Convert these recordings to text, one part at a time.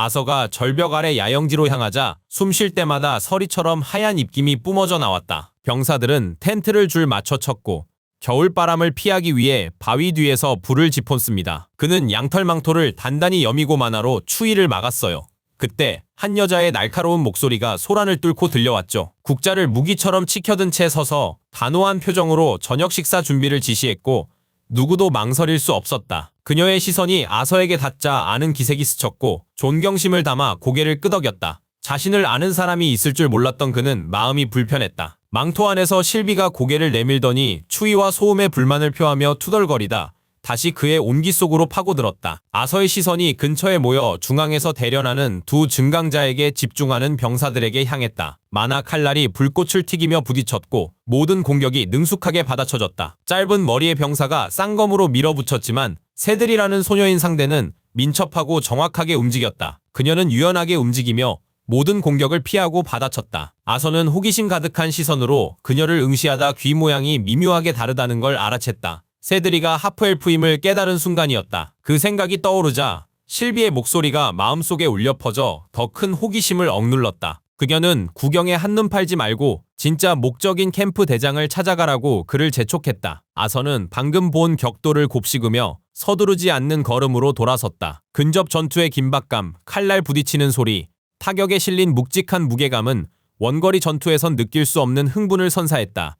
아서가 절벽 아래 야영지로 향하자 숨 쉴 때마다 서리처럼 하얀 입김이 뿜어져 나왔다. 병사들은 텐트를 줄 맞춰 쳤고 겨울바람을 피하기 위해 바위 뒤에서 불을 지폈습니다. 그는 양털망토를 단단히 여미고 만화로 추위를 막았어요. 그때 한 여자의 날카로운 목소리가 소란을 뚫고 들려왔죠. 국자를 무기처럼 치켜든 채 서서 단호한 표정으로 저녁 식사 준비를 지시했고 누구도 망설일 수 없었다. 그녀의 시선이 아서에게 닿자 아는 기색이 스쳤고 존경심을 담아 고개를 끄덕였다. 자신을 아는 사람이 있을 줄 몰랐던 그는 마음이 불편했다. 망토 안에서 실비가 고개를 내밀더니 추위와 소음에 불만을 표하며 투덜거리다 다시 그의 온기 속으로 파고들었다. 아서의 시선이 근처에 모여 중앙에서 대련하는 두 증강자에게 집중하는 병사들에게 향했다. 만화 칼날이 불꽃을 튀기며 부딪혔고 모든 공격이 능숙하게 받아쳐졌다. 짧은 머리의 병사가 쌍검으로 밀어붙였지만 새들이라는 소녀인 상대는 민첩하고 정확하게 움직였다. 그녀는 유연하게 움직이며 모든 공격을 피하고 받아쳤다. 아서는 호기심 가득한 시선으로 그녀를 응시하다 귀 모양이 미묘하게 다르다는 걸 알아챘다. 새들이가 하프엘프임을 깨달은 순간이었다. 그 생각이 떠오르자 실비의 목소리가 마음속에 울려 퍼져 더 큰 호기심을 억눌렀다. 그녀는 구경에 한눈 팔지 말고 진짜 목적인 캠프 대장을 찾아가라고 그를 재촉했다. 아서는 방금 본 격돌을 곱씹으며 서두르지 않는 걸음으로 돌아섰다. 근접 전투의 긴박감, 칼날 부딪히는 소리, 타격에 실린 묵직한 무게감은 원거리 전투에선 느낄 수 없는 흥분을 선사했다.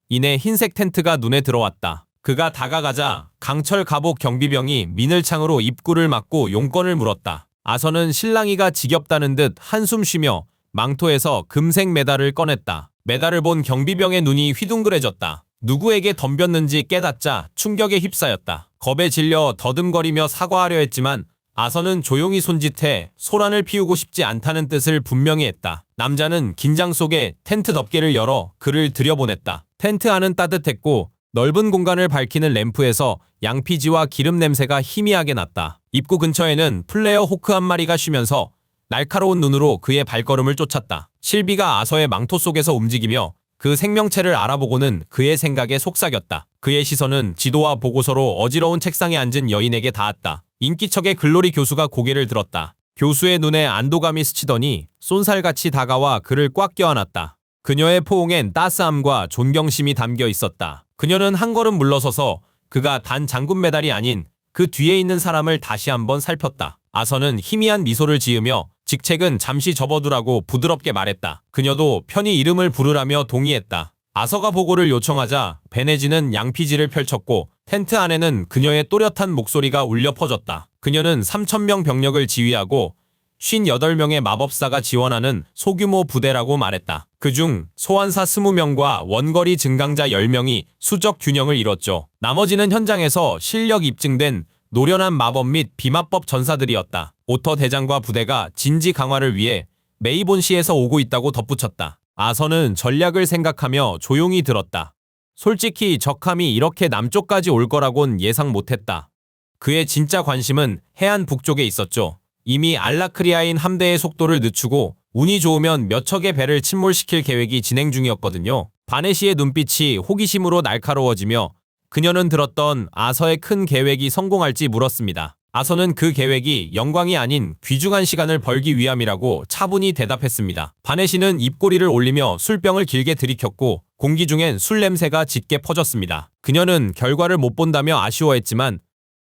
이내 흰색 텐트가 눈에 들어왔다. 그가 다가가자 강철 갑옷 경비병이 민을창으로 입구를 막고 용건을 물었다. 아서는 실랑이가 지겹다는 듯 한숨 쉬며 망토에서 금색 메달을 꺼냈다. 메달을 본 경비병의 눈이 휘둥그레졌다. 누구에게 덤볐는지 깨닫자 충격에 휩싸였다. 겁에 질려 더듬거리며 사과하려 했지만 아서는 조용히 손짓해 소란을 피우고 싶지 않다는 뜻을 분명히 했다. 남자는 긴장 속에 텐트 덮개를 열어 그를 들여보냈다. 텐트 안은 따뜻했고 넓은 공간을 밝히는 램프에서 양피지와 기름 냄새가 희미하게 났다. 입구 근처에는 플레어 호크 한 마리가 쉬면서 날카로운 눈으로 그의 발걸음을 쫓았다. 실비가 아서의 망토 속에서 움직이며 그 생명체를 알아보고는 그의 생각에 속삭였다. 그의 시선은 지도와 보고서로 어지러운 책상에 앉은 여인에게 닿았다. 인기척의 글로리 교수가 고개를 들었다. 교수의 눈에 안도감이 스치더니 쏜살같이 다가와 그를 꽉 껴안았다. 그녀의 포옹엔 따스함과 존경심이 담겨 있었다. 그녀는 한 걸음 물러서서 그가 단 장군 메달이 아닌 그 뒤에 있는 사람을 다시 한번 살폈다. 아서는 희미한 미소를 지으며 직책은 잠시 접어두라고 부드럽게 말했다. 그녀도 편히 이름을 부르라며 동의했다. 아서가 보고를 요청하자 베네지는 양피지를 펼쳤고 텐트 안에는 그녀의 또렷한 목소리가 울려 퍼졌다. 그녀는 3,000명 병력을 지휘하고 58명의 마법사가 지원하는 소규모 부대라고 말했다. 그중 소환사 20명과 원거리 증강자 10명이 수적 균형을 이뤘죠. 나머지는 현장에서 실력 입증된 노련한 마법 및 비마법 전사들이었다. 오터 대장과 부대가 진지 강화를 위해 메이본시에서 오고 있다고 덧붙였다. 아서는 전략을 생각하며 조용히 들었다. 솔직히 적함이 이렇게 남쪽까지 올 거라곤 예상 못했다. 그의 진짜 관심은 해안 북쪽에 있었죠. 이미 알라크리아인 함대의 속도를 늦추고 운이 좋으면 몇 척의 배를 침몰시킬 계획이 진행 중이었거든요. 바네시의 눈빛이 호기심으로 날카로워지며 그녀는 들었던 아서의 큰 계획이 성공할지 물었습니다. 아서는 그 계획이 영광이 아닌 귀중한 시간을 벌기 위함이라고 차분히 대답했습니다. 바네시는 입꼬리를 올리며 술병을 길게 들이켰고 공기 중엔 술 냄새가 짙게 퍼졌습니다. 그녀는 결과를 못 본다며 아쉬워했지만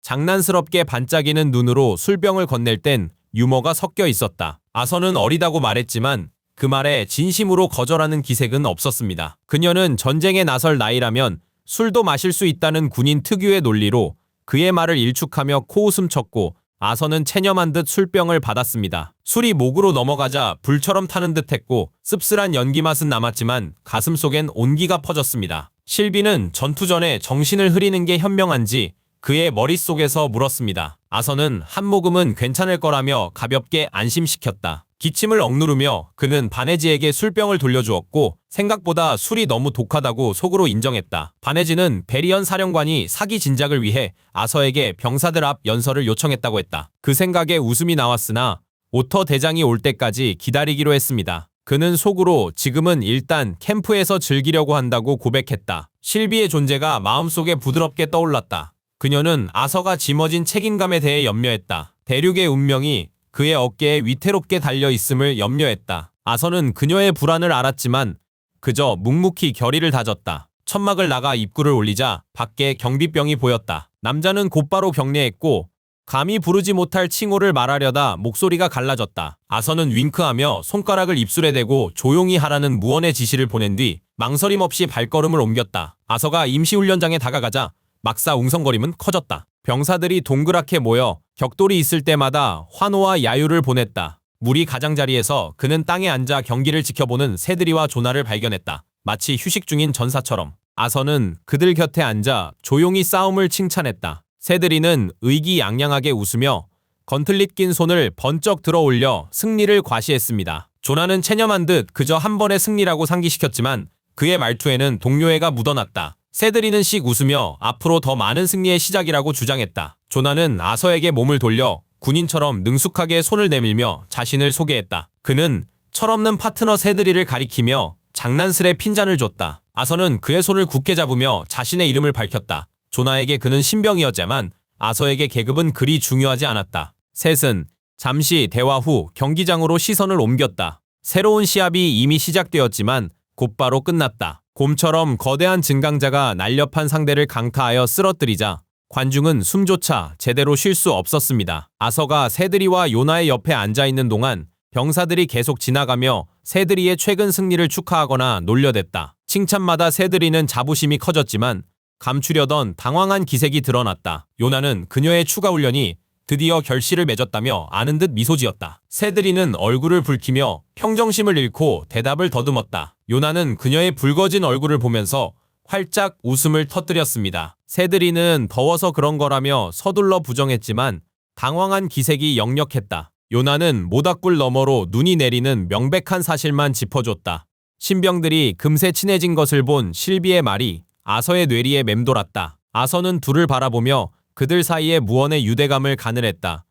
장난스럽게 반짝이는 눈으로 술병을 건넬 땐 유머가 섞여 있었다. 아서는 어리다고 말했지만 그 말에 진심으로 거절하는 기색은 없었습니다. 그녀는 전쟁에 나설 나이라면 술도 마실 수 있다는 군인 특유의 논리로 그의 말을 일축하며 코웃음 쳤고 아서는 체념한 듯 술병을 받았습니다. 술이 목으로 넘어가자 불처럼 타는 듯했고 씁쓸한 연기 맛은 남았지만 가슴속엔 온기가 퍼졌습니다. 실비는 전투 전에 정신을 흐리는 게 현명한지 그의 머릿속에서 물었습니다. 아서는 한 모금은 괜찮을 거라며 가볍게 안심시켰다. 기침을 억누르며 그는 바네지에게 술병을 돌려주었고 생각보다 술이 너무 독하다고 속으로 인정했다. 바네지는 베리언 사령관이 사기 진작을 위해 아서에게 병사들 앞 연설을 요청했다고 했다. 그 생각에 웃음이 나왔으나 오터 대장이 올 때까지 기다리기로 했습니다. 그는 속으로 지금은 일단 캠프에서 즐기려고 한다고 고백했다. 실비의 존재가 마음속에 부드럽게 떠올랐다. 그녀는 아서가 짊어진 책임감에 대해 염려했다. 대륙의 운명이 그의 어깨에 위태롭게 달려 있음을 염려했다. 아서는 그녀의 불안을 알았지만 그저 묵묵히 결의를 다졌다. 천막을 나가 입구를 올리자 밖에 경비병이 보였다. 남자는 곧바로 경례했고 감히 부르지 못할 칭호를 말하려다 목소리가 갈라졌다. 아서는 윙크하며 손가락을 입술에 대고 조용히 하라는 무언의 지시를 보낸 뒤 망설임 없이 발걸음을 옮겼다. 아서가 임시훈련장에 다가가자 막사 웅성거림은 커졌다. 병사들이 동그랗게 모여 격돌이 있을 때마다 환호와 야유를 보냈다. 무리 가장자리에서 그는 땅에 앉아 경기를 지켜보는 새들이와 조나를 발견했다. 마치 휴식 중인 전사처럼. 아서는 그들 곁에 앉아 조용히 싸움을 칭찬했다. 새들이는 의기양양하게 웃으며 건틀릿 낀 손을 번쩍 들어 올려 승리를 과시했습니다. 조나는 체념한 듯 그저 한 번의 승리라고 상기시켰지만 그의 말투에는 동료애가 묻어났다. 새들이는 씩 웃으며 앞으로 더 많은 승리의 시작이라고 주장했다. 조나는 아서에게 몸을 돌려 군인처럼 능숙하게 손을 내밀며 자신을 소개했다. 그는 철없는 파트너 새들이를 가리키며 장난스레 핀잔을 줬다. 아서는 그의 손을 굳게 잡으며 자신의 이름을 밝혔다. 조나에게 그는 신병이었지만 아서에게 계급은 그리 중요하지 않았다. 셋은 잠시 대화 후 경기장으로 시선을 옮겼다. 새로운 시합이 이미 시작되었지만 곧바로 끝났다. 곰처럼 거대한 증강자가 날렵한 상대를 강타하여 쓰러뜨리자 관중은 숨조차 제대로 쉴 수 없었습니다. 아서가 새들이와 요나의 옆에 앉아있는 동안 병사들이 계속 지나가며 새들이의 최근 승리를 축하하거나 놀려댔다. 칭찬마다 새들이는 자부심이 커졌지만 감추려던 당황한 기색이 드러났다. 요나는 그녀의 추가 훈련이 드디어 결실을 맺었다며 아는 듯 미소 지었다. 새들이는 얼굴을 붉히며 평정심을 잃고 대답을 더듬었다. 요나는 그녀의 붉어진 얼굴을 보면서 활짝 웃음을 터뜨렸습니다. 새들이는 더워서 그런 거라며 서둘러 부정했지만 당황한 기색이 역력했다. 요나는 모닥불 너머로 눈이 내리는 명백한 사실만 짚어줬다. 신병들이 금세 친해진 것을 본 실비의 말이 아서의 뇌리에 맴돌았다. 아서는 둘을 바라보며 그들 사이의 무언의 유대감을 가늘했다.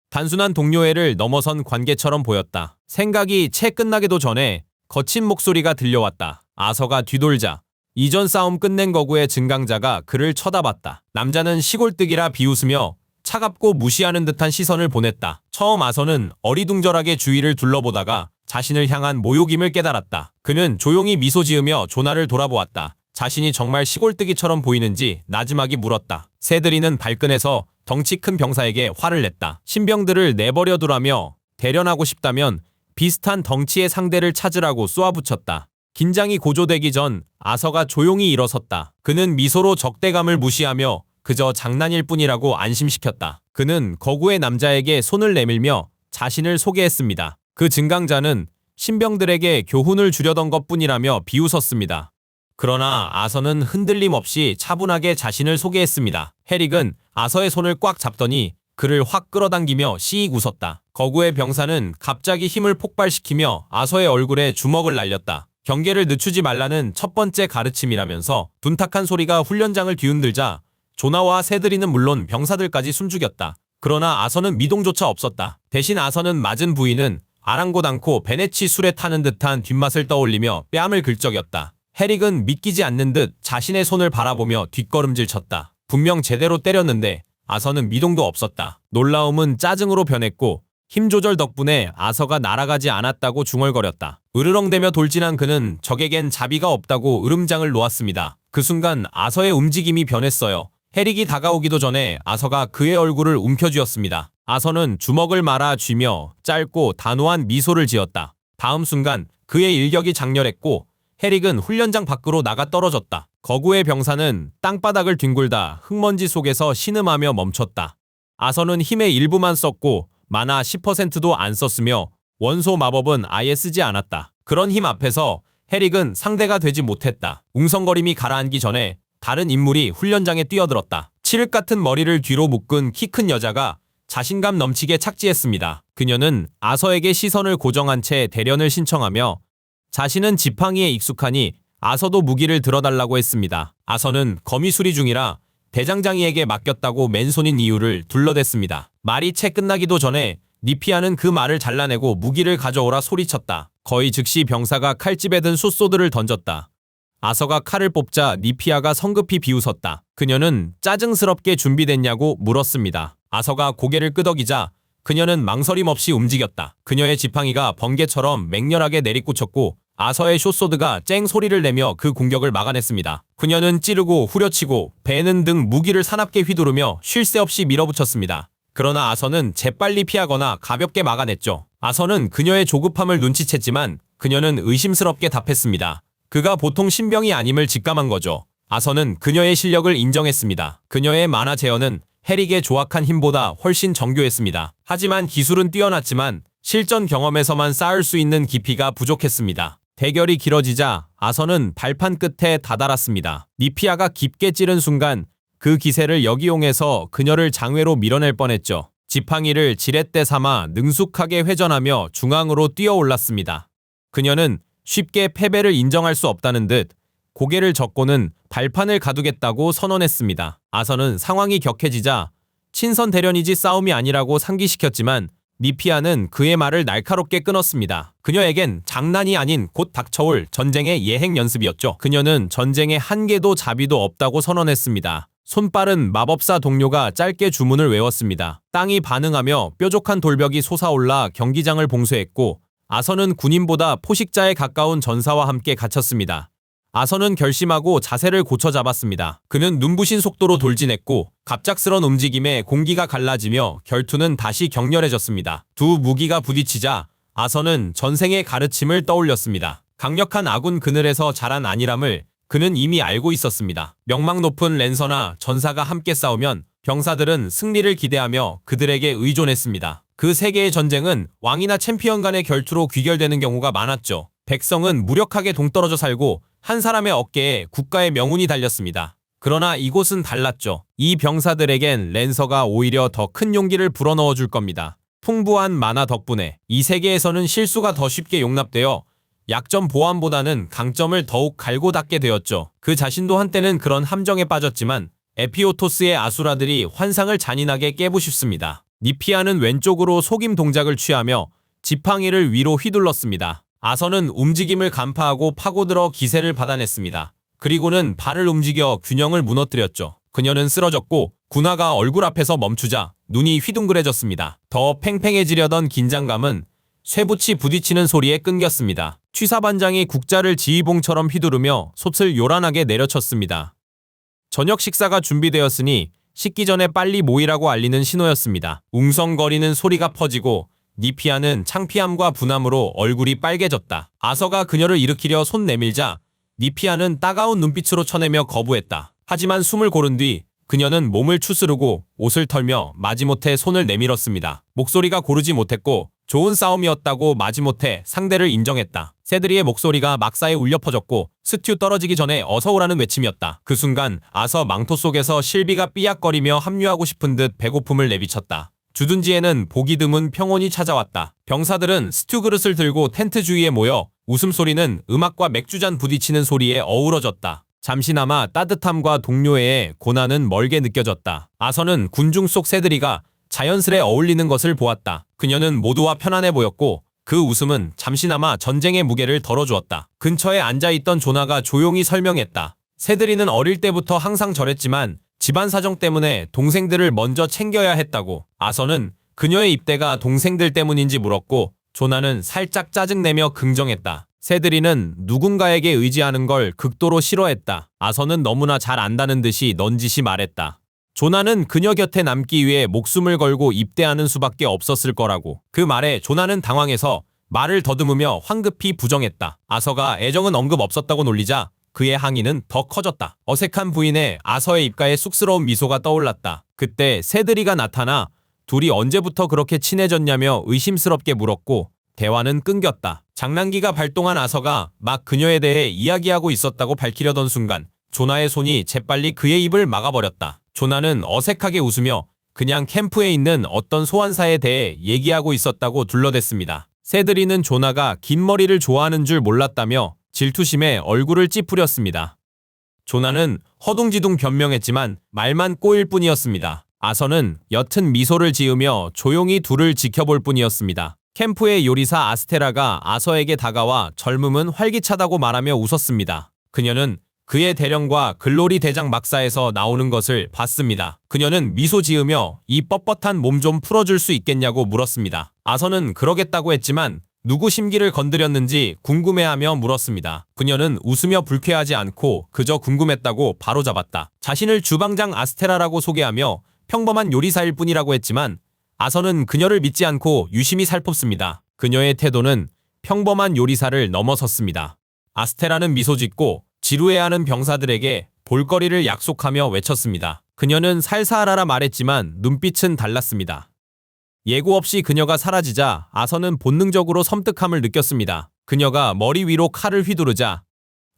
단순한 동료애를 넘어선 관계처럼 보였다. 생각이 채 끝나기도 전에 거친 목소리가 들려왔다. 아서가 뒤돌자 이전 싸움 끝낸 거구의 증강자가 그를 쳐다봤다. 남자는 시골뜨기라 비웃으며 차갑고 무시하는 듯한 시선을 보냈다. 처음 아서는 어리둥절하게 주위를 둘러보다가 자신을 향한 모욕임을 깨달았다. 그는 조용히 미소 지으며 조나를 돌아보았다. 자신이 정말 시골뜨기처럼 보이는지 나지막이 물었다. 새들이는 발끈해서 덩치 큰 병사에게 화를 냈다. 신병들을 내버려 두라며 대련하고 싶다면 비슷한 덩치의 상대를 찾으라고 쏘아붙였다. 긴장이 고조되기 전 아서가 조용히 일어섰다. 그는 미소로 적대감을 무시하며 그저 장난일 뿐이라고 안심시켰다. 그는 거구의 남자에게 손을 내밀며 자신을 소개했습니다. 그 증강자는 신병들에게 교훈을 주려던 것뿐이라며 비웃었습니다. 그러나 아서는 흔들림 없이 차분하게 자신을 소개했습니다. 헤릭은 아서의 손을 꽉 잡더니 그를 확 끌어당기며 시익 웃었다. 거구의 병사는 갑자기 힘을 폭발시키며 아서의 얼굴에 주먹을 날렸다. 경계를 늦추지 말라는 첫 번째 가르침이라면서 둔탁한 소리가 훈련장을 뒤흔들자 조나와 새들이는 물론 병사들까지 숨죽였다. 그러나 아서는 미동조차 없었다. 대신 아서는 맞은 부위는 아랑곳 않고 베네치 술에 타는 듯한 뒷맛을 떠올리며 뺨을 긁적였다. 헤릭은 믿기지 않는 듯 자신의 손을 바라보며 뒷걸음질 쳤다. 분명 제대로 때렸는데 아서는 미동도 없었다. 놀라움은 짜증으로 변했고 힘 조절 덕분에 아서가 날아가지 않았다고 중얼거렸다. 으르렁대며 돌진한 그는 적에겐 자비가 없다고 으름장을 놓았습니다. 그 순간 아서의 움직임이 변했어요. 헤릭이 다가오기도 전에 아서가 그의 얼굴을 움켜쥐었습니다. 아서는 주먹을 말아 쥐며 짧고 단호한 미소를 지었다. 다음 순간 그의 일격이 장렬했고 헤릭은 훈련장 밖으로 나가 떨어졌다. 거구의 병사는 땅바닥을 뒹굴다 흙먼지 속에서 신음하며 멈췄다. 아서는 힘의 일부만 썼고 만화 10%도 안 썼으며 원소 마법은 아예 쓰지 않았다. 그런 힘 앞에서 헤릭은 상대가 되지 못했다. 웅성거림이 가라앉기 전에 다른 인물이 훈련장에 뛰어들었다. 칠흑 같은 머리를 뒤로 묶은 키 큰 여자가 자신감 넘치게 착지했습니다. 그녀는 아서에게 시선을 고정한 채 대련을 신청하며 자신은 지팡이에 익숙하니 아서도 무기를 들어달라고 했습니다. 아서는 거미 수리 중이라 대장장이에게 맡겼다고 맨손인 이유를 둘러댔습니다. 말이 채 끝나기도 전에 니피아는 그 말을 잘라내고 무기를 가져오라 소리쳤다. 거의 즉시 병사가 칼집에 든 숫소들을 던졌다. 아서가 칼을 뽑자 니피아가 성급히 비웃었다. 그녀는 짜증스럽게 준비됐냐고 물었습니다. 아서가 고개를 끄덕이자 그녀는 망설임 없이 움직였다. 그녀의 지팡이가 번개처럼 맹렬하게 내리꽂혔고 아서의 숏소드가 쨍 소리를 내며 그 공격을 막아냈습니다. 그녀는 찌르고 후려치고 베는 등 무기를 사납게 휘두르며 쉴 새 없이 밀어붙였습니다. 그러나 아서는 재빨리 피하거나 가볍게 막아냈죠. 아서는 그녀의 조급함을 눈치챘지만 그녀는 의심스럽게 답했습니다. 그가 보통 신병이 아님을 직감한 거죠. 아서는 그녀의 실력을 인정했습니다. 그녀의 만화 제어는 헤릭의 조악한 힘보다 훨씬 정교했습니다. 하지만 기술은 뛰어났지만 실전 경험에서만 쌓을 수 있는 깊이가 부족했습니다. 대결이 길어지자 아서는 발판 끝에 다다랐습니다. 니피아가 깊게 찌른 순간 그 기세를 역이용해서 그녀를 장외로 밀어낼 뻔했죠. 지팡이를 지렛대 삼아 능숙하게 회전하며 중앙으로 뛰어올랐습니다. 그녀는 쉽게 패배를 인정할 수 없다는 듯 고개를 젓고는 발판을 가두겠다고 선언했습니다. 아서는 상황이 격해지자 친선 대련이지 싸움이 아니라고 상기시켰지만 니피아는 그의 말을 날카롭게 끊었습니다. 그녀에겐 장난이 아닌 곧 닥쳐올 전쟁의 예행 연습이었죠. 그녀는 전쟁의 한계도 자비도 없다고 선언했습니다. 손빠른 마법사 동료가 짧게 주문을 외웠습니다. 땅이 반응하며 뾰족한 돌벽이 솟아올라 경기장을 봉쇄했고 아서는 군인보다 포식자에 가까운 전사와 함께 갇혔습니다. 아서는 결심하고 자세를 고쳐 잡았습니다. 그는 눈부신 속도로 돌진했고 갑작스런 움직임에 공기가 갈라지며 결투는 다시 격렬해졌습니다. 두 무기가 부딪히자 아서는 전생의 가르침을 떠올렸습니다. 강력한 아군 그늘에서 자란 안일함을 그는 이미 알고 있었습니다. 명망 높은 랜서나 전사가 함께 싸우면 병사들은 승리를 기대하며 그들에게 의존했습니다. 그 세계의 전쟁은 왕이나 챔피언 간의 결투로 귀결되는 경우가 많았죠. 백성은 무력하게 동떨어져 살고 한 사람의 어깨에 국가의 명운이 달렸습니다. 그러나 이곳은 달랐죠. 이 병사들에겐 랜서가 오히려 더 큰 용기를 불어넣어 줄 겁니다. 풍부한 만화 덕분에 이 세계에서는 실수가 더 쉽게 용납되어 약점 보완보다는 강점을 더욱 갈고 닦게 되었죠. 그 자신도 한때는 그런 함정에 빠졌지만 에피오토스의 아수라들이 환상을 잔인하게 깨부쉈습니다. 니피아는 왼쪽으로 속임 동작을 취하며 지팡이를 위로 휘둘렀습니다. 아서는 움직임을 간파하고 파고들어 기세를 받아냈습니다. 그리고는 발을 움직여 균형을 무너뜨렸죠. 그녀는 쓰러졌고 군화가 얼굴 앞에서 멈추자 눈이 휘둥그레졌습니다. 더 팽팽해지려던 긴장감은 쇠붙이 부딪히는 소리에 끊겼습니다. 취사반장이 국자를 지휘봉처럼 휘두르며 솥을 요란하게 내려쳤습니다. 저녁 식사가 준비되었으니 식기 전에 빨리 모이라고 알리는 신호였습니다. 웅성거리는 소리가 퍼지고 니피아는 창피함과 분함으로 얼굴이 빨개졌다. 아서가 그녀를 일으키려 손 내밀자 니피아는 따가운 눈빛으로 쳐내며 거부했다. 하지만 숨을 고른 뒤 그녀는 몸을 추스르고 옷을 털며 마지못해 손을 내밀었습니다. 목소리가 고르지 못했고 좋은 싸움이었다고 마지못해 상대를 인정했다. 세드리의 목소리가 막사에 울려 퍼졌고 스튜 떨어지기 전에 어서 오라는 외침이었다. 그 순간 아서 망토 속에서 실비가 삐약거리며 합류하고 싶은 듯 배고픔을 내비쳤다. 주둔지에는 보기 드문 평온이 찾아왔다. 병사들은 스튜 그릇을 들고 텐트 주위에 모여 웃음소리는 음악과 맥주잔 부딪히는 소리에 어우러졌다. 잠시나마 따뜻함과 동료애의 고난은 멀게 느껴졌다. 아서는 군중 속 새들이가 자연스레 어울리는 것을 보았다. 그녀는 모두와 편안해 보였고 그 웃음은 잠시나마 전쟁의 무게를 덜어주었다. 근처에 앉아있던 조나가 조용히 설명했다. 새들이는 어릴 때부터 항상 저랬지만 집안 사정 때문에 동생들을 먼저 챙겨야 했다고. 아서는 그녀의 입대가 동생들 때문인지 물었고 조나는 살짝 짜증내며 긍정했다. 새들이는 누군가에게 의지하는 걸 극도로 싫어했다. 아서는 너무나 잘 안다는 듯이 넌지시 말했다. 조나는 그녀 곁에 남기 위해 목숨을 걸고 입대하는 수밖에 없었을 거라고. 그 말에 조나는 당황해서 말을 더듬으며 황급히 부정했다. 아서가 애정은 언급 없었다고 놀리자 그의 항의는 더 커졌다. 어색한 부인의 아서의 입가에 쑥스러운 미소가 떠올랐다. 그때 새들이가 나타나 둘이 언제부터 그렇게 친해졌냐며 의심스럽게 물었고 대화는 끊겼다. 장난기가 발동한 아서가 막 그녀에 대해 이야기하고 있었다고 밝히려던 순간 조나의 손이 재빨리 그의 입을 막아버렸다. 조나는 어색하게 웃으며 그냥 캠프에 있는 어떤 소환사에 대해 얘기하고 있었다고 둘러댔습니다. 새들이는 조나가 긴 머리를 좋아하는 줄 몰랐다며 질투심에 얼굴을 찌푸렸습니다. 조나는 허둥지둥 변명했지만 말만 꼬일 뿐이었습니다. 아서는 옅은 미소를 지으며 조용히 둘을 지켜볼 뿐이었습니다. 캠프의 요리사 아스테라가 아서에게 다가와 젊음은 활기차다고 말하며 웃었습니다. 그녀는 그의 대령과 글로리 대장 막사에서 나오는 것을 봤습니다. 그녀는 미소 지으며 이 뻣뻣한 몸 좀 풀어줄 수 있겠냐고 물었습니다. 아선은 그러겠다고 했지만 누구 심기를 건드렸는지 궁금해하며 물었습니다. 그녀는 웃으며 불쾌하지 않고 그저 궁금했다고 바로잡았다. 자신을 주방장 아스테라라고 소개하며 평범한 요리사일 뿐이라고 했지만 아선은 그녀를 믿지 않고 유심히 살폈습니다. 그녀의 태도는 평범한 요리사를 넘어섰습니다. 아스테라는 미소 짓고 지루해하는 병사들에게 볼거리를 약속하며 외쳤습니다. 그녀는 살살하라 말했지만 눈빛은 달랐습니다. 예고 없이 그녀가 사라지자 아선은 본능적으로 섬뜩함을 느꼈습니다. 그녀가 머리 위로 칼을 휘두르자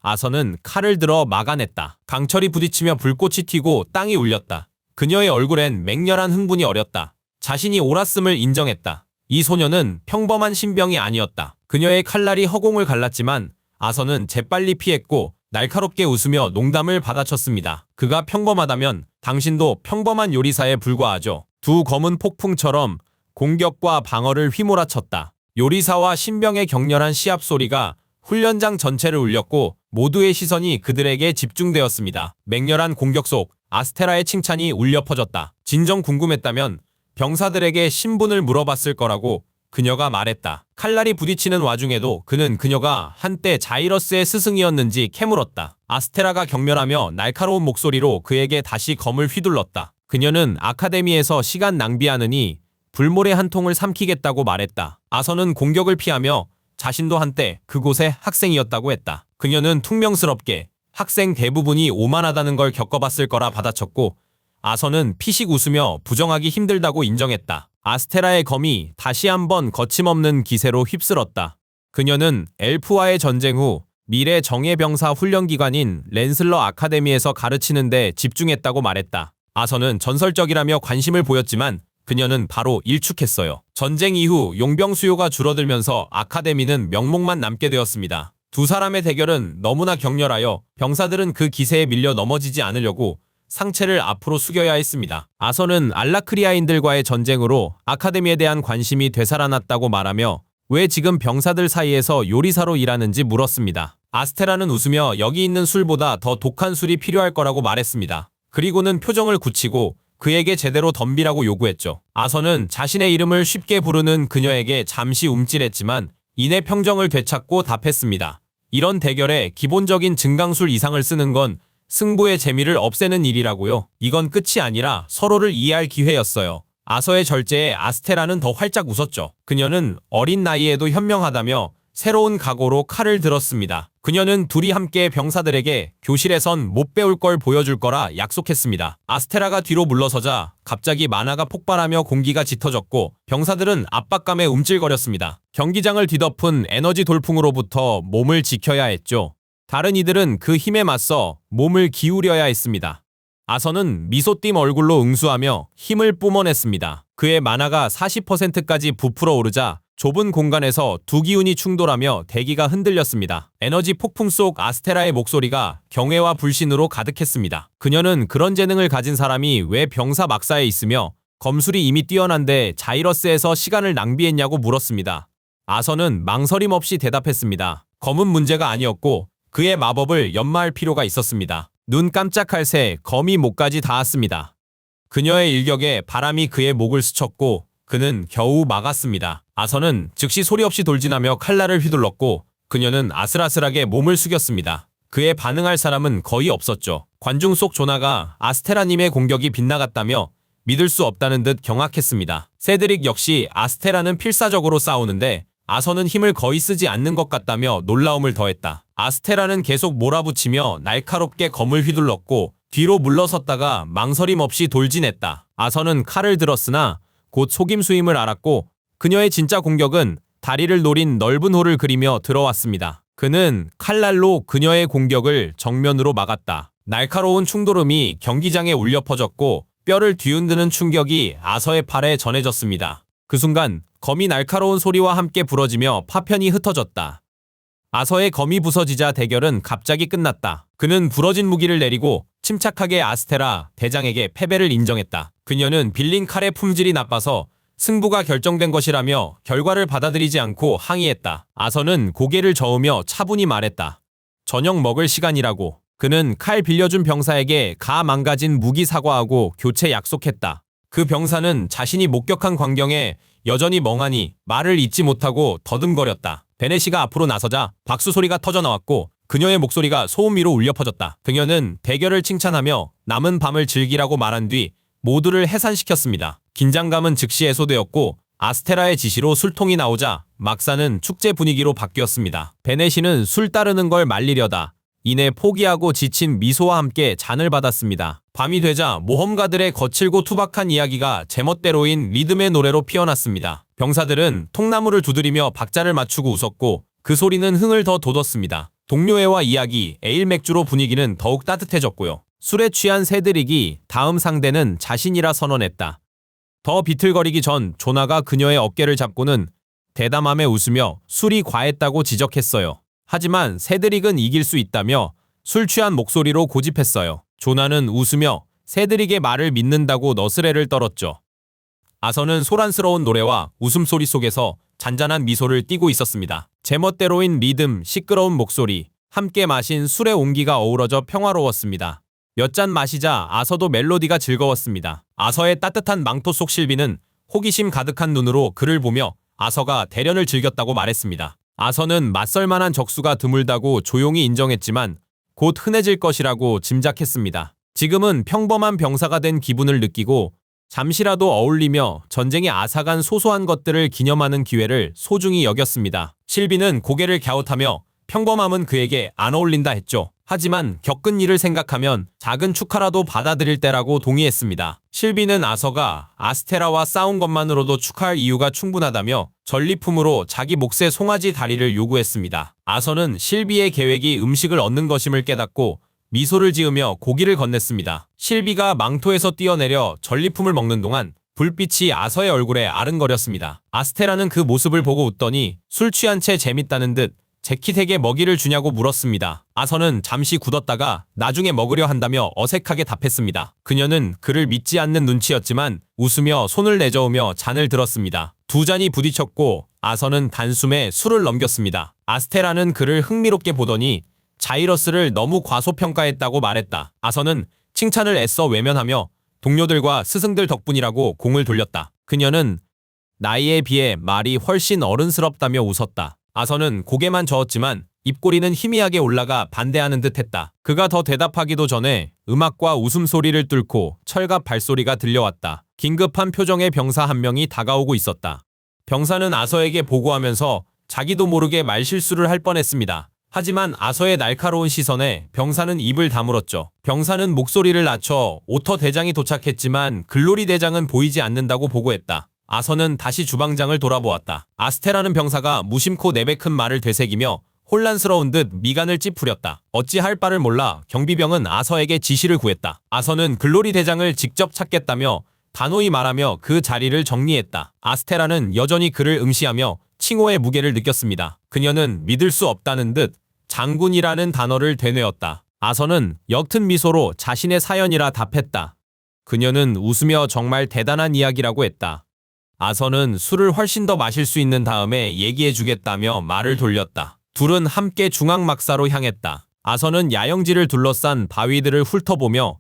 아선은 칼을 들어 막아냈다. 강철이 부딪히며 불꽃이 튀고 땅이 울렸다. 그녀의 얼굴엔 맹렬한 흥분이 어렸다. 자신이 옳았음을 인정했다. 이 소녀는 평범한 신병이 아니었다. 그녀의 칼날이 허공을 갈랐지만 아선은 재빨리 피했고 날카롭게 웃으며 농담을 받아쳤습니다. 그가 평범하다면 당신도 평범한 요리사에 불과하죠. 두 검은 폭풍처럼 공격과 방어를 휘몰아쳤다. 요리사와 신병의 격렬한 시합 소리가 훈련장 전체를 울렸고 모두의 시선이 그들에게 집중되었습니다. 맹렬한 공격 속 아스테라의 칭찬이 울려 퍼졌다. 진정 궁금했다면 병사들에게 신분을 물어봤을 거라고 그녀가 말했다. 칼날이 부딪히는 와중에도 그는 그녀가 한때 자이러스의 스승이었는지 캐물었다. 아스테라가 경멸하며 날카로운 목소리로 그에게 다시 검을 휘둘렀다. 그녀는 아카데미에서 시간 낭비하느니 불모래 한 통을 삼키겠다고 말했다. 아선은 공격을 피하며 자신도 한때 그곳의 학생이었다고 했다. 그녀는 퉁명스럽게 학생 대부분이 오만하다는 걸 겪어봤을 거라 받아쳤고 아선은 피식 웃으며 부정하기 힘들다고 인정했다. 아스테라의 검이 다시 한번 거침없는 기세로 휩쓸었다. 그녀는 엘프와의 전쟁 후 미래 정예병사 훈련기관인 렌슬러 아카데미에서 가르치는 데 집중했다고 말했다. 아선은 전설적이라며 관심을 보였지만 그녀는 바로 일축했어요. 전쟁 이후 용병 수요가 줄어들면서 아카데미는 명목만 남게 되었습니다. 두 사람의 대결은 너무나 격렬하여 병사들은 그 기세에 밀려 넘어지지 않으려고 상체를 앞으로 숙여야 했습니다. 아선은 알라크리아인들과의 전쟁으로 아카데미에 대한 관심이 되살아났다고 말하며 왜 지금 병사들 사이에서 요리사로 일하는지 물었습니다. 아스테라는 웃으며 여기 있는 술보다 더 독한 술이 필요할 거라고 말했습니다. 그리고는 표정을 굳히고 그에게 제대로 덤비라고 요구했죠. 아선은 자신의 이름을 쉽게 부르는 그녀에게 잠시 움찔했지만 이내 평정을 되찾고 답했습니다. 이런 대결에 기본적인 증강술 이상을 쓰는 건 승부의 재미를 없애는 일이라고요. 이건 끝이 아니라 서로를 이해할 기회였어요. 아서의 절제에 아스테라는 더 활짝 웃었죠. 그녀는 어린 나이에도 현명하다며 새로운 각오로 칼을 들었습니다. 그녀는 둘이 함께 병사들에게 교실에선 못 배울 걸 보여줄 거라 약속했습니다. 아스테라가 뒤로 물러서자 갑자기 만화가 폭발하며 공기가 짙어졌고 병사들은 압박감에 움찔거렸습니다. 경기장을 뒤덮은 에너지 돌풍으로부터 몸을 지켜야 했죠. 다른 이들은 그 힘에 맞서 몸을 기울여야 했습니다. 아선은 미소띤 얼굴로 응수하며 힘을 뿜어냈습니다. 그의 만화가 40%까지 부풀어 오르자 좁은 공간에서 두 기운이 충돌하며 대기가 흔들렸습니다. 에너지 폭풍 속 아스테라의 목소리가 경외와 불신으로 가득했습니다. 그녀는 그런 재능을 가진 사람이 왜 병사 막사에 있으며 검술이 이미 뛰어난데 자이러스에서 시간을 낭비했냐고 물었습니다. 아선은 망설임 없이 대답했습니다. 검은 문제가 아니었고 그의 마법을 연마할 필요가 있었습니다. 눈 깜짝할 새 검이 목까지 닿았습니다. 그녀의 일격에 바람이 그의 목을 스쳤고 그는 겨우 막았습니다. 아선은 즉시 소리 없이 돌진하며 칼날을 휘둘렀고 그녀는 아슬아슬하게 몸을 숙였습니다. 그에 반응할 사람은 거의 없었죠. 관중 속 조나가 아스테라님의 공격이 빗나갔다며 믿을 수 없다는 듯 경악했습니다. 세드릭 역시 아스테라는 필사적으로 싸우는데 아선은 힘을 거의 쓰지 않는 것 같다며 놀라움을 더했다. 아스테라는 계속 몰아붙이며 날카롭게 검을 휘둘렀고 뒤로 물러섰다가 망설임 없이 돌진했다. 아선은 칼을 들었으나 곧 속임수임을 알았고 그녀의 진짜 공격은 다리를 노린 넓은 홀을 그리며 들어왔습니다. 그는 칼날로 그녀의 공격을 정면으로 막았다. 날카로운 충돌음이 경기장에 울려 퍼졌고 뼈를 뒤흔드는 충격이 아서의 팔에 전해졌습니다. 그 순간 검이 날카로운 소리와 함께 부러지며 파편이 흩어졌다. 아서의 검이 부서지자 대결은 갑자기 끝났다. 그는 부러진 무기를 내리고 침착하게 아스테라 대장에게 패배를 인정했다. 그녀는 빌린 칼의 품질이 나빠서 승부가 결정된 것이라며 결과를 받아들이지 않고 항의했다. 아서는 고개를 저으며 차분히 말했다. 저녁 먹을 시간이라고. 그는 칼 빌려준 병사에게 가 망가진 무기 사과하고 교체 약속했다. 그 병사는 자신이 목격한 광경에 여전히 멍하니 말을 잇지 못하고 더듬거렸다. 베네시가 앞으로 나서자 박수 소리가 터져 나왔고 그녀의 목소리가 소음 위로 울려 퍼졌다. 그녀는 대결을 칭찬하며 남은 밤을 즐기라고 말한 뒤 모두를 해산시켰습니다. 긴장감은 즉시 해소되었고 아스테라의 지시로 술통이 나오자 막사는 축제 분위기로 바뀌었습니다. 베네시는 술 따르는 걸 말리려다 이내 포기하고 지친 미소와 함께 잔을 받았습니다. 밤이 되자 모험가들의 거칠고 투박한 이야기가 제멋대로인 리듬의 노래로 피어났습니다. 병사들은 통나무를 두드리며 박자를 맞추고 웃었고 그 소리는 흥을 더 돋웠습니다. 동료애와 이야기, 에일 맥주로 분위기는 더욱 따뜻해졌고요. 술에 취한 세드릭이 다음 상대는 자신이라 선언했다. 더 비틀거리기 전 조나가 그녀의 어깨를 잡고는 대담함에 웃으며 술이 과했다고 지적했어요. 하지만 세드릭은 이길 수 있다며 술 취한 목소리로 고집했어요. 조나는 웃으며 세드릭의 말을 믿는다고 너스레를 떨었죠. 아서는 소란스러운 노래와 웃음소리 속에서 잔잔한 미소를 띠고 있었습니다. 제멋대로인 리듬, 시끄러운 목소리, 함께 마신 술의 온기가 어우러져 평화로웠습니다. 몇 잔 마시자 아서도 멜로디가 즐거웠습니다. 아서의 따뜻한 망토 속 실비는 호기심 가득한 눈으로 그를 보며 아서가 대련을 즐겼다고 말했습니다. 아서는 맞설만한 적수가 드물다고 조용히 인정했지만 곧 흔해질 것이라고 짐작했습니다. 지금은 평범한 병사가 된 기분을 느끼고 잠시라도 어울리며 전쟁의 아삭한 소소한 것들을 기념하는 기회를 소중히 여겼습니다. 실비는 고개를 갸웃하며 평범함은 그에게 안 어울린다 했죠. 하지만 겪은 일을 생각하면 작은 축하라도 받아들일 때라고 동의했습니다. 실비는 아서가 아스테라와 싸운 것만으로도 축하할 이유가 충분하다며 전리품으로 자기 몫의 송아지 다리를 요구했습니다. 아서는 실비의 계획이 음식을 얻는 것임을 깨닫고 미소를 지으며 고기를 건넸습니다. 실비가 망토에서 뛰어내려 전리품을 먹는 동안 불빛이 아서의 얼굴에 아른거렸습니다. 아스테라는 그 모습을 보고 웃더니 술 취한 채 재밌다는 듯 재킷에게 먹이를 주냐고 물었습니다. 아서는 잠시 굳었다가 나중에 먹으려 한다며 어색하게 답했습니다. 그녀는 그를 믿지 않는 눈치였지만 웃으며 손을 내저으며 잔을 들었습니다. 두 잔이 부딪혔고 아서는 단숨에 술을 넘겼습니다. 아스테라는 그를 흥미롭게 보더니 자이러스를 너무 과소평가했다고 말했다. 아서는 칭찬을 애써 외면하며 동료들과 스승들 덕분이라고 공을 돌렸다. 그녀는 나이에 비해 말이 훨씬 어른스럽다며 웃었다. 아서는 고개만 저었지만 입꼬리는 희미하게 올라가 반대하는 듯 했다. 그가 더 대답하기도 전에 음악과 웃음소리를 뚫고 철갑 발소리가 들려왔다. 긴급한 표정의 병사 한 명이 다가오고 있었다. 병사는 아서에게 보고하면서 자기도 모르게 말실수를 할 뻔했습니다. 하지만 아서의 날카로운 시선에 병사는 입을 다물었죠. 병사는 목소리를 낮춰 오터 대장이 도착했지만 글로리 대장은 보이지 않는다고 보고했다. 아서는 다시 주방장을 돌아보았다. 아스테라는 병사가 무심코 내뱉은 말을 되새기며 혼란스러운 듯 미간을 찌푸렸다. 어찌할 바를 몰라 경비병은 아서에게 지시를 구했다. 아서는 글로리 대장을 직접 찾겠다며 단호히 말하며 그 자리를 정리했다. 아스테라는 여전히 그를 응시하며 칭호의 무게를 느꼈습니다. 그녀는 믿을 수 없다는 듯 장군이라는 단어를 되뇌었다. 아서는 옅은 미소로 자신의 사연이라 답했다. 그녀는 웃으며 정말 대단한 이야기라고 했다. 아서는 술을 훨씬 더 마실 수 있는 다음에 얘기해주겠다며 말을 돌렸다. 둘은 함께 중앙막사로 향했다. 아서는 야영지를 둘러싼 바위들을 훑어보며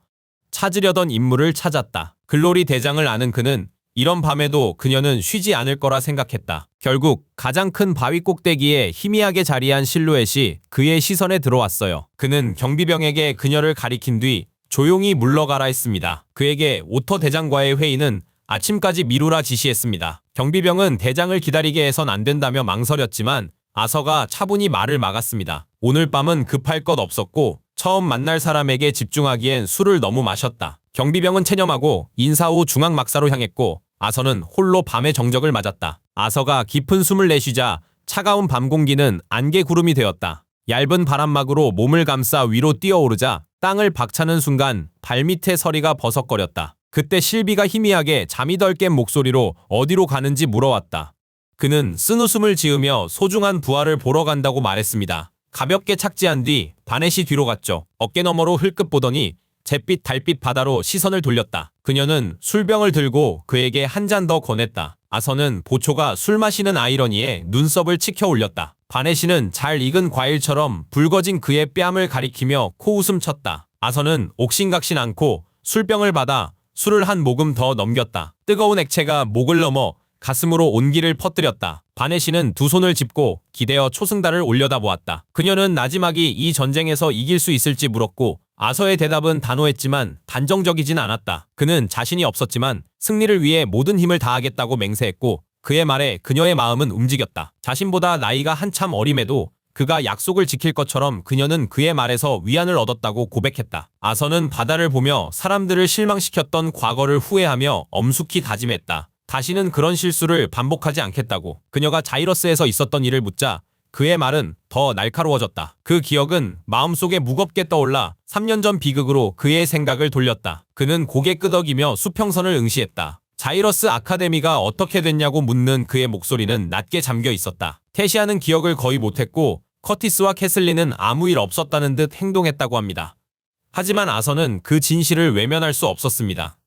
찾으려던 인물을 찾았다. 글로리 대장을 아는 그는 이런 밤에도 그녀는 쉬지 않을 거라 생각했다. 결국 가장 큰 바위 꼭대기에 희미하게 자리한 실루엣이 그의 시선에 들어왔어요. 그는 경비병에게 그녀를 가리킨 뒤 조용히 물러가라 했습니다. 그에게 오터 대장과의 회의는 아침까지 미루라 지시했습니다. 경비병은 대장을 기다리게 해선 안 된다며 망설였지만 아서가 차분히 말을 막았습니다. 오늘 밤은 급할 것 없었고 처음 만날 사람에게 집중하기엔 술을 너무 마셨다. 경비병은 체념하고 인사 후 중앙막사로 향했고 아서는 홀로 밤의 정적을 맞았다. 아서가 깊은 숨을 내쉬자 차가운 밤 공기는 안개 구름이 되었다. 얇은 바람막으로 몸을 감싸 위로 뛰어오르자 땅을 박차는 순간 발밑에 서리가 버석거렸다. 그때 실비가 희미하게 잠이 덜 깬 목소리로 어디로 가는지 물어왔다. 그는 쓴웃음을 지으며 소중한 부하를 보러 간다고 말했습니다. 가볍게 착지한 뒤 바넷이 뒤로 갔죠. 어깨 너머로 흘끗 보더니 잿빛 달빛 바다로 시선을 돌렸다. 그녀는 술병을 들고 그에게 한 잔 더 권했다. 아서는 보초가 술 마시는 아이러니에 눈썹을 치켜 올렸다. 바네시는 잘 익은 과일처럼 붉어진 그의 뺨을 가리키며 코웃음 쳤다. 아선은 옥신각신 않고 술병을 받아 술을 한 모금 더 넘겼다. 뜨거운 액체가 목을 넘어 가슴으로 온기를 퍼뜨렸다. 바네시는 두 손을 짚고 기대어 초승달을 올려다보았다. 그녀는 나지막이 이 전쟁에서 이길 수 있을지 물었고 아서의 대답은 단호했지만 단정적이진 않았다. 그는 자신이 없었지만 승리를 위해 모든 힘을 다하겠다고 맹세했고 그의 말에 그녀의 마음은 움직였다. 자신보다 나이가 한참 어림에도 그가 약속을 지킬 것처럼 그녀는 그의 말에서 위안을 얻었다고 고백했다. 아서는 바다를 보며 사람들을 실망시켰던 과거를 후회하며 엄숙히 다짐했다. 다시는 그런 실수를 반복하지 않겠다고. 그녀가 자이러스에서 있었던 일을 묻자 그의 말은 더 날카로워졌다. 그 기억은 마음속에 무겁게 떠올라 3년 전 비극으로 그의 생각을 돌렸다. 그는 고개 끄덕이며 수평선을 응시했다. 자이러스 아카데미가 어떻게 됐냐고 묻는 그의 목소리는 낮게 잠겨 있었다. 테시아는 기억을 거의 못했고 커티스와 캐슬린은 아무 일 없었다는 듯 행동했다고 합니다. 하지만 아서는 그 진실을 외면할 수 없었습니다.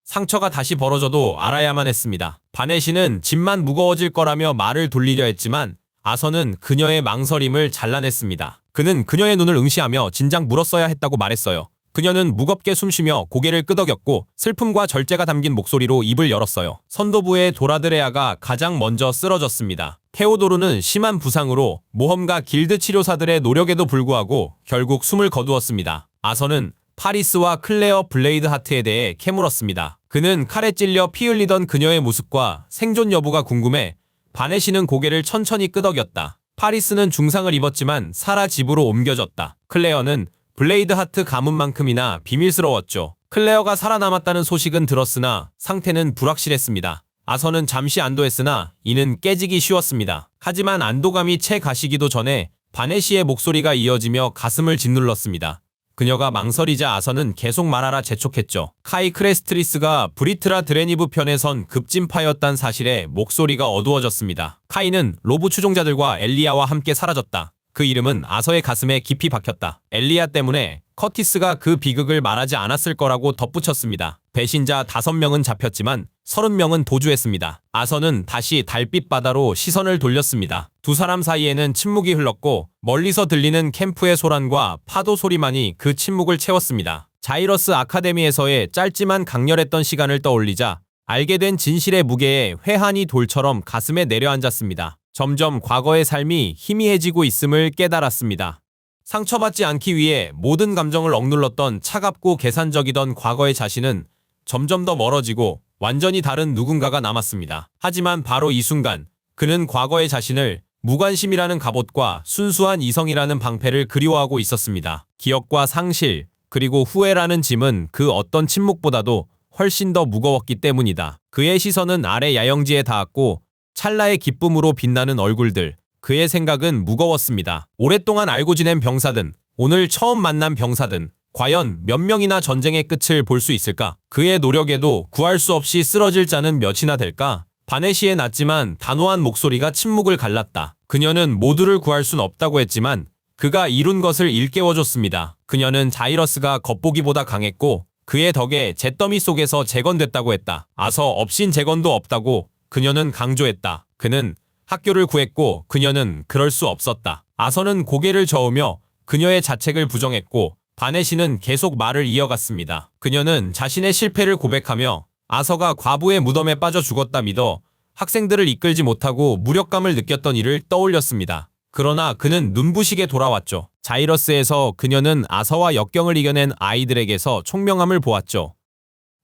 상처가 다시 벌어져도 알아야만 했습니다. 바네시는 집만 무거워질 거라며 말을 돌리려 했지만 아서는 그녀의 망설임을 잘라냈습니다. 그는 그녀의 눈을 응시하며 진작 물었어야 했다고 말했어요. 그녀는 무겁게 숨쉬며 고개를 끄덕였고 슬픔과 절제가 담긴 목소리로 입을 열었어요. 선도부의 도라드레아가 가장 먼저 쓰러졌습니다. 테오도르는 심한 부상으로 모험가 길드 치료사들의 노력에도 불구하고 결국 숨을 거두었습니다. 아서는 파리스와 클레어 블레이드 하트에 대해 캐물었습니다. 그는 칼에 찔려 피 흘리던 그녀의 모습과 생존 여부가 궁금해 바네시는 고개를 천천히 끄덕였다. 파리스는 중상을 입었지만 사라 집으로 옮겨졌다. 클레어는 블레이드 하트 가문만큼이나 비밀스러웠죠. 클레어가 살아남았다는 소식은 들었으나 상태는 불확실했습니다. 아서는 잠시 안도했으나 이는 깨지기 쉬웠습니다. 하지만 안도감이 채 가시기도 전에 바네시의 목소리가 이어지며 가슴을 짓눌렀습니다. 그녀가 망설이자 아서는 계속 말하라 재촉했죠. 카이 크레스트리스가 브리트라 드레니브 편에 선 급진파였단 사실에 목소리가 어두워졌습니다. 카이는 로브 추종자들과 엘리야와 함께 사라졌다. 그 이름은 아서의 가슴에 깊이 박혔다. 엘리야 때문에 커티스가 그 비극을 말하지 않았을 거라고 덧붙였습니다. 배신자 5명은 잡혔지만 30명은 도주했습니다. 아서는 다시 달빛 바다로 시선을 돌렸습니다. 두 사람 사이에는 침묵이 흘렀고 멀리서 들리는 캠프의 소란과 파도 소리만이 그 침묵을 채웠습니다. 자이러스 아카데미에서의 짧지만 강렬했던 시간을 떠올리자 알게 된 진실의 무게에 회한이 돌처럼 가슴에 내려앉았습니다. 점점 과거의 삶이 희미해지고 있음을 깨달았습니다. 상처받지 않기 위해 모든 감정을 억눌렀던 차갑고 계산적이던 과거의 자신은 점점 더 멀어지고 완전히 다른 누군가가 남았습니다. 하지만 바로 이 순간 그는 과거의 자신을 무관심이라는 갑옷과 순수한 이성이라는 방패를 그리워하고 있었습니다. 기억과 상실 그리고 후회라는 짐은 그 어떤 침묵보다도 훨씬 더 무거웠기 때문이다. 그의 시선은 아래 야영지에 닿았고 찰나의 기쁨으로 빛나는 얼굴들, 그의 생각은 무거웠습니다. 오랫동안 알고 지낸 병사든, 오늘 처음 만난 병사든, 과연 몇 명이나 전쟁의 끝을 볼 수 있을까? 그의 노력에도 구할 수 없이 쓰러질 자는 몇이나 될까? 바네시의 낮지만 단호한 목소리가 침묵을 갈랐다. 그녀는 모두를 구할 순 없다고 했지만 그가 이룬 것을 일깨워줬습니다. 그녀는 자이러스가 겉보기보다 강했고 그의 덕에 잿더미 속에서 재건됐다고 했다. 아서 없인 재건도 없다고 그녀는 강조했다. 그는 학교를 구했고 그녀는 그럴 수 없었다. 아서는 고개를 저으며 그녀의 자책을 부정했고 바네시는 계속 말을 이어갔습니다. 그녀는 자신의 실패를 고백하며 아서가 과부의 무덤에 빠져 죽었다 믿어 학생들을 이끌지 못하고 무력감을 느꼈던 일을 떠올렸습니다. 그러나 그는 눈부시게 돌아왔죠. 자이러스에서 그녀는 아서와 역경을 이겨낸 아이들에게서 총명함을 보았죠.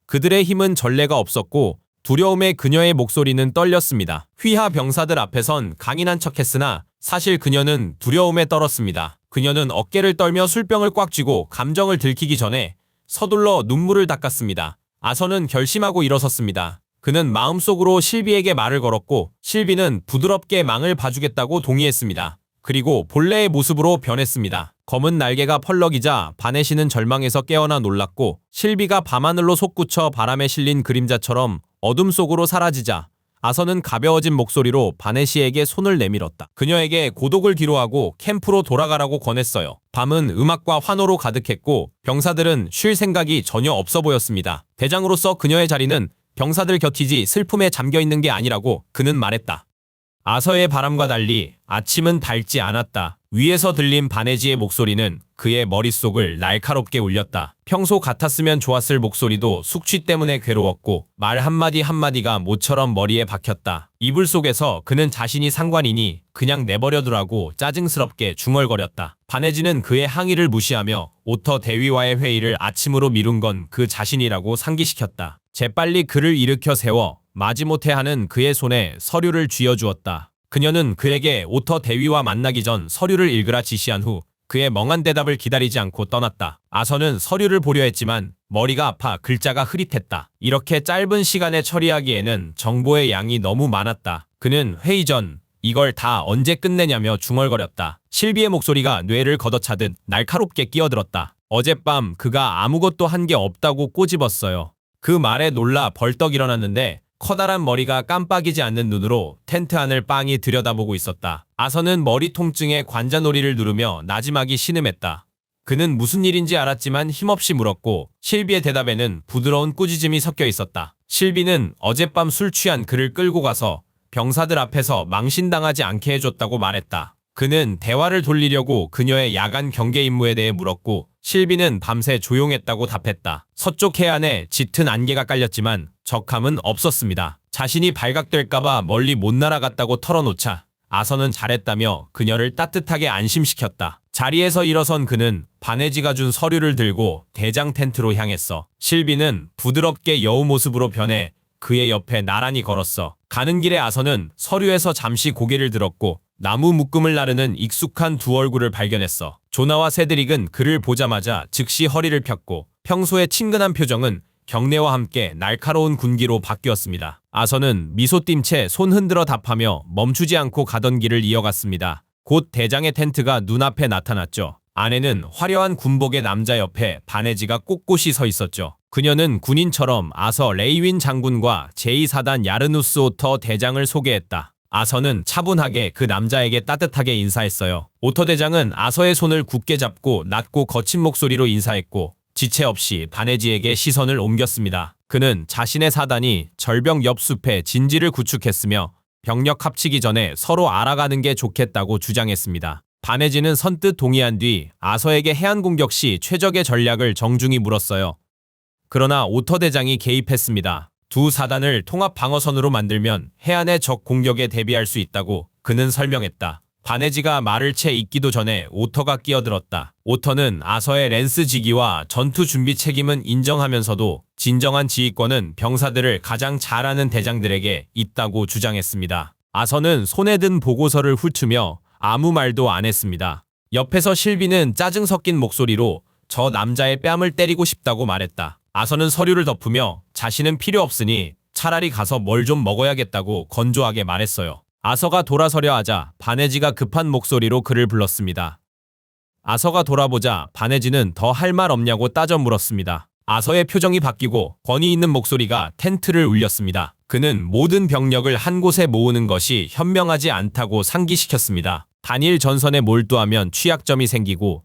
그들의 힘은 전례가 없었고 두려움에 그녀의 목소리는 떨렸습니다. 휘하 병사들 앞에선 강인한 척했으나 사실 그녀는 두려움에 떨었습니다. 그녀는 어깨를 떨며 술병을 꽉 쥐고 감정을 들키기 전에 서둘러 눈물을 닦았습니다. 아서는 결심하고 일어섰습니다. 그는 마음속으로 실비에게 말을 걸었고 실비는 부드럽게 망을 봐주겠다고 동의했습니다. 그리고 본래의 모습으로 변했습니다. 검은 날개가 펄럭이자 바네시는 절망에서 깨어나 놀랐고 실비가 밤하늘로 솟구쳐 바람에 실린 그림자처럼 어둠 속으로 사라지자 아서는 가벼워진 목소리로 바네시에게 손을 내밀었다. 그녀에게 고독을 뒤로하고 캠프로 돌아가라고 권했어요. 밤은 음악과 환호로 가득했고 병사들은 쉴 생각이 전혀 없어 보였습니다. 대장으로서 그녀의 자리는 병사들 곁이지 슬픔에 잠겨있는 게 아니라고 그는 말했다. 아서의 바람과 달리 아침은 밝지 않았다. 위에서 들린 바네지의 목소리는 그의 머릿속을 날카롭게 울렸다. 평소 같았으면 좋았을 목소리도 숙취 때문에 괴로웠고 말 한마디 한마디가 모처럼 머리에 박혔다. 이불 속에서 그는 자신이 상관이니 그냥 내버려두라고 짜증스럽게 중얼거렸다. 바네지는 그의 항의를 무시하며 오터 대위와의 회의를 아침으로 미룬 건 그 자신이라고 상기시켰다. 재빨리 그를 일으켜 세워 마지못해 하는 그의 손에 서류를 쥐어주었다. 그녀는 그에게 오터 대위와 만나기 전 서류를 읽으라 지시한 후 그의 멍한 대답을 기다리지 않고 떠났다. 아서는 서류를 보려 했지만 머리가 아파 글자가 흐릿했다. 이렇게 짧은 시간에 처리하기에는 정보의 양이 너무 많았다. 그는 회의 전 이걸 다 언제 끝내냐며 중얼거렸다. 실비의 목소리가 뇌를 걷어차듯 날카롭게 끼어들었다. 어젯밤 그가 아무것도 한 게 없다고 꼬집었어요. 그 말에 놀라 벌떡 일어났는데 커다란 머리가 깜빡이지 않는 눈으로 텐트 안을 빤히 들여다보고 있었다. 아서는 머리 통증에 관자놀이를 누르며 나지막이 신음했다. 그는 무슨 일인지 알았지만 힘없이 물었고 실비의 대답에는 부드러운 꾸짖음이 섞여 있었다. 실비는 어젯밤 술 취한 그를 끌고 가서 병사들 앞에서 망신당하지 않게 해줬다고 말했다. 그는 대화를 돌리려고 그녀의 야간 경계 임무에 대해 물었고 실비는 밤새 조용했다고 답했다. 서쪽 해안에 짙은 안개가 깔렸지만 적함은 없었습니다. 자신이 발각될까봐 멀리 못 날아갔다고 털어놓자 아서는 잘했다며 그녀를 따뜻하게 안심시켰다. 자리에서 일어선 그는 바네지가 준 서류를 들고 대장 텐트로 향했어. 실비는 부드럽게 여우 모습으로 변해 그의 옆에 나란히 걸었어. 가는 길에 아서는 서류에서 잠시 고개를 들었고 나무 묶음을 나르는 익숙한 두 얼굴을 발견했어. 조나와 세드릭은 그를 보자마자 즉시 허리를 폈고 평소의 친근한 표정은 경례와 함께 날카로운 군기로 바뀌었습니다. 아서는 미소 띈 채 손 흔들어 답하며 멈추지 않고 가던 길을 이어갔습니다. 곧 대장의 텐트가 눈앞에 나타났죠. 안에는 화려한 군복의 남자 옆에 바네지가 꼿꼿이 서 있었죠. 그녀는 군인처럼 아서 레이윈 장군과 제2사단 야르누스 오터 대장을 소개했다. 아서는 차분하게 그 남자에게 따뜻하게 인사했어요. 오터 대장은 아서의 손을 굳게 잡고 낮고 거친 목소리로 인사했고 지체 없이 바네지에게 시선을 옮겼습니다. 그는 자신의 사단이 절벽 옆 숲에 진지를 구축했으며 병력 합치기 전에 서로 알아가는 게 좋겠다고 주장했습니다. 바네지는 선뜻 동의한 뒤 아서에게 해안 공격 시 최적의 전략을 정중히 물었어요. 그러나 오터 대장이 개입했습니다. 두 사단을 통합 방어선으로 만들면 해안의 적 공격에 대비할 수 있다고 그는 설명했다. 바네지가 말을 채 잇기도 전에 오터가 끼어들었다. 오터는 아서의 랜스 지기와 전투 준비 책임은 인정하면서도 진정한 지휘권은 병사들을 가장 잘 아는 대장들에게 있다고 주장했습니다. 아서는 손에 든 보고서를 훑으며 아무 말도 안 했습니다. 옆에서 실비는 짜증 섞인 목소리로 저 남자의 뺨을 때리고 싶다고 말했다. 아서는 서류를 덮으며 자신은 필요 없으니 차라리 가서 뭘 좀 먹어야겠다고 건조하게 말했어요. 아서가 돌아서려 하자 바네지가 급한 목소리로 그를 불렀습니다. 아서가 돌아보자 바네지는 더 할 말 없냐고 따져 물었습니다. 아서의 표정이 바뀌고 권위 있는 목소리가 텐트를 울렸습니다. 그는 모든 병력을 한 곳에 모으는 것이 현명하지 않다고 상기시켰습니다. 단일 전선에 몰두하면 취약점이 생기고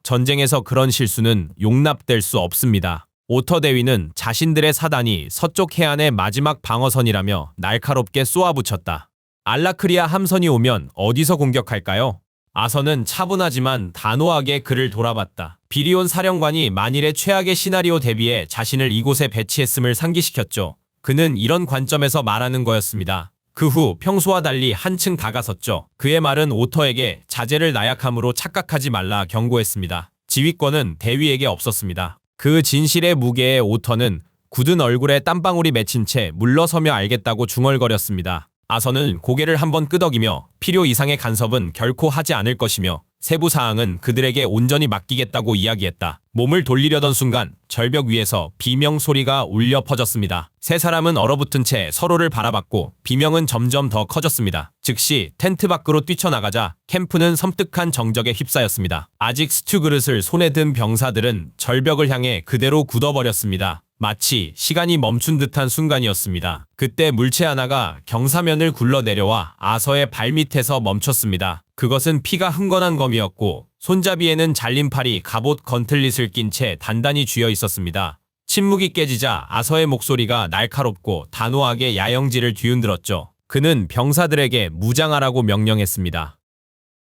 전쟁에서 그런 실수는 용납될 수 없습니다. 오터 대위는 자신들의 사단이 서쪽 해안의 마지막 방어선이라며 날카롭게 쏘아붙였다. 알라크리아 함선이 오면 어디서 공격할까요? 아서는 차분하지만 단호하게 그를 돌아봤다. 비리온 사령관이 만일의 최악의 시나리오 대비해 자신을 이곳에 배치했음을 상기시켰죠. 그는 이런 관점에서 말하는 거였습니다. 그 후 평소와 달리 한층 다가섰죠. 그의 말은 오터에게 자제를 나약함으로 착각하지 말라 경고했습니다. 지휘권은 대위에게 없었습니다. 그 진실의 무게에 오터는 굳은 얼굴에 땀방울이 맺힌 채 물러서며 알겠다고 중얼거렸습니다. 아서는 고개를 한번 끄덕이며 필요 이상의 간섭은 결코 하지 않을 것이며 세부 사항은 그들에게 온전히 맡기겠다고 이야기했다. 몸을 돌리려던 순간 절벽 위에서 비명 소리가 울려 퍼졌습니다. 세 사람은 얼어붙은 채 서로를 바라봤고 비명은 점점 더 커졌습니다. 즉시 텐트 밖으로 뛰쳐나가자 캠프는 섬뜩한 정적에 휩싸였습니다. 아직 스튜 그릇을 손에 든 병사들은 절벽을 향해 그대로 굳어버렸습니다. 마치 시간이 멈춘 듯한 순간이었습니다. 그때 물체 하나가 경사면을 굴러내려와 아서의 발밑에서 멈췄습니다. 그것은 피가 흥건한 검이었고 손잡이에는 잘린 팔이 갑옷 건틀릿을 낀 채 단단히 쥐어 있었습니다. 침묵이 깨지자 아서의 목소리가 날카롭고 단호하게 야영지를 뒤흔들었죠. 그는 병사들에게 무장하라고 명령했습니다.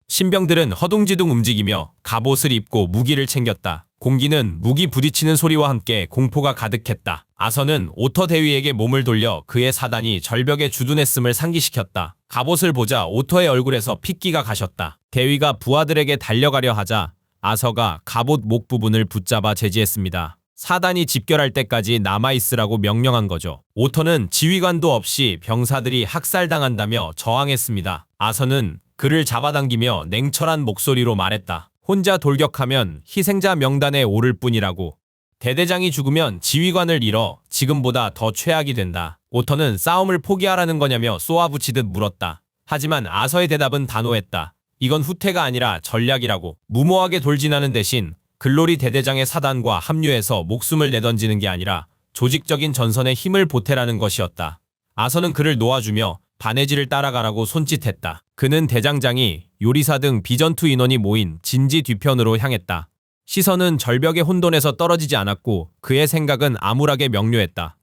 신병들은 허둥지둥 움직이며 갑옷을 입고 무기를 챙겼다. 공기는 무기 부딪히는 소리와 함께 공포가 가득했다. 아선은 오터 대위에게 몸을 돌려 그의 사단이 절벽에 주둔했음을 상기시켰다. 갑옷을 보자 오터의 얼굴에서 핏기가 가셨다. 대위가 부하들에게 달려가려 하자 아서가 갑옷 목 부분을 붙잡아 제지했습니다. 사단이 집결할 때까지 남아있으라고 명령한 거죠. 오터는 지휘관도 없이 병사들이 학살당한다며 저항했습니다. 아서는 그를 잡아당기며 냉철한 목소리로 말했다. 혼자 돌격하면 희생자 명단에 오를 뿐이라고. 대대장이 죽으면 지휘관을 잃어 지금보다 더 최악이 된다. 오터는 싸움을 포기하라는 거냐며 쏘아붙이듯 물었다. 하지만 아서의 대답은 단호했다. 이건 후퇴가 아니라 전략이라고. 무모하게 돌진하는 대신 글로리 대대장의 사단과 합류해서 목숨을 내던지는 게 아니라 조직적인 전선에 힘을 보태라는 것이었다. 아서는 그를 놓아주며 바네지를 따라가라고 손짓했다. 그는 대장장이 요리사 등 비전투 인원이 모인 진지 뒤편으로 향했다. 시선은 절벽의 혼돈에서 떨어지지 않았고 그의 생각은 암울하게 명료했다.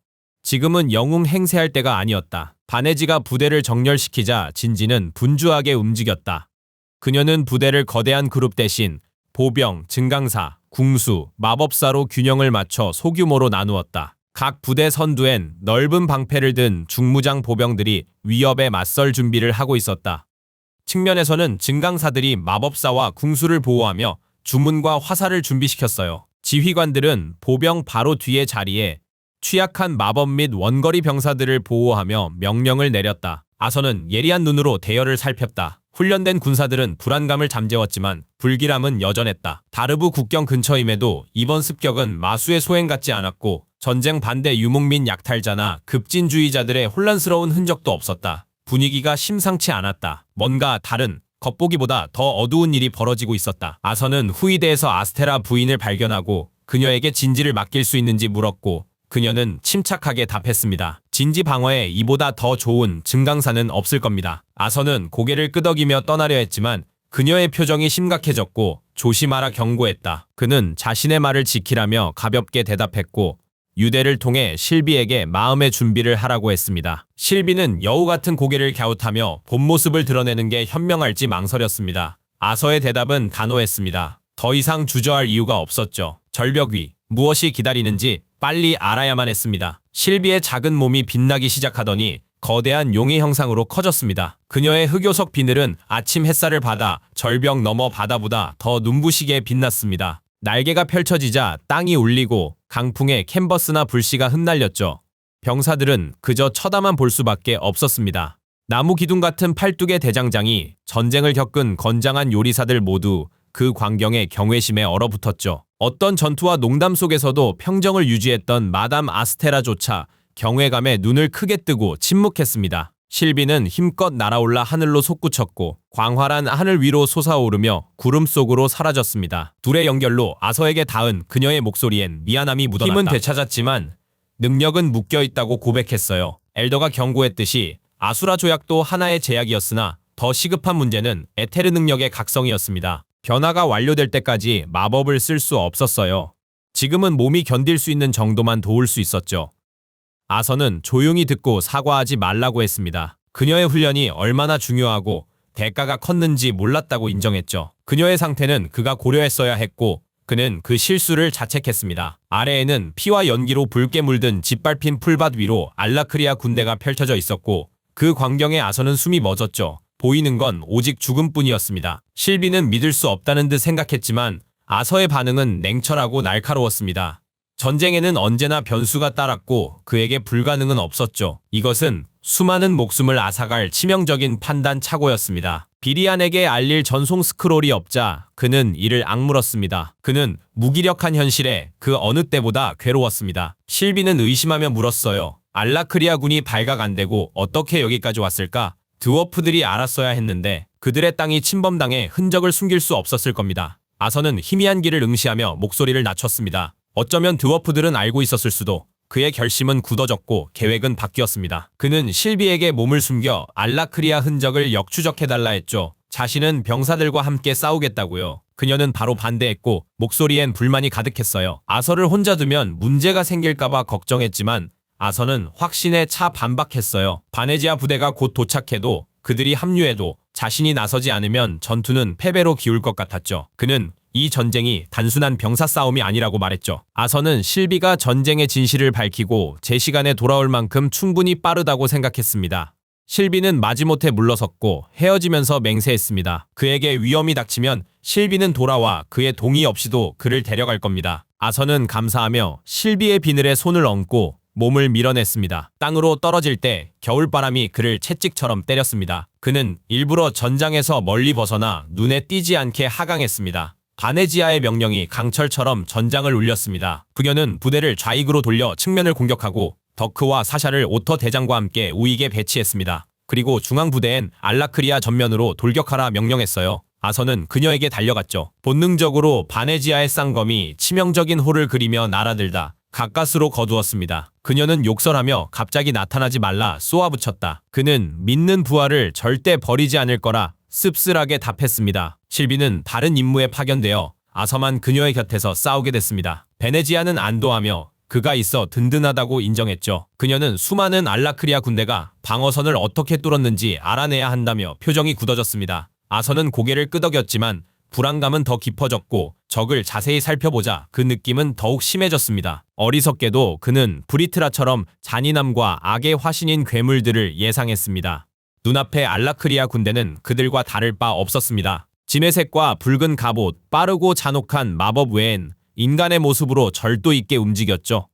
지금은 영웅 행세할 때가 아니었다. 바네지가 부대를 정렬시키자 진지는 분주하게 움직였다. 그녀는 부대를 거대한 그룹 대신 보병, 증강사, 궁수, 마법사로 균형을 맞춰 소규모로 나누었다. 각 부대 선두엔 넓은 방패를 든 중무장 보병들이 위협에 맞설 준비를 하고 있었다. 측면에서는 증강사들이 마법사와 궁수를 보호하며 주문과 화살을 준비시켰어요. 지휘관들은 보병 바로 뒤의 자리에 취약한 마법 및 원거리 병사들을 보호하며 명령을 내렸다. 아서는 예리한 눈으로 대열을 살폈다. 훈련된 군사들은 불안감을 잠재웠지만 불길함은 여전했다. 다르브 국경 근처임에도 이번 습격은 마수의 소행 같지 않았고 전쟁 반대 유목민 약탈자나 급진주의자들의 혼란스러운 흔적도 없었다. 분위기가 심상치 않았다. 뭔가 다른, 겉보기보다 더 어두운 일이 벌어지고 있었다. 아서는 후위대에서 아스테라 부인을 발견하고 그녀에게 진지를 맡길 수 있는지 물었고 그녀는 침착하게 답했습니다. 진지 방어에 이보다 더 좋은 증강사는 없을 겁니다. 아서는 고개를 끄덕이며 떠나려 했지만 그녀의 표정이 심각해졌고 조심하라 경고했다. 그는 자신의 말을 지키라며 가볍게 대답했고 유대를 통해 실비에게 마음의 준비를 하라고 했습니다. 실비는 여우 같은 고개를 갸웃하며 본 모습을 드러내는 게 현명할지 망설였습니다. 아서의 대답은 단호했습니다. 더 이상 주저할 이유가 없었죠. 절벽 위, 무엇이 기다리는지 빨리 알아야만 했습니다. 실비의 작은 몸이 빛나기 시작하더니 거대한 용의 형상으로 커졌습니다. 그녀의 흑요석 비늘은 아침 햇살을 받아 절벽 너머 바다보다 더 눈부시게 빛났습니다. 날개가 펼쳐지자 땅이 울리고 강풍에 캔버스나 불씨가 흩날렸죠. 병사들은 그저 쳐다만 볼 수밖에 없었습니다. 나무 기둥 같은 팔뚝의 대장장이 전쟁을 겪은 건장한 요리사들 모두 그 광경에 경외심에 얼어붙었죠. 어떤 전투와 농담 속에서도 평정을 유지했던 마담 아스테라조차 경외감에 눈을 크게 뜨고 침묵했습니다. 실비는 힘껏 날아올라 하늘로 솟구쳤고 광활한 하늘 위로 솟아오르며 구름 속으로 사라졌습니다. 둘의 연결로 아서에게 닿은 그녀의 목소리엔 미안함이 묻어났다. 힘은 되찾았지만 능력은 묶여있다고 고백했어요. 엘더가 경고했듯이 아수라 조약도 하나의 제약이었으나 더 시급한 문제는 에테르 능력의 각성이었습니다. 변화가 완료될 때까지 마법을 쓸 수 없었어요. 지금은 몸이 견딜 수 있는 정도만 도울 수 있었죠. 아서는 조용히 듣고 사과하지 말라고 했습니다. 그녀의 훈련이 얼마나 중요하고 대가가 컸는지 몰랐다고 인정했죠. 그녀의 상태는 그가 고려했어야 했고 그는 그 실수를 자책했습니다. 아래에는 피와 연기로 붉게 물든 짓밟힌 풀밭 위로 알라크리아 군대가 펼쳐져 있었고 그 광경에 아서는 숨이 멎었죠. 보이는 건 오직 죽음뿐이었습니다. 실비는 믿을 수 없다는 듯 생각했지만 아서의 반응은 냉철하고 날카로웠습니다. 전쟁에는 언제나 변수가 따랐고 그에게 불가능은 없었죠. 이것은 수많은 목숨을 앗아갈 치명적인 판단 착오였습니다. 비리안에게 알릴 전송 스크롤이 없자 그는 이를 악물었습니다. 그는 무기력한 현실에 그 어느 때보다 괴로웠습니다. 실비는 의심하며 물었어요. 알라크리아 군이 발각 안 되고 어떻게 여기까지 왔을까? 드워프들이 알았어야 했는데 그들의 땅이 침범당해 흔적을 숨길 수 없었을 겁니다. 아서는 희미한 길을 응시하며 목소리를 낮췄습니다. 어쩌면 드워프들은 알고 있었을 수도. 그의 결심은 굳어졌고 계획은 바뀌었습니다. 그는 실비에게 몸을 숨겨 알라크리아 흔적을 역추적해달라 했죠. 자신은 병사들과 함께 싸우겠다고요. 그녀는 바로 반대했고 목소리엔 불만이 가득했어요. 아서를 혼자 두면 문제가 생길까봐 걱정했지만 아서는 확신에 차 반박했어요. 바네지아 부대가 곧 도착해도 그들이 합류해도 자신이 나서지 않으면 전투는 패배로 기울 것 같았죠. 그는 이 전쟁이 단순한 병사 싸움이 아니라고 말했죠. 아서는 실비가 전쟁의 진실을 밝히고 제 시간에 돌아올 만큼 충분히 빠르다고 생각했습니다. 실비는 마지못해 물러섰고 헤어지면서 맹세했습니다. 그에게 위험이 닥치면 실비는 돌아와 그의 동의 없이도 그를 데려갈 겁니다. 아서는 감사하며 실비의 비늘에 손을 얹고 몸을 밀어냈습니다. 땅으로 떨어질 때 겨울바람이 그를 채찍처럼 때렸습니다. 그는 일부러 전장에서 멀리 벗어나 눈에 띄지 않게 하강했습니다. 바네지아의 명령이 강철처럼 전장을 울렸습니다. 부녀는 부대를 좌익으로 돌려 측면을 공격하고 더크와 사샤를 오터 대장과 함께 우익에 배치했습니다. 그리고 중앙부대엔 알라크리아 전면으로 돌격하라 명령했어요. 아서는 그녀에게 달려갔죠. 본능적으로 바네지아의 쌍검이 치명적인 호를 그리며 날아들다 가까스로 거두었습니다. 그녀는 욕설하며 갑자기 나타나지 말라 쏘아붙였다. 그는 믿는 부하를 절대 버리지 않을 거라 씁쓸하게 답했습니다. 실비는 다른 임무에 파견되어 아서만 그녀의 곁에서 싸우게 됐습니다. 베네지아는 안도하며 그가 있어 든든하다고 인정했죠. 그녀는 수많은 알라크리아 군대가 방어선을 어떻게 뚫었는지 알아내야 한다며 표정이 굳어졌습니다. 아서는 고개를 끄덕였지만 불안감은 더 깊어졌고 적을 자세히 살펴보자 그 느낌은 더욱 심해졌습니다. 어리석게도 그는 브리트라처럼 잔인함과 악의 화신인 괴물들을 예상했습니다. 눈앞의 알라크리아 군대는 그들과 다를 바 없었습니다. 지메색과 붉은 갑옷, 빠르고 잔혹한 마법 외엔 인간의 모습으로 절도 있게 움직였죠.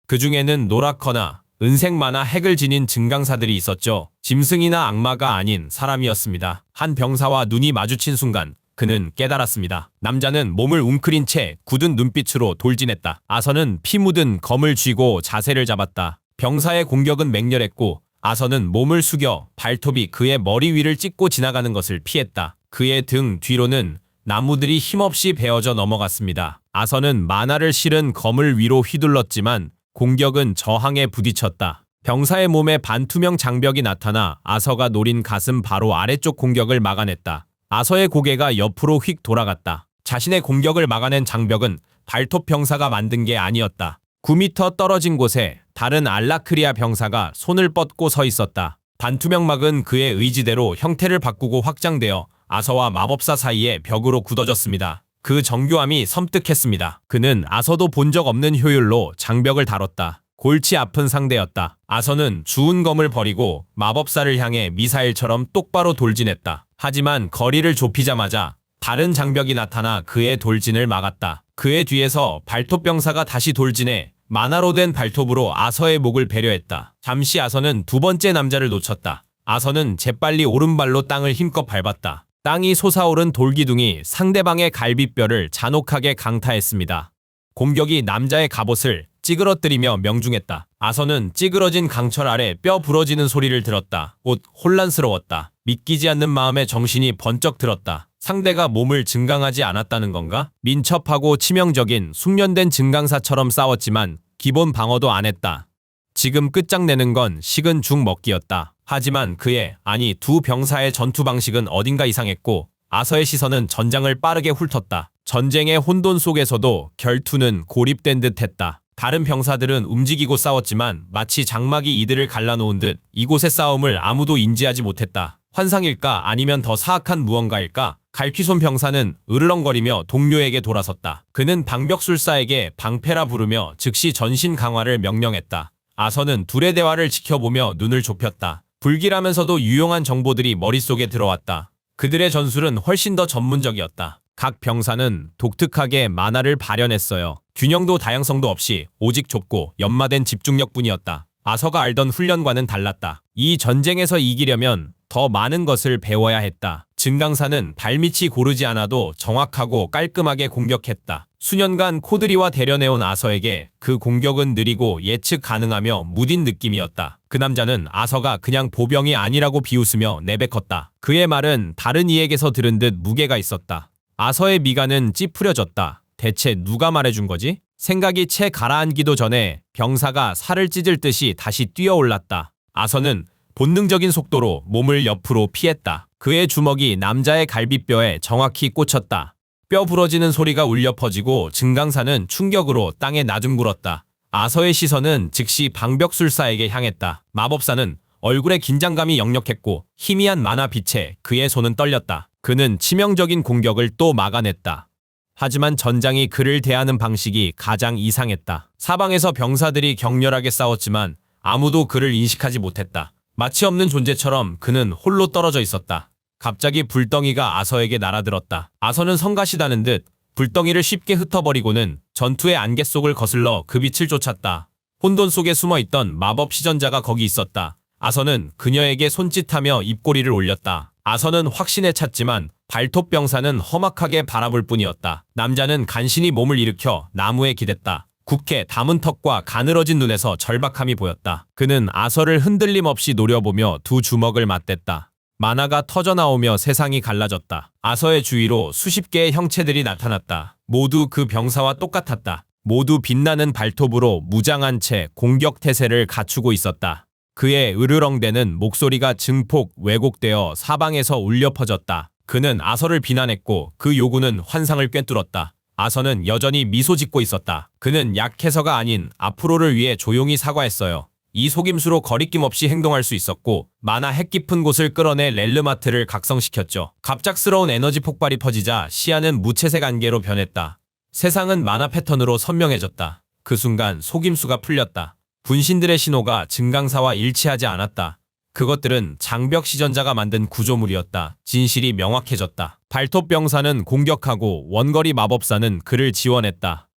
그 중에는 노랗거나 은색 만화 핵을 지닌 증강사들이 있었죠. 짐승이나 악마가 아닌 사람이었습니다. 한 병사와 눈이 마주친 순간 그는 깨달았습니다. 남자는 몸을 웅크린 채 굳은 눈빛으로 돌진했다. 아서는 피 묻은 검을 쥐고 자세를 잡았다. 병사의 공격은 맹렬했고 아서는 몸을 숙여 발톱이 그의 머리 위를 찍고 지나가는 것을 피했다. 그의 등 뒤로는 나무들이 힘없이 베어져 넘어갔습니다. 아서는 만화를 실은 검을 위로 휘둘렀지만 공격은 저항에 부딪혔다. 병사의 몸에 반투명 장벽이 나타나 아서가 노린 가슴 바로 아래쪽 공격을 막아냈다. 아서의 고개가 옆으로 휙 돌아갔다. 자신의 공격을 막아낸 장벽은 발톱 병사가 만든 게 아니었다. 9m 떨어진 곳에 다른 알라크리아 병사가 손을 뻗고 서 있었다. 반투명막은 그의 의지대로 형태를 바꾸고 확장되어 아서와 마법사 사이의 벽으로 굳어졌습니다. 그 정교함이 섬뜩했습니다. 그는 아서도 본 적 없는 효율로 장벽을 다뤘다. 골치 아픈 상대였다. 아서는 주운 검을 버리고 마법사를 향해 미사일처럼 똑바로 돌진했다. 하지만 거리를 좁히자마자 다른 장벽이 나타나 그의 돌진을 막았다. 그의 뒤에서 발톱 병사가 다시 돌진해 만화로 된 발톱으로 아서의 목을 배려했다. 잠시 아서는 두 번째 남자를 놓쳤다. 아서는 재빨리 오른발로 땅을 힘껏 밟았다. 땅이 솟아오른 돌기둥이 상대방의 갈비뼈를 잔혹하게 강타했습니다. 공격이 남자의 갑옷을 찌그러뜨리며 명중했다. 아서는 찌그러진 강철 아래 뼈 부러지는 소리를 들었다. 곧 혼란스러웠다. 믿기지 않는 마음에 정신이 번쩍 들었다. 상대가 몸을 증강하지 않았다는 건가? 민첩하고 치명적인 숙련된 증강사처럼 싸웠지만 기본 방어도 안 했다. 지금 끝장내는 건 식은 죽 먹기였다. 하지만 아니 두 병사의 전투 방식은 어딘가 이상했고 아서의 시선은 전장을 빠르게 훑었다. 전쟁의 혼돈 속에서도 결투는 고립된 듯 했다. 다른 병사들은 움직이고 싸웠지만 마치 장막이 이들을 갈라놓은 듯 이곳의 싸움을 아무도 인지하지 못했다. 환상일까 아니면 더 사악한 무언가일까? 갈퀴손 병사는 으르렁거리며 동료에게 돌아섰다. 그는 방벽술사에게 방패라 부르며 즉시 전신 강화를 명령했다. 아서는 둘의 대화를 지켜보며 눈을 좁혔다. 불길하면서도 유용한 정보들이 머릿속에 들어왔다. 그들의 전술은 훨씬 더 전문적이었다. 각 병사는 독특하게 만화를 발현했어요. 균형도 다양성도 없이 오직 좁고 연마된 집중력뿐이었다. 아서가 알던 훈련과는 달랐다. 이 전쟁에서 이기려면 더 많은 것을 배워야 했다. 증강사는 발밑이 고르지 않아도 정확하고 깔끔하게 공격했다. 수년간 코드리와 대련해온 아서에게 그 공격은 느리고 예측 가능하며 무딘 느낌이었다. 그 남자는 아서가 그냥 보병이 아니라고 비웃으며 내뱉었다. 그의 말은 다른 이에게서 들은 듯 무게가 있었다. 아서의 미간은 찌푸려졌다. 대체 누가 말해준 거지? 생각이 채 가라앉기도 전에 병사가 살을 찢을 듯이 다시 뛰어올랐다. 아서는 본능적인 속도로 몸을 옆으로 피했다. 그의 주먹이 남자의 갈비뼈에 정확히 꽂혔다. 뼈 부러지는 소리가 울려 퍼지고 증강사는 충격으로 땅에 나중물었다. 아서의 시선은 즉시 방벽술사에게 향했다. 마법사는 얼굴에 긴장감이 역력했고 희미한 만화 빛에 그의 손은 떨렸다. 그는 치명적인 공격을 또 막아냈다. 하지만 전장이 그를 대하는 방식이 가장 이상했다. 사방에서 병사들이 격렬하게 싸웠지만 아무도 그를 인식하지 못했다. 마치 없는 존재처럼 그는 홀로 떨어져 있었다. 갑자기 불덩이가 아서에게 날아들었다. 아서는 성가시다는 듯 불덩이를 쉽게 흩어버리고는 전투의 안개 속을 거슬러 그 빛을 쫓았다. 혼돈 속에 숨어있던 마법 시전자가 거기 있었다. 아서는 그녀에게 손짓하며 입꼬리를 올렸다. 아서는 확신에 찼지만 발톱 병사는 험악하게 바라볼 뿐이었다. 남자는 간신히 몸을 일으켜 나무에 기댔다. 굳게 담은 턱과 가늘어진 눈에서 절박함이 보였다. 그는 아서를 흔들림 없이 노려보며 두 주먹을 맞댔다. 만화가 터져나오며 세상이 갈라졌다. 아서의 주위로 수십 개의 형체들이 나타났다. 모두 그 병사와 똑같았다. 모두 빛나는 발톱으로 무장한 채 공격 태세를 갖추고 있었다. 그의 으르렁대는 목소리가 증폭 왜곡되어 사방에서 울려 퍼졌다. 그는 아서를 비난했고 그 요구는 환상을 꿰뚫었다. 아서는 여전히 미소 짓고 있었다. 그는 약해서가 아닌 앞으로를 위해 조용히 사과했어요. 이 속임수로 거리낌 없이 행동할 수 있었고 만화 핵 깊은 곳을 끌어내 렐르마트를 각성시켰죠. 갑작스러운 에너지 폭발이 퍼지자 시야는 무채색 안개로 변했다. 세상은 만화 패턴으로 선명해졌다. 그 순간 속임수가 풀렸다. 분신들의 신호가 증강사와 일치하지 않았다. 그것들은 장벽 시전자가 만든 구조물이었다. 진실이 명확해졌다. 발톱 병사는 공격하고 원거리 마법사는 그를 지원했다.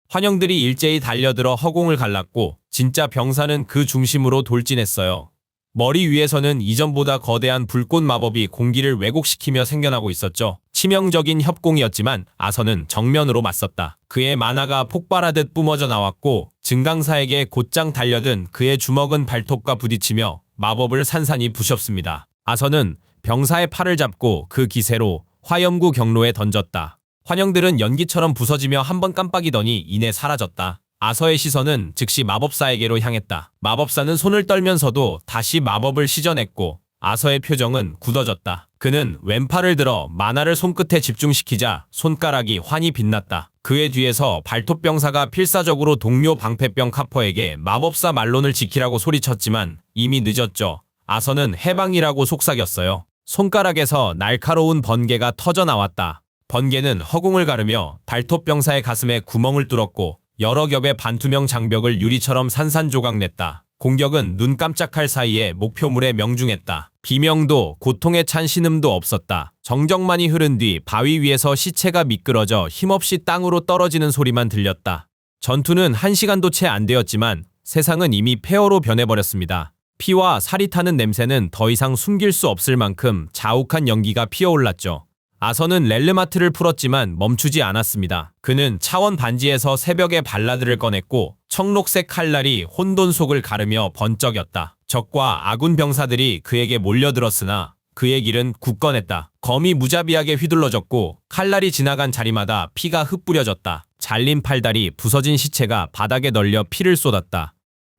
환영들이 일제히 달려들어 허공을 갈랐고 진짜 병사는 그 중심으로 돌진했어요. 머리 위에서는 이전보다 거대한 불꽃 마법이 공기를 왜곡시키며 생겨나고 있었죠. 치명적인 협공이었지만 아서는 정면으로 맞섰다. 그의 만화가 폭발하듯 뿜어져 나왔고 증강사에게 곧장 달려든 그의 주먹은 발톱과 부딪히며 마법을 산산이 부셨습니다. 아서는 병사의 팔을 잡고 그 기세로 화염구 경로에 던졌다. 환영들은 연기처럼 부서지며 한 번 깜빡이더니 이내 사라졌다. 아서의 시선은 즉시 마법사에게로 향했다. 마법사는 손을 떨면서도 다시 마법을 시전했고 아서의 표정은 굳어졌다. 그는 왼팔을 들어 만화를 손끝에 집중시키자 손가락이 환히 빛났다. 그의 뒤에서 발톱병사가 필사적으로 동료 방패병 카퍼에게 마법사 말론을 지키라고 소리쳤지만 이미 늦었죠. 아서는 해방이라고 속삭였어요. 손가락에서 날카로운 번개가 터져나왔다. 번개는 허공을 가르며 발톱병사의 가슴에 구멍을 뚫었고 여러 겹의 반투명 장벽을 유리처럼 산산조각냈다. 공격은 눈 깜짝할 사이에 목표물에 명중했다. 비명도 고통에 찬 신음도 없었다. 정적만이 흐른 뒤 바위 위에서 시체가 미끄러져 힘없이 땅으로 떨어지는 소리만 들렸다. 전투는 1시간도 채 안 되었지만 세상은 이미 폐허로 변해버렸습니다. 피와 살이 타는 냄새는 더 이상 숨길 수 없을 만큼 자욱한 연기가 피어올랐죠. 아서는 렐르마트를 풀었지만 멈추지 않았습니다. 그는 차원 반지에서 새벽의 발라드를 꺼냈고 청록색 칼날이 혼돈 속을 가르며 번쩍였다. 적과 아군 병사들이 그에게 몰려들었으나 그의 길은 굳건했다. 검이 무자비하게 휘둘러졌고 칼날이 지나간 자리마다 피가 흩뿌려졌다. 잘린 팔다리, 부서진 시체가 바닥에 널려 피를 쏟았다.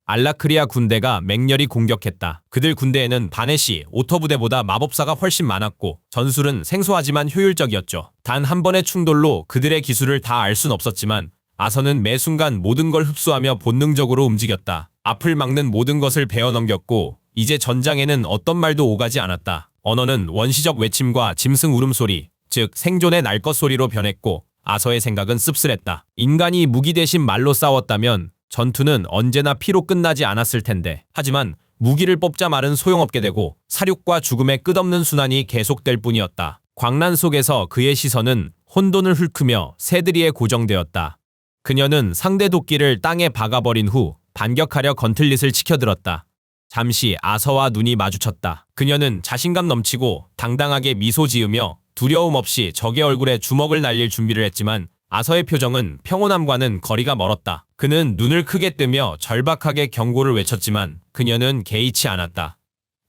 알라크리아 군대가 맹렬히 공격했다. 그들 군대에는 바네시, 오터 부대보다 마법사가 훨씬 많았고 전술은 생소하지만 효율적이었죠. 단 한 번의 충돌로 그들의 기술을 다 알 순 없었지만 아서는 매 순간 모든 걸 흡수하며 본능적으로 움직였다. 앞을 막는 모든 것을 베어넘겼고 이제 전장에는 어떤 말도 오가지 않았다. 언어는 원시적 외침과 짐승 울음소리, 즉 생존의 날 것 소리로 변했고 아서의 생각은 씁쓸했다. 인간이 무기 대신 말로 싸웠다면 전투는 언제나 피로 끝나지 않았을 텐데. 하지만 무기를 뽑자 말은 소용없게 되고 사륙과 죽음의 끝없는 순환이 계속될 뿐이었다. 광란 속에서 그의 시선은 혼돈을 훑으며 새들이에 고정되었다. 그녀는 상대 도끼를 땅에 박아버린 후 반격하려 건틀릿을 치켜들었다. 잠시 아서와 눈이 마주쳤다. 그녀는 자신감 넘치고 당당하게 미소 지으며 두려움 없이 적의 얼굴에 주먹을 날릴 준비를 했지만 아서의 표정은 평온함과는 거리가 멀었다. 그는 눈을 크게 뜨며 절박하게 경고를 외쳤지만 그녀는 개의치 않았다.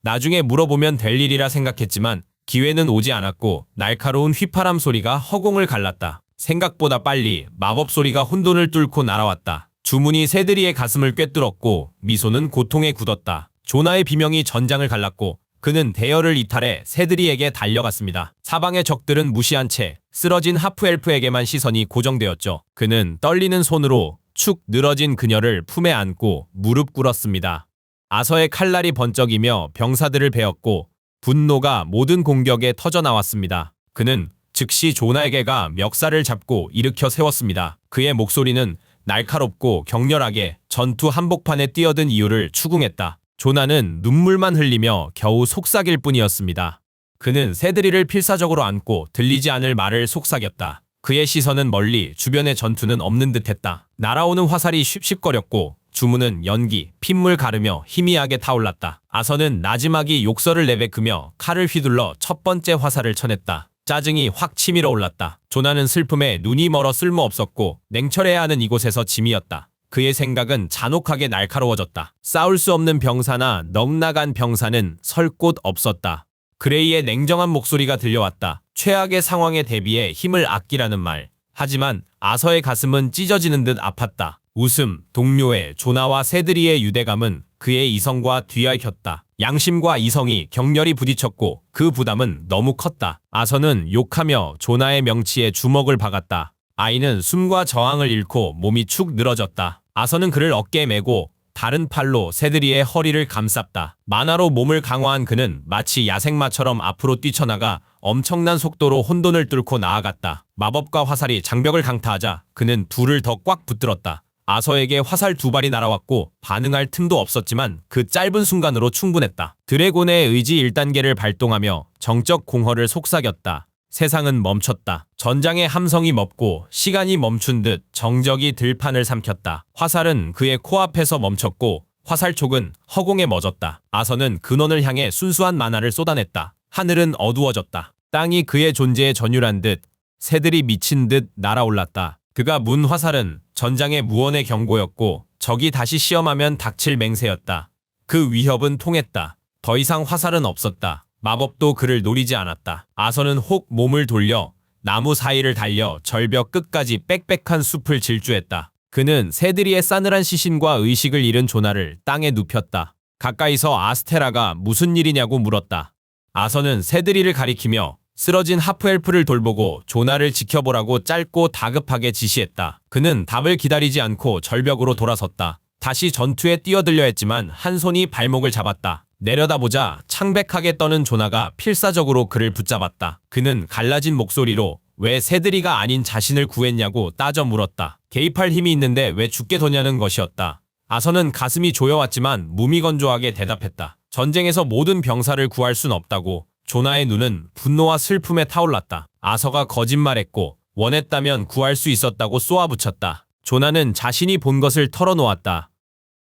나중에 물어보면 될 일이라 생각했지만 기회는 오지 않았고 날카로운 휘파람 소리가 허공을 갈랐다. 생각보다 빨리 마법 소리가 혼돈을 뚫고 날아왔다. 주문이 새들이의 가슴을 꿰뚫었고 미소는 고통에 굳었다. 조나의 비명이 전장을 갈랐고 그는 대열을 이탈해 새들이에게 달려갔습니다. 사방의 적들은 무시한 채 쓰러진 하프엘프에게만 시선이 고정되었죠. 그는 떨리는 손으로 축 늘어진 그녀를 품에 안고 무릎 꿇었습니다. 아서의 칼날이 번쩍이며 병사들을 베었고 분노가 모든 공격에 터져나왔습니다. 그는 즉시 조나에게가 멱살을 잡고 일으켜 세웠습니다. 그의 목소리는 날카롭고 격렬하게 전투 한복판에 뛰어든 이유를 추궁했다. 조나는 눈물만 흘리며 겨우 속삭일 뿐이었습니다. 그는 새들이를 필사적으로 안고 들리지 않을 말을 속삭였다. 그의 시선은 멀리, 주변의 전투는 없는 듯했다. 날아오는 화살이 쉿쉿거렸고 주문은 연기, 핏물 가르며 희미하게 타올랐다. 아서는 나지막이 욕설을 내뱉으며 칼을 휘둘러 첫 번째 화살을 쳐냈다. 짜증이 확 치밀어 올랐다. 조나는 슬픔에 눈이 멀어 쓸모없었고 냉철해야 하는 이곳에서 짐이었다. 그의 생각은 잔혹하게 날카로워졌다. 싸울 수 없는 병사나 넉나간 병사는 설 곳 없었다. 그레이의 냉정한 목소리가 들려왔다. 최악의 상황에 대비해 힘을 아끼라는 말. 하지만 아서의 가슴은 찢어지는 듯 아팠다. 웃음, 동료애, 조나와 새들이의 유대감은 그의 이성과 뒤얽혔다. 양심과 이성이 격렬히 부딪혔고 그 부담은 너무 컸다. 아서는 욕하며 조나의 명치에 주먹을 박았다. 아이는 숨과 저항을 잃고 몸이 축 늘어졌다. 아서는 그를 어깨에 메고 다른 팔로 새들이의 허리를 감쌌다. 만화로 몸을 강화한 그는 마치 야생마처럼 앞으로 뛰쳐나가 엄청난 속도로 혼돈을 뚫고 나아갔다. 마법과 화살이 장벽을 강타하자 그는 둘을 더 꽉 붙들었다. 아서에게 화살 두 발이 날아왔고 반응할 틈도 없었지만 그 짧은 순간으로 충분했다. 드래곤의 의지 1단계를 발동하며 정적 공허를 속삭였다. 세상은 멈췄다. 전장의 함성이 멎고 시간이 멈춘 듯 정적이 들판을 삼켰다. 화살은 그의 코앞에서 멈췄고 화살촉은 허공에 멎었다. 아서는 근원을 향해 순수한 만화를 쏟아냈다. 하늘은 어두워졌다. 땅이 그의 존재에 전율한 듯 새들이 미친 듯 날아올랐다. 그가 문 화살은 전장의 무언의 경고였고 적이 다시 시험하면 닥칠 맹세였다. 그 위협은 통했다. 더 이상 화살은 없었다. 마법도 그를 노리지 않았다. 아서는 혹 몸을 돌려 나무 사이를 달려 절벽 끝까지 빽빽한 숲을 질주했다. 그는 새들이의 싸늘한 시신과 의식을 잃은 조나를 땅에 눕혔다. 가까이서 아스테라가 무슨 일이냐고 물었다. 아서는 새들이를 가리키며 쓰러진 하프엘프를 돌보고 조나를 지켜보라고 짧고 다급하게 지시했다. 그는 답을 기다리지 않고 절벽으로 돌아섰다. 다시 전투에 뛰어들려 했지만 한 손이 발목을 잡았다. 내려다보자 창백하게 떠는 조나가 필사적으로 그를 붙잡았다. 그는 갈라진 목소리로 왜 새들이가 아닌 자신을 구했냐고 따져 물었다. 개입할 힘이 있는데 왜 죽게 뒀냐는 것이었다. 아서는 가슴이 조여왔지만 무미건조하게 대답했다. 전쟁에서 모든 병사를 구할 순 없다고. 조나의 눈은 분노와 슬픔에 타올랐다. 아서가 거짓말했고 원했다면 구할 수 있었다고 쏘아붙였다. 조나는 자신이 본 것을 털어놓았다.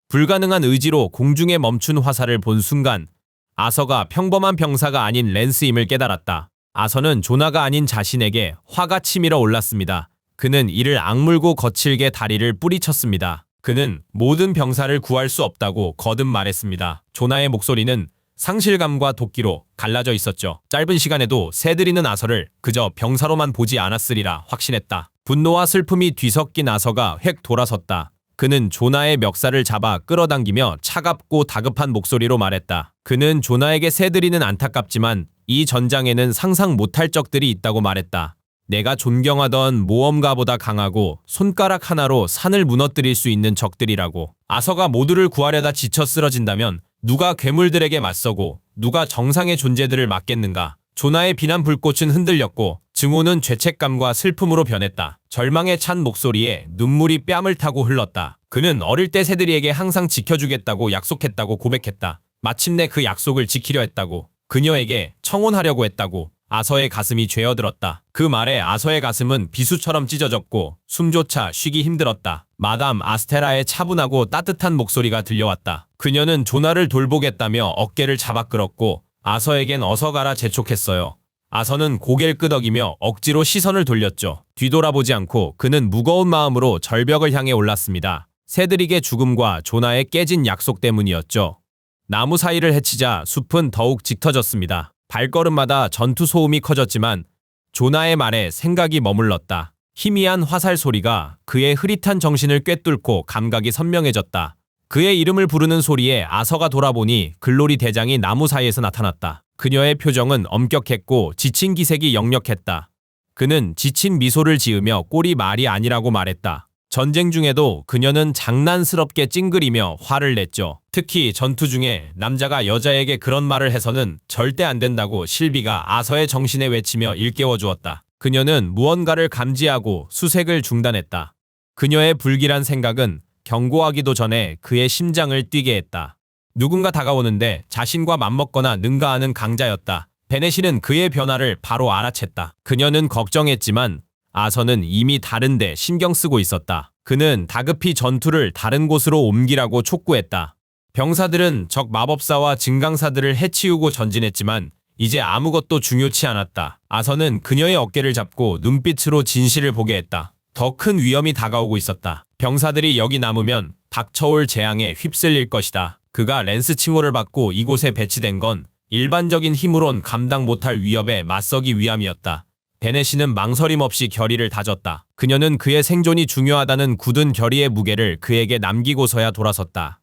불가능한 의지로 공중에 멈춘 화살을 본 순간 아서가 평범한 병사가 아닌 랜스임을 깨달았다. 아서는 조나가 아닌 자신에게 화가 치밀어 올랐습니다. 그는 이를 악물고 거칠게 다리를 뿌리쳤습니다. 그는 모든 병사를 구할 수 없다고 거듭 말했습니다. 조나의 목소리는 상실감과 도끼로 갈라져 있었죠. 짧은 시간에도 새들이는 아서를 그저 병사로만 보지 않았으리라 확신했다. 분노와 슬픔이 뒤섞인 아서가 획 돌아섰다. 그는 조나의 멱살을 잡아 끌어당기며 차갑고 다급한 목소리로 말했다. 그는 조나에게 새들이는 안타깝지만 이 전장에는 상상 못할 적들이 있다고 말했다. 내가 존경하던 모험가보다 강하고 손가락 하나로 산을 무너뜨릴 수 있는 적들이라고. 아서가 모두를 구하려다 지쳐 쓰러진다면 누가 괴물들에게 맞서고 누가 정상의 존재들을 막겠는가. 조나의 비난 불꽃은 흔들렸고 증오는 죄책감과 슬픔으로 변했다. 절망에 찬 목소리에 눈물이 뺨을 타고 흘렀다. 그는 어릴 때 새들이에게 항상 지켜주겠다고 약속했다고 고백했다. 마침내 그 약속을 지키려 했다고. 그녀에게 청혼하려고 했다고. 아서의 가슴이 죄어들었다. 그 말에 아서의 가슴은 비수처럼 찢어졌고 숨조차 쉬기 힘들었다. 마담 아스테라의 차분하고 따뜻한 목소리가 들려왔다. 그녀는 조나를 돌보겠다며 어깨를 잡아 끌었고 아서에겐 어서 가라 재촉했어요. 아서는 고개를 끄덕이며 억지로 시선을 돌렸죠. 뒤돌아보지 않고 그는 무거운 마음으로 절벽을 향해 올랐습니다. 새들에게 죽음과 조나의 깨진 약속 때문이었죠. 나무 사이를 헤치자 숲은 더욱 짙어졌습니다. 발걸음마다 전투 소음이 커졌지만 조나의 말에 생각이 머물렀다. 희미한 화살 소리가 그의 흐릿한 정신을 꿰뚫고 감각이 선명해졌다. 그의 이름을 부르는 소리에 아서가 돌아보니 글로리 대장이 나무 사이에서 나타났다. 그녀의 표정은 엄격했고 지친 기색이 역력했다. 그는 지친 미소를 지으며 꼴이 말이 아니라고 말했다. 전쟁 중에도 그녀는 장난스럽게 찡그리며 화를 냈죠. 특히 전투 중에 남자가 여자에게 그런 말을 해서는 절대 안 된다고 실비가 아서의 정신에 외치며 일깨워 주었다. 그녀는 무언가를 감지하고 수색을 중단했다. 그녀의 불길한 생각은 경고하기도 전에 그의 심장을 뛰게 했다. 누군가 다가오는데 자신과 맞먹거나 능가하는 강자였다. 베넷이는 그의 변화를 바로 알아챘다. 그녀는 걱정했지만 아서는 이미 다른데 신경 쓰고 있었다. 그는 다급히 전투를 다른 곳으로 옮기라고 촉구했다. 병사들은 적 마법사와 증강사들을 해치우고 전진했지만 이제 아무것도 중요치 않았다. 아서는 그녀의 어깨를 잡고 눈빛으로 진실을 보게 했다. 더 큰 위험이 다가오고 있었다. 병사들이 여기 남으면 닥쳐올 재앙에 휩쓸릴 것이다. 그가 랜스 칭호를 받고 이곳에 배치된 건 일반적인 힘으론 감당 못할 위협에 맞서기 위함이었다. 베넷이는 망설임 없이 결의를 다졌다. 그녀는 그의 생존이 중요하다는 굳은 결의의 무게를 그에게 남기고서야 돌아섰다.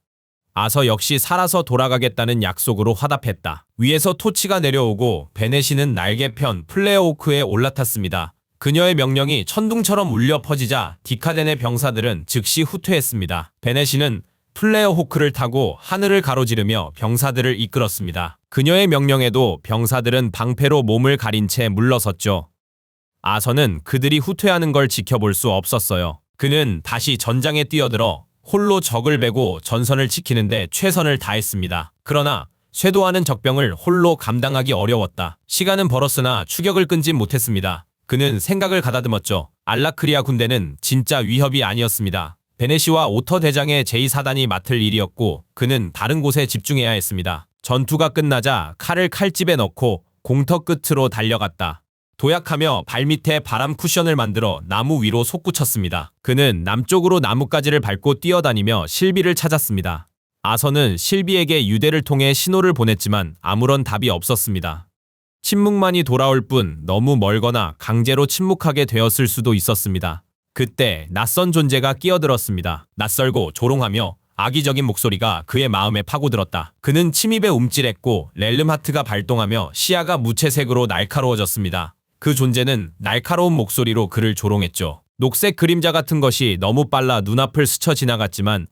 아서 역시 살아서 돌아가겠다는 약속으로 화답했다. 위에서 토치가 내려오고 베넷이는 날개편 플레어호크에 올라탔습니다. 그녀의 명령이 천둥처럼 울려 퍼지자 디카덴의 병사들은 즉시 후퇴했습니다. 베넷이는 플레어호크를 타고 하늘을 가로지르며 병사들을 이끌었습니다. 그녀의 명령에도 병사들은 방패로 몸을 가린 채 물러섰죠. 아서는 그들이 후퇴하는 걸 지켜볼 수 없었어요. 그는 다시 전장에 뛰어들어 홀로 적을 베고 전선을 지키는데 최선을 다했습니다. 그러나 쇄도하는 적병을 홀로 감당하기 어려웠다. 시간은 벌었으나 추격을 끊지 못했습니다. 그는 생각을 가다듬었죠. 알라크리아 군대는 진짜 위협이 아니었습니다. 베네시와 오터 대장의 제2사단이 맡을 일이었고 그는 다른 곳에 집중해야 했습니다. 전투가 끝나자 칼을 칼집에 넣고 공터 끝으로 달려갔다. 도약하며 발밑에 바람 쿠션을 만들어 나무 위로 솟구쳤습니다. 그는 남쪽으로 나뭇가지를 밟고 뛰어다니며 실비를 찾았습니다. 아서는 실비에게 유대를 통해 신호를 보냈지만 아무런 답이 없었습니다. 침묵만이 돌아올 뿐 너무 멀거나 강제로 침묵하게 되었을 수도 있었습니다. 그때 낯선 존재가 끼어들었습니다. 낯설고 조롱하며 악의적인 목소리가 그의 마음에 파고들었다. 그는 침입에 움찔했고 렐름하트가 발동하며 시야가 무채색으로 날카로워졌습니다. 그 존재는 날카로운 목소리로 그를 조롱했죠. 녹색 그림자 같은 것이 너무 빨라 눈앞을 스쳐 지나갔지만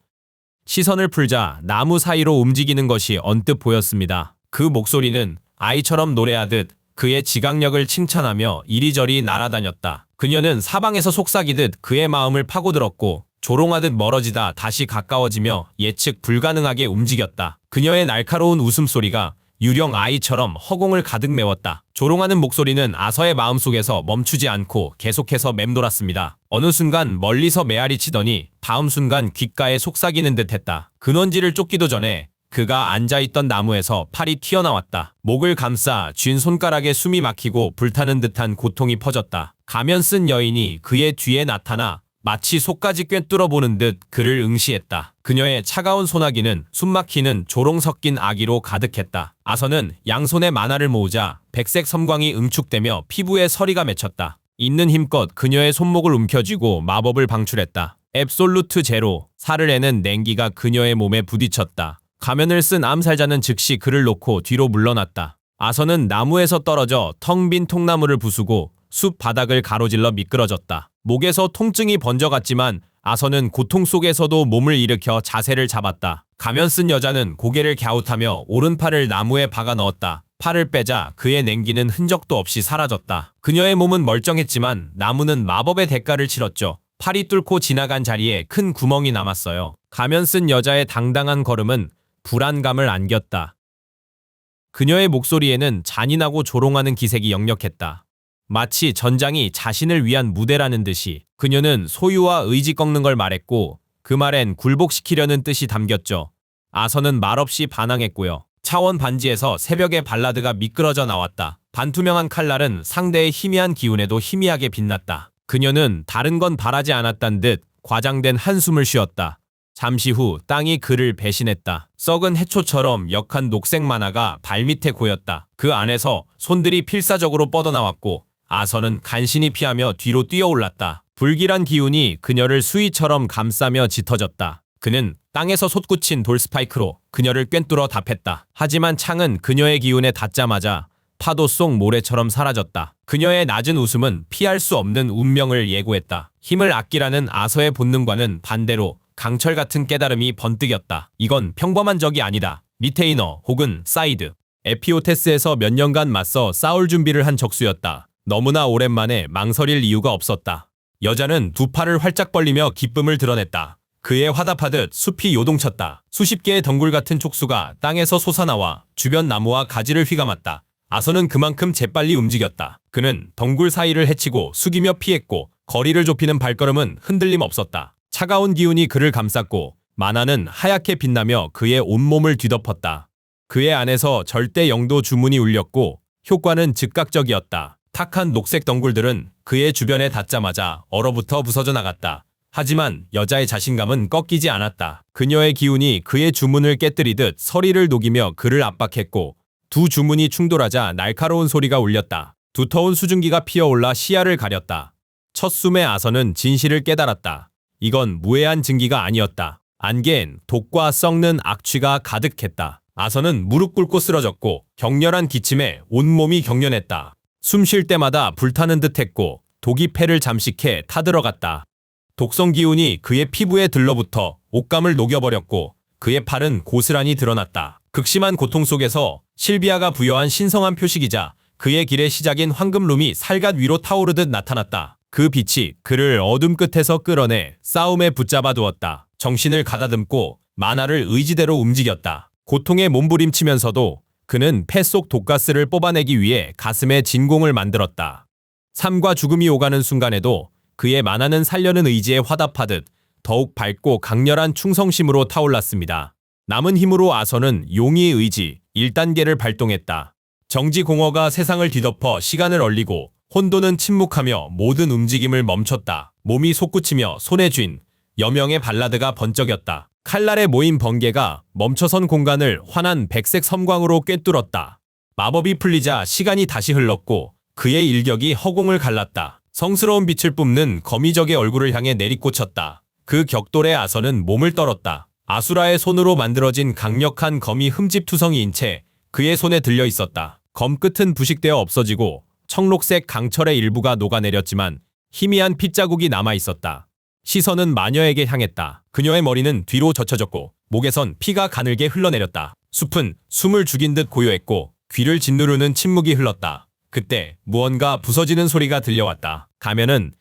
시선을 풀자 나무 사이로 움직이는 것이 언뜻 보였습니다. 그 목소리는 아이처럼 노래하듯 그의 지각력을 칭찬하며 이리저리 날아다녔다. 그녀는 사방에서 속삭이듯 그의 마음을 파고들었고 조롱하듯 멀어지다 다시 가까워지며 예측 불가능하게 움직였다. 그녀의 날카로운 웃음소리가 유령 아이처럼 허공을 가득 메웠다. 조롱하는 목소리는 아서의 마음속에서 멈추지 않고 계속해서 맴돌았습니다. 어느 순간 멀리서 메아리 치더니 다음 순간 귓가에 속삭이는 듯했다. 근원지를 쫓기도 전에 그가 앉아있던 나무에서 팔이 튀어나왔다. 목을 감싸 쥔 손가락에 숨이 막히고 불타는 듯한 고통이 퍼졌다. 가면 쓴 여인이 그의 뒤에 나타나 마치 속까지 꿰뚫어 보는 듯 그를 응시했다. 그녀의 차가운 소나기는 숨막히는 조롱 섞인 악의로 가득했다. 아서는 양손에 만화를 모으자 백색 섬광이 응축되며 피부에 서리가 맺혔다. 있는 힘껏 그녀의 손목을 움켜쥐고 마법을 방출했다. 앱솔루트 제로, 살을 애는 냉기가 그녀의 몸에 부딪혔다. 가면을 쓴 암살자는 즉시 그를 놓고 뒤로 물러났다. 아서는 나무에서 떨어져 텅 빈 통나무를 부수고 숲 바닥을 가로질러 미끄러졌다. 목에서 통증이 번져갔지만 아서는 고통 속에서도 몸을 일으켜 자세를 잡았다. 가면 쓴 여자는 고개를 갸웃하며 오른팔을 나무에 박아 넣었다. 팔을 빼자 그의 냉기는 흔적도 없이 사라졌다. 그녀의 몸은 멀쩡했지만 나무는 마법의 대가를 치렀죠. 팔이 뚫고 지나간 자리에 큰 구멍이 남았어요. 가면 쓴 여자의 당당한 걸음은 불안감을 안겼다. 그녀의 목소리에는 잔인하고 조롱하는 기색이 역력했다. 마치 전장이 자신을 위한 무대라는 듯이. 그녀는 소유와 의지 꺾는 걸 말했고 그 말엔 굴복시키려는 뜻이 담겼죠. 아서는 말없이 반항했고요. 차원 반지에서 새벽의 발라드가 미끄러져 나왔다. 반투명한 칼날은 상대의 희미한 기운에도 희미하게 빛났다. 그녀는 다른 건 바라지 않았단 듯 과장된 한숨을 쉬었다. 잠시 후 땅이 그를 배신했다. 썩은 해초처럼 역한 녹색 만화가 발밑에 고였다. 그 안에서 손들이 필사적으로 뻗어나왔고 아서는 간신히 피하며 뒤로 뛰어올랐다. 불길한 기운이 그녀를 수위처럼 감싸며 짙어졌다. 그는 땅에서 솟구친 돌 스파이크로 그녀를 꿰뚫어 답했다. 하지만 창은 그녀의 기운에 닿자마자 파도 속 모래처럼 사라졌다. 그녀의 낮은 웃음은 피할 수 없는 운명을 예고했다. 힘을 아끼라는 아서의 본능과는 반대로 강철 같은 깨달음이 번뜩였다. 이건 평범한 적이 아니다. 리테이너 혹은 사이드. 에피오테스에서 몇 년간 맞서 싸울 준비를 한 적수였다. 너무나 오랜만에 망설일 이유가 없었다. 여자는 두 팔을 활짝 벌리며 기쁨을 드러냈다. 그의 화답하듯 숲이 요동쳤다. 수십 개의 덩굴 같은 촉수가 땅에서 솟아나와 주변 나무와 가지를 휘감았다. 아서는 그만큼 재빨리 움직였다. 그는 덩굴 사이를 헤치고 숙이며 피했고 거리를 좁히는 발걸음은 흔들림 없었다. 차가운 기운이 그를 감쌌고 만화는 하얗게 빛나며 그의 온몸을 뒤덮었다. 그의 안에서 절대 영도 주문이 울렸고 효과는 즉각적이었다. 탁한 녹색 덩굴들은 그의 주변에 닿자마자 얼어붙어 부서져 나갔다. 하지만 여자의 자신감은 꺾이지 않았다. 그녀의 기운이 그의 주문을 깨뜨리듯 서리를 녹이며 그를 압박했고 두 주문이 충돌하자 날카로운 소리가 울렸다. 두터운 수증기가 피어올라 시야를 가렸다. 첫 숨의 아서는 진실을 깨달았다. 이건 무해한 증기가 아니었다. 안개엔 독과 썩는 악취가 가득했다. 아서는 무릎 꿇고 쓰러졌고 격렬한 기침에 온몸이 경련했다. 숨 쉴 때마다 불타는 듯했고 독이 폐를 잠식해 타들어갔다. 독성 기운이 그의 피부에 들러붙어 옷감을 녹여버렸고 그의 팔은 고스란히 드러났다. 극심한 고통 속에서 실비아가 부여한 신성한 표식이자 그의 길의 시작인 황금룸이 살갗 위로 타오르듯 나타났다. 그 빛이 그를 어둠 끝에서 끌어내 싸움에 붙잡아 두었다. 정신을 가다듬고 만화를 의지대로 움직였다. 고통에 몸부림치면서도 그는 폐 속 독가스를 뽑아내기 위해 가슴에 진공을 만들었다. 삶과 죽음이 오가는 순간에도 그의 만화는 살려는 의지에 화답하듯 더욱 밝고 강렬한 충성심으로 타올랐습니다. 남은 힘으로 아서는 용의의 의지 1단계를 발동했다. 정지공허가 세상을 뒤덮어 시간을 얼리고 혼돈은 침묵하며 모든 움직임을 멈췄다. 몸이 솟구치며 손에 쥔 여명의 발라드가 번쩍였다. 칼날에 모인 번개가 멈춰선 공간을 환한 백색 섬광으로 꿰뚫었다. 마법이 풀리자 시간이 다시 흘렀고 그의 일격이 허공을 갈랐다. 성스러운 빛을 뿜는 거미적의 얼굴을 향해 내리꽂혔다. 그 격돌에 아서는 몸을 떨었다. 아수라의 손으로 만들어진 강력한 검이 흠집투성이인 채 그의 손에 들려 있었다. 검 끝은 부식되어 없어지고 청록색 강철의 일부가 녹아내렸지만 희미한 핏자국이 남아있었다. 시선은 마녀에게 향했다. 그녀의 머리는 뒤로 젖혀졌고 목에선 피가 가늘게 흘러내렸다. 숲은 숨을 죽인 듯 고요했고 귀를 짓누르는 침묵이 흘렀다. 그때 무언가 부서지는 소리가 들려왔다. 가면은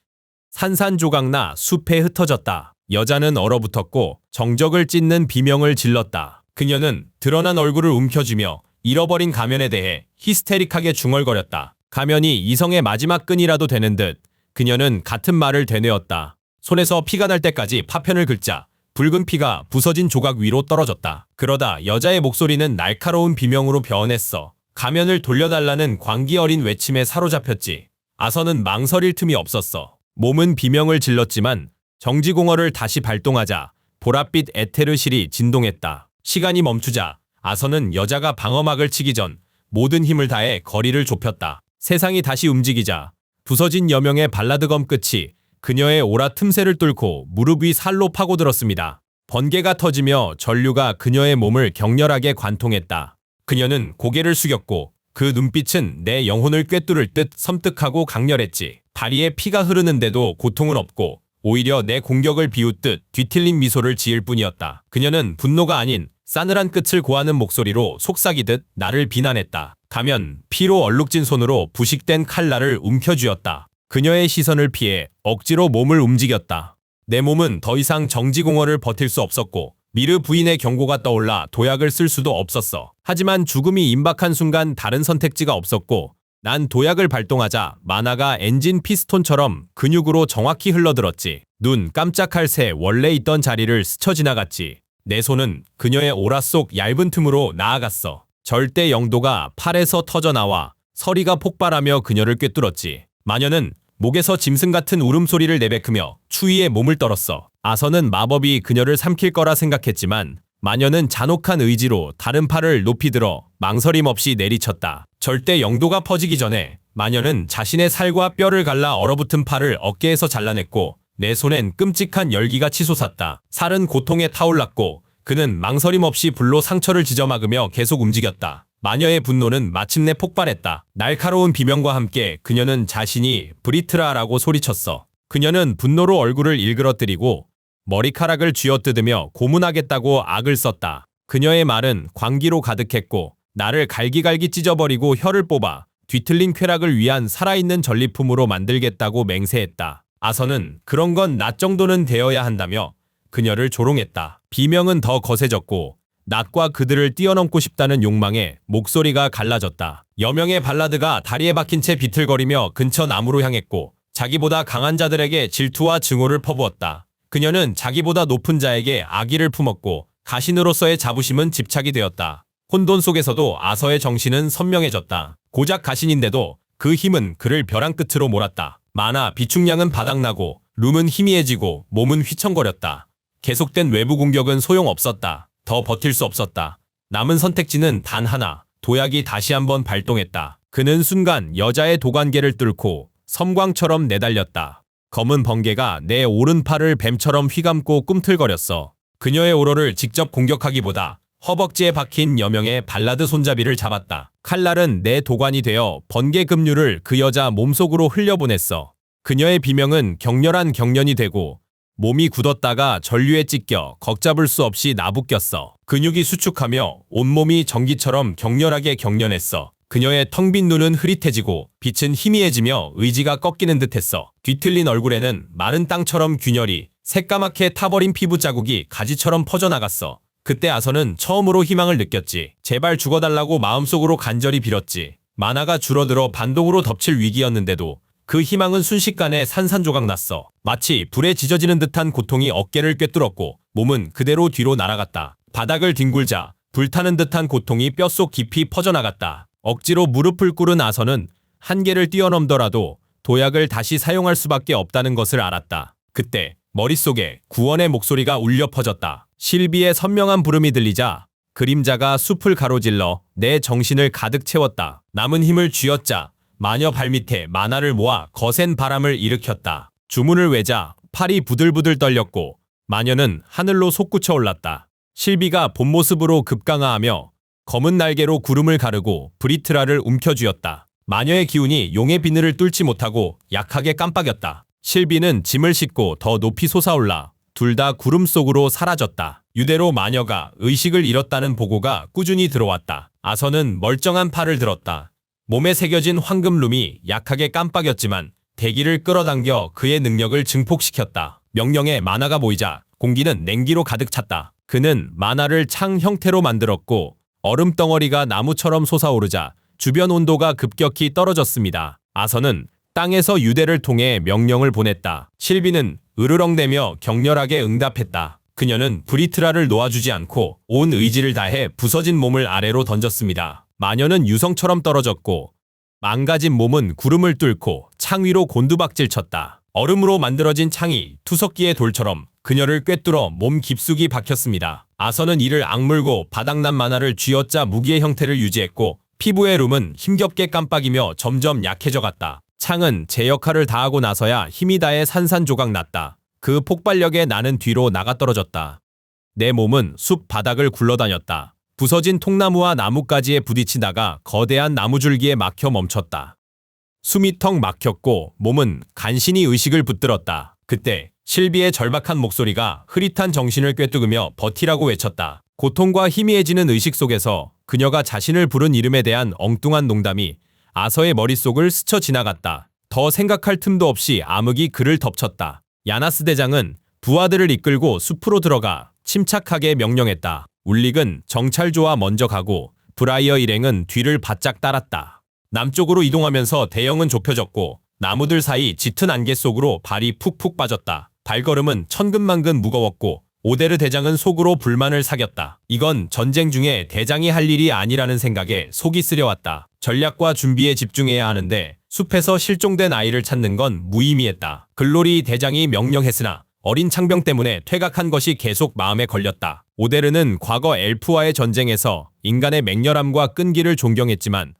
산산조각나 숲에 흩어졌다. 여자는 얼어붙었고 정적을 찢는 비명을 질렀다. 그녀는 드러난 얼굴을 움켜쥐며 잃어버린 가면에 대해 히스테릭하게 중얼거렸다. 가면이 이성의 마지막 끈이라도 되는 듯 그녀는 같은 말을 되뇌었다. 손에서 피가 날 때까지 파편을 긁자 붉은 피가 부서진 조각 위로 떨어졌다. 그러다 여자의 목소리는 날카로운 비명으로 변했어. 가면을 돌려달라는 광기 어린 외침에 사로잡혔지. 아서는 망설일 틈이 없었어. 몸은 비명을 질렀지만 정지공허를 다시 발동하자 보랏빛 에테르실이 진동했다. 시간이 멈추자 아서는 여자가 방어막을 치기 전 모든 힘을 다해 거리를 좁혔다. 세상이 다시 움직이자 부서진 여명의 발라드검 끝이 그녀의 오라 틈새를 뚫고 무릎 위 살로 파고들었습니다. 번개가 터지며 전류가 그녀의 몸을 격렬하게 관통했다. 그녀는 고개를 숙였고 그 눈빛은 내 영혼을 꿰뚫을 듯 섬뜩하고 강렬했지. 다리에 피가 흐르는데도 고통은 없고 오히려 내 공격을 비웃듯 뒤틀린 미소를 지을 뿐이었다. 그녀는 분노가 아닌 싸늘한 끝을 고하는 목소리로 속삭이듯 나를 비난했다. 가면 피로 얼룩진 손으로 부식된 칼날을 움켜쥐었다. 그녀의 시선을 피해 억지로 몸을 움직였다. 내 몸은 더 이상 정지공허를 버틸 수 없었고 미르 부인의 경고가 떠올라 도약을 쓸 수도 없었어. 하지만 죽음이 임박한 순간 다른 선택지가 없었고 난 도약을 발동하자 만화가 엔진 피스톤처럼 근육으로 정확히 흘러들었지. 눈 깜짝할 새 원래 있던 자리를 스쳐 지나갔지. 내 손은 그녀의 오라 속 얇은 틈으로 나아갔어. 절대 영도가 팔에서 터져나와 서리가 폭발하며 그녀를 꿰뚫었지. 마녀는 목에서 짐승 같은 울음소리를 내뱉으며 추위에 몸을 떨었어. 아서는 마법이 그녀를 삼킬 거라 생각했지만 마녀는 잔혹한 의지로 다른 팔을 높이 들어 망설임 없이 내리쳤다. 절대 영도가 퍼지기 전에 마녀는 자신의 살과 뼈를 갈라 얼어붙은 팔을 어깨에서 잘라냈고 내 손엔 끔찍한 열기가 치솟았다. 살은 고통에 타올랐고 그는 망설임 없이 불로 상처를 지져막으며 계속 움직였다. 마녀의 분노는 마침내 폭발했다. 날카로운 비명과 함께 그녀는 자신이 브리트라라고 소리쳤어. 그녀는 분노로 얼굴을 일그러뜨리고 머리카락을 쥐어뜯으며 고문하겠다고 악을 썼다. 그녀의 말은 광기로 가득했고 나를 갈기갈기 찢어버리고 혀를 뽑아 뒤틀린 쾌락을 위한 살아있는 전리품으로 만들겠다고 맹세했다. 아서는 그런 건 나 정도는 되어야 한다며 그녀를 조롱했다. 비명은 더 거세졌고 낫과 그들을 뛰어넘고 싶다는 욕망에 목소리가 갈라졌다. 여명의 발라드가 다리에 박힌 채 비틀거리며 근처 나무로 향했고 자기보다 강한 자들에게 질투와 증오를 퍼부었다. 그녀는 자기보다 높은 자에게 악의를 품었고 가신으로서의 자부심은 집착이 되었다. 혼돈 속에서도 아서의 정신은 선명해졌다. 고작 가신인데도 그 힘은 그를 벼랑 끝으로 몰았다. 만화 비축량은 바닥나고 룸은 희미해지고 몸은 휘청거렸다. 계속된 외부 공격은 소용없었다. 더 버틸 수 없었다. 남은 선택지는 단 하나. 도약이 다시 한번 발동했다. 그는 순간 여자의 도관계를 뚫고 섬광처럼 내달렸다. 검은 번개가 내 오른팔을 뱀처럼 휘감고 꿈틀거렸어. 그녀의 오로를 직접 공격하기보다 허벅지에 박힌 여명의 발라드 손잡이를 잡았다. 칼날은 내 도관이 되어 번개 급류를 그 여자 몸속으로 흘려보냈어. 그녀의 비명은 격렬한 경련이 되고 몸이 굳었다가 전류에 찢겨 걷잡을 수 없이 나부꼈어. 근육이 수축하며 온몸이 전기처럼 격렬하게 경련했어. 그녀의 텅 빈 눈은 흐릿해지고 빛은 희미해지며 의지가 꺾이는 듯했어. 뒤틀린 얼굴에는 마른 땅처럼 균열이 새까맣게 타버린 피부 자국이 가지처럼 퍼져나갔어. 그때 아서는 처음으로 희망을 느꼈지. 제발 죽어달라고 마음속으로 간절히 빌었지. 만화가 줄어들어 반동으로 덮칠 위기였는데도 그 희망은 순식간에 산산조각 났어. 마치 불에 지져지는 듯한 고통이 어깨를 꿰뚫었고 몸은 그대로 뒤로 날아갔다. 바닥을 뒹굴자 불타는 듯한 고통이 뼛속 깊이 퍼져나갔다. 억지로 무릎을 꿇은 아서는 한계를 뛰어넘더라도 도약을 다시 사용할 수밖에 없다는 것을 알았다. 그때 머릿속에 구원의 목소리가 울려 퍼졌다. 실비의 선명한 부름이 들리자 그림자가 숲을 가로질러 내 정신을 가득 채웠다. 남은 힘을 쥐어짜 마녀 발밑에 만화를 모아 거센 바람을 일으켰다. 주문을 외자 팔이 부들부들 떨렸고 마녀는 하늘로 솟구쳐 올랐다. 실비가 본 모습으로 급강하하며 검은 날개로 구름을 가르고 브리트라를 움켜쥐었다. 마녀의 기운이 용의 비늘을 뚫지 못하고 약하게 깜빡였다. 실비는 짐을 싣고 더 높이 솟아올라 둘 다 구름 속으로 사라졌다. 유대로 마녀가 의식을 잃었다는 보고가 꾸준히 들어왔다. 아서는 멀쩡한 팔을 들었다. 몸에 새겨진 황금룸이 약하게 깜빡였지만 대기를 끌어당겨 그의 능력을 증폭시켰다. 명령에 만화가 보이자 공기는 냉기로 가득 찼다. 그는 만화를 창 형태로 만들었고 얼음 덩어리가 나무처럼 솟아오르자 주변 온도가 급격히 떨어졌습니다. 아서는 땅에서 유대를 통해 명령을 보냈다. 실비는 으르렁대며 격렬하게 응답했다. 그녀는 브리트라를 놓아주지 않고 온 의지를 다해 부서진 몸을 아래로 던졌습니다. 마녀는 유성처럼 떨어졌고 망가진 몸은 구름을 뚫고 창 위로 곤두박질 쳤다. 얼음으로 만들어진 창이 투석기의 돌처럼 그녀를 꿰뚫어 몸 깊숙이 박혔습니다. 아서는 이를 악물고 바닥난 만화를 쥐어짜 무기의 형태를 유지했고 피부의 룸은 힘겹게 깜빡이며 점점 약해져갔다. 창은 제 역할을 다하고 나서야 힘이 다해 산산조각 났다. 그 폭발력에 나는 뒤로 나가떨어졌다. 내 몸은 숲 바닥을 굴러다녔다. 부서진 통나무와 나뭇가지에 부딪히다가 거대한 나무줄기에 막혀 멈췄다. 숨이 턱 막혔고 몸은 간신히 의식을 붙들었다. 그때 실비의 절박한 목소리가 흐릿한 정신을 꿰뚫으며 버티라고 외쳤다. 고통과 희미해지는 의식 속에서 그녀가 자신을 부른 이름에 대한 엉뚱한 농담이 아서의 머릿속을 스쳐 지나갔다. 더 생각할 틈도 없이 암흑이 그를 덮쳤다. 야나스 대장은 부하들을 이끌고 숲으로 들어가 침착하게 명령했다. 울릭은 정찰조와 먼저 가고 브라이어 일행은 뒤를 바짝 따랐다. 남쪽으로 이동하면서 대형은 좁혀졌고 나무들 사이 짙은 안개 속으로 발이 푹푹 빠졌다. 발걸음은 천근만근 무거웠고 오데르 대장은 속으로 불만을 사겼다. 이건 전쟁 중에 대장이 할 일이 아니라는 생각에 속이 쓰려왔다. 전략과 준비에 집중해야 하는데 숲에서 실종된 아이를 찾는 건 무의미했다. 글로리 대장이 명령했으나 어린 창병 때문에 퇴각한 것이 계속 마음에 걸렸다. 오데르는 과거 엘프와의 전쟁에서 인간의 맹렬함과 끈기를 존경했지만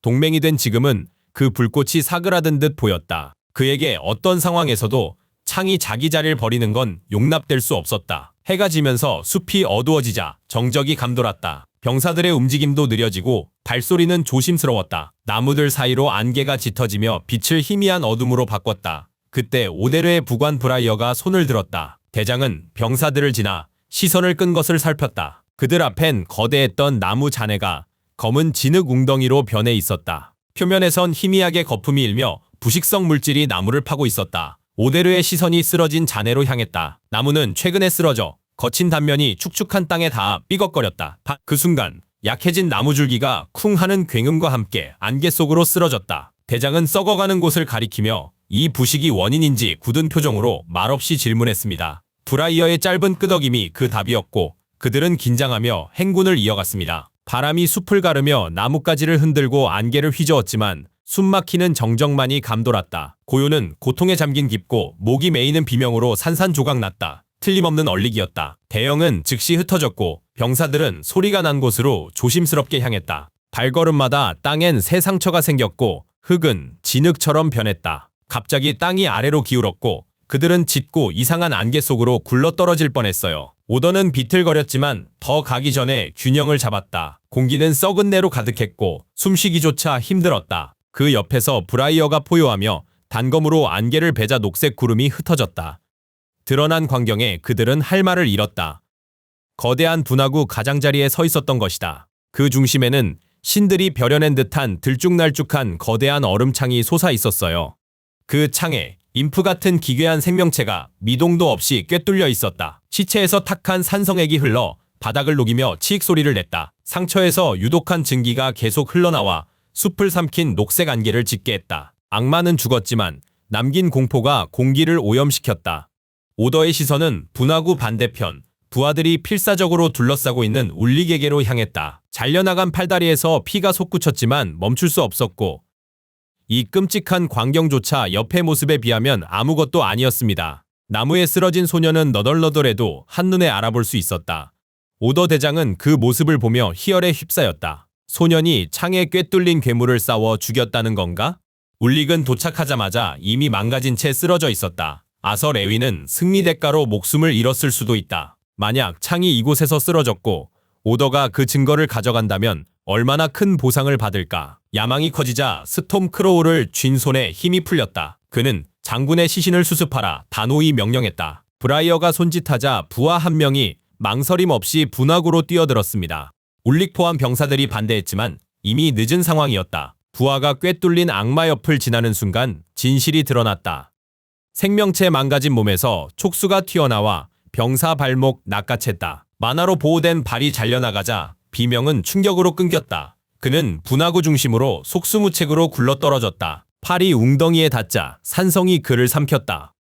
동맹이 된 지금은 그 불꽃이 사그라든 듯 보였다. 그에게 어떤 상황에서도 창이 자기 자리를 버리는 건 용납될 수 없었다. 해가 지면서 숲이 어두워지자 정적이 감돌았다. 병사들의 움직임도 느려지고 발소리는 조심스러웠다. 나무들 사이로 안개가 짙어지며 빛을 희미한 어둠으로 바꿨다. 그때 오데르의 부관 브라이어가 손을 들었다. 대장은 병사들을 지나 시선을 끈 것을 살폈다. 그들 앞엔 거대했던 나무 잔해가 검은 진흙 웅덩이로 변해 있었다. 표면에선 희미하게 거품이 일며 부식성 물질이 나무를 파고 있었다. 오데르의 시선이 쓰러진 잔해로 향했다. 나무는 최근에 쓰러져 거친 단면이 축축한 땅에 닿아 삐걱거렸다. 그 순간 약해진 나무줄기가 쿵 하는 굉음과 함께 안개 속으로 쓰러졌다. 대장은 썩어가는 곳을 가리키며 이 부식이 원인인지 굳은 표정으로 말없이 질문했습니다. 브라이어의 짧은 끄덕임이 그 답이었고 그들은 긴장하며 행군을 이어갔습니다. 바람이 숲을 가르며 나뭇가지를 흔들고 안개를 휘저었지만 숨막히는 정적만이 감돌았다. 고요는 고통에 잠긴 깊고 목이 메이는 비명으로 산산조각 났다. 틀림없는 얼리기였다. 대형은 즉시 흩어졌고 병사들은 소리가 난 곳으로 조심스럽게 향했다. 발걸음마다 땅엔 새 상처가 생겼고 흙은 진흙처럼 변했다. 갑자기 땅이 아래로 기울었고 그들은 짙고 이상한 안개 속으로 굴러떨어질 뻔했어요. 오더는 비틀거렸지만 더 가기 전에 균형을 잡았다. 공기는 썩은 내로 가득했고 숨쉬기조차 힘들었다. 그 옆에서 브라이어가 포효하며 단검으로 안개를 베자 녹색 구름이 흩어졌다. 드러난 광경에 그들은 할 말을 잃었다. 거대한 분화구 가장자리에 서 있었던 것이다. 그 중심에는 신들이 벼려낸 듯한 들쭉날쭉한 거대한 얼음창이 솟아 있었어요. 그 창에 인프 같은 기괴한 생명체가 미동도 없이 꿰뚫려 있었다. 시체에서 탁한 산성액이 흘러 바닥을 녹이며 치익 소리를 냈다. 상처에서 유독한 증기가 계속 흘러나와 숲을 삼킨 녹색 안개를 짙게 했다. 악마는 죽었지만 남긴 공포가 공기를 오염시켰다. 오더의 시선은 분화구 반대편, 부하들이 필사적으로 둘러싸고 있는 울리게게로 향했다. 잘려나간 팔다리에서 피가 솟구쳤지만 멈출 수 없었고 이 끔찍한 광경조차 옆의 모습에 비하면 아무것도 아니었습니다. 나무에 쓰러진 소녀는 너덜너덜해도 한눈에 알아볼 수 있었다. 오더 대장은 그 모습을 보며 희열에 휩싸였다. 소년이 창에 꿰뚫린 괴물을 싸워 죽였다는 건가? 울릭은 도착하자마자 이미 망가진 채 쓰러져 있었다. 아서 레위는 승리 대가로 목숨을 잃었을 수도 있다. 만약 창이 이곳에서 쓰러졌고 오더가 그 증거를 가져간다면 얼마나 큰 보상을 받을까. 야망이 커지자 스톰 크로우를 쥔 손에 힘이 풀렸다. 그는 장군의 시신을 수습하라 단호히 명령했다. 브라이어가 손짓하자 부하 한 명이 망설임 없이 분화구로 뛰어들었습니다. 울릭 포함 병사들이 반대했지만 이미 늦은 상황이었다. 부하가 꿰뚫린 악마 옆을 지나는 순간 진실이 드러났다. 생명체 망가진 몸에서 촉수가 튀어나와 병사 발목 낚아챘다. 만화로 보호된 발이 잘려나가자 비명은 충격으로 끊겼다. 그는 분화구 중심으로 속수무책으로 굴러떨어졌다. 팔이 웅덩이에 닿자 산성이 그를 삼켰다.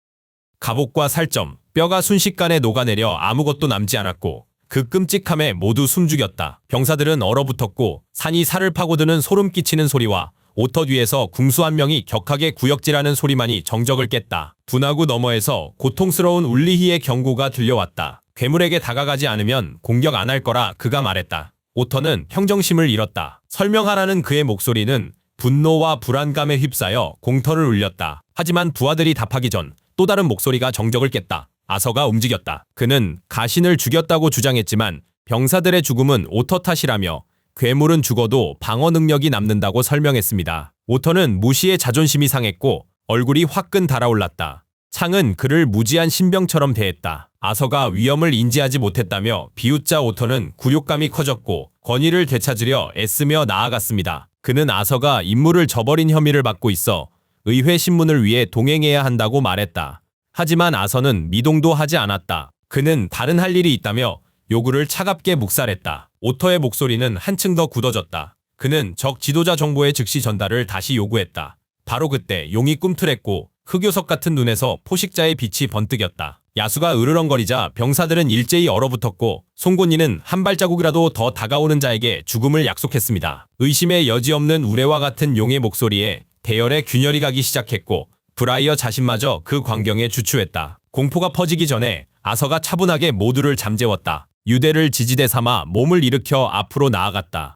갑옷과 살점, 뼈가 순식간에 녹아내려 아무것도 남지 않았고 그 끔찍함에 모두 숨죽였다. 병사들은 얼어붙었고 산이 살을 파고드는 소름 끼치는 소리와 오터 뒤에서 궁수 한 명이 격하게 구역질하는 소리만이 정적을 깼다. 분화구 너머에서 고통스러운 울리히의 경고가 들려왔다. 괴물에게 다가가지 않으면 공격 안 할 거라 그가 말했다. 오터는 평정심을 잃었다. 설명하라는 그의 목소리는 분노와 불안감에 휩싸여 공터를 울렸다. 하지만 부하들이 답하기 전 또 다른 목소리가 정적을 깼다. 아서가 움직였다. 그는 가신을 죽였다고 주장했지만 병사들의 죽음은 오터 탓이라며 괴물은 죽어도 방어 능력이 남는다고 설명했습니다. 오터는 무시의 자존심이 상했고 얼굴이 화끈 달아올랐다. 창은 그를 무지한 신병처럼 대했다. 아서가 위험을 인지하지 못했다며 비웃자 오터는 굴욕감이 커졌고 권위를 되찾으려 애쓰며 나아갔습니다. 그는 아서가 임무를 저버린 혐의를 받고 있어 의회 신문을 위해 동행해야 한다고 말했다. 하지만 아서는 미동도 하지 않았다. 그는 다른 할 일이 있다며 요구를 차갑게 묵살했다. 오터의 목소리는 한층 더 굳어졌다. 그는 적 지도자 정보의 즉시 전달을 다시 요구했다. 바로 그때 용이 꿈틀했고 흑요석 같은 눈에서 포식자의 빛이 번뜩였다. 야수가 으르렁거리자 병사들은 일제히 얼어붙었고 송곳니는 한 발자국이라도 더 다가오는 자에게 죽음을 약속했습니다. 의심의 여지없는 우레와 같은 용의 목소리에 대열의 균열이 가기 시작했고 브라이어 자신마저 그 광경에 주춤했다. 공포가 퍼지기 전에 아서가 차분하게 모두를 잠재웠다. 유대를 지지대 삼아 몸을 일으켜 앞으로 나아갔다.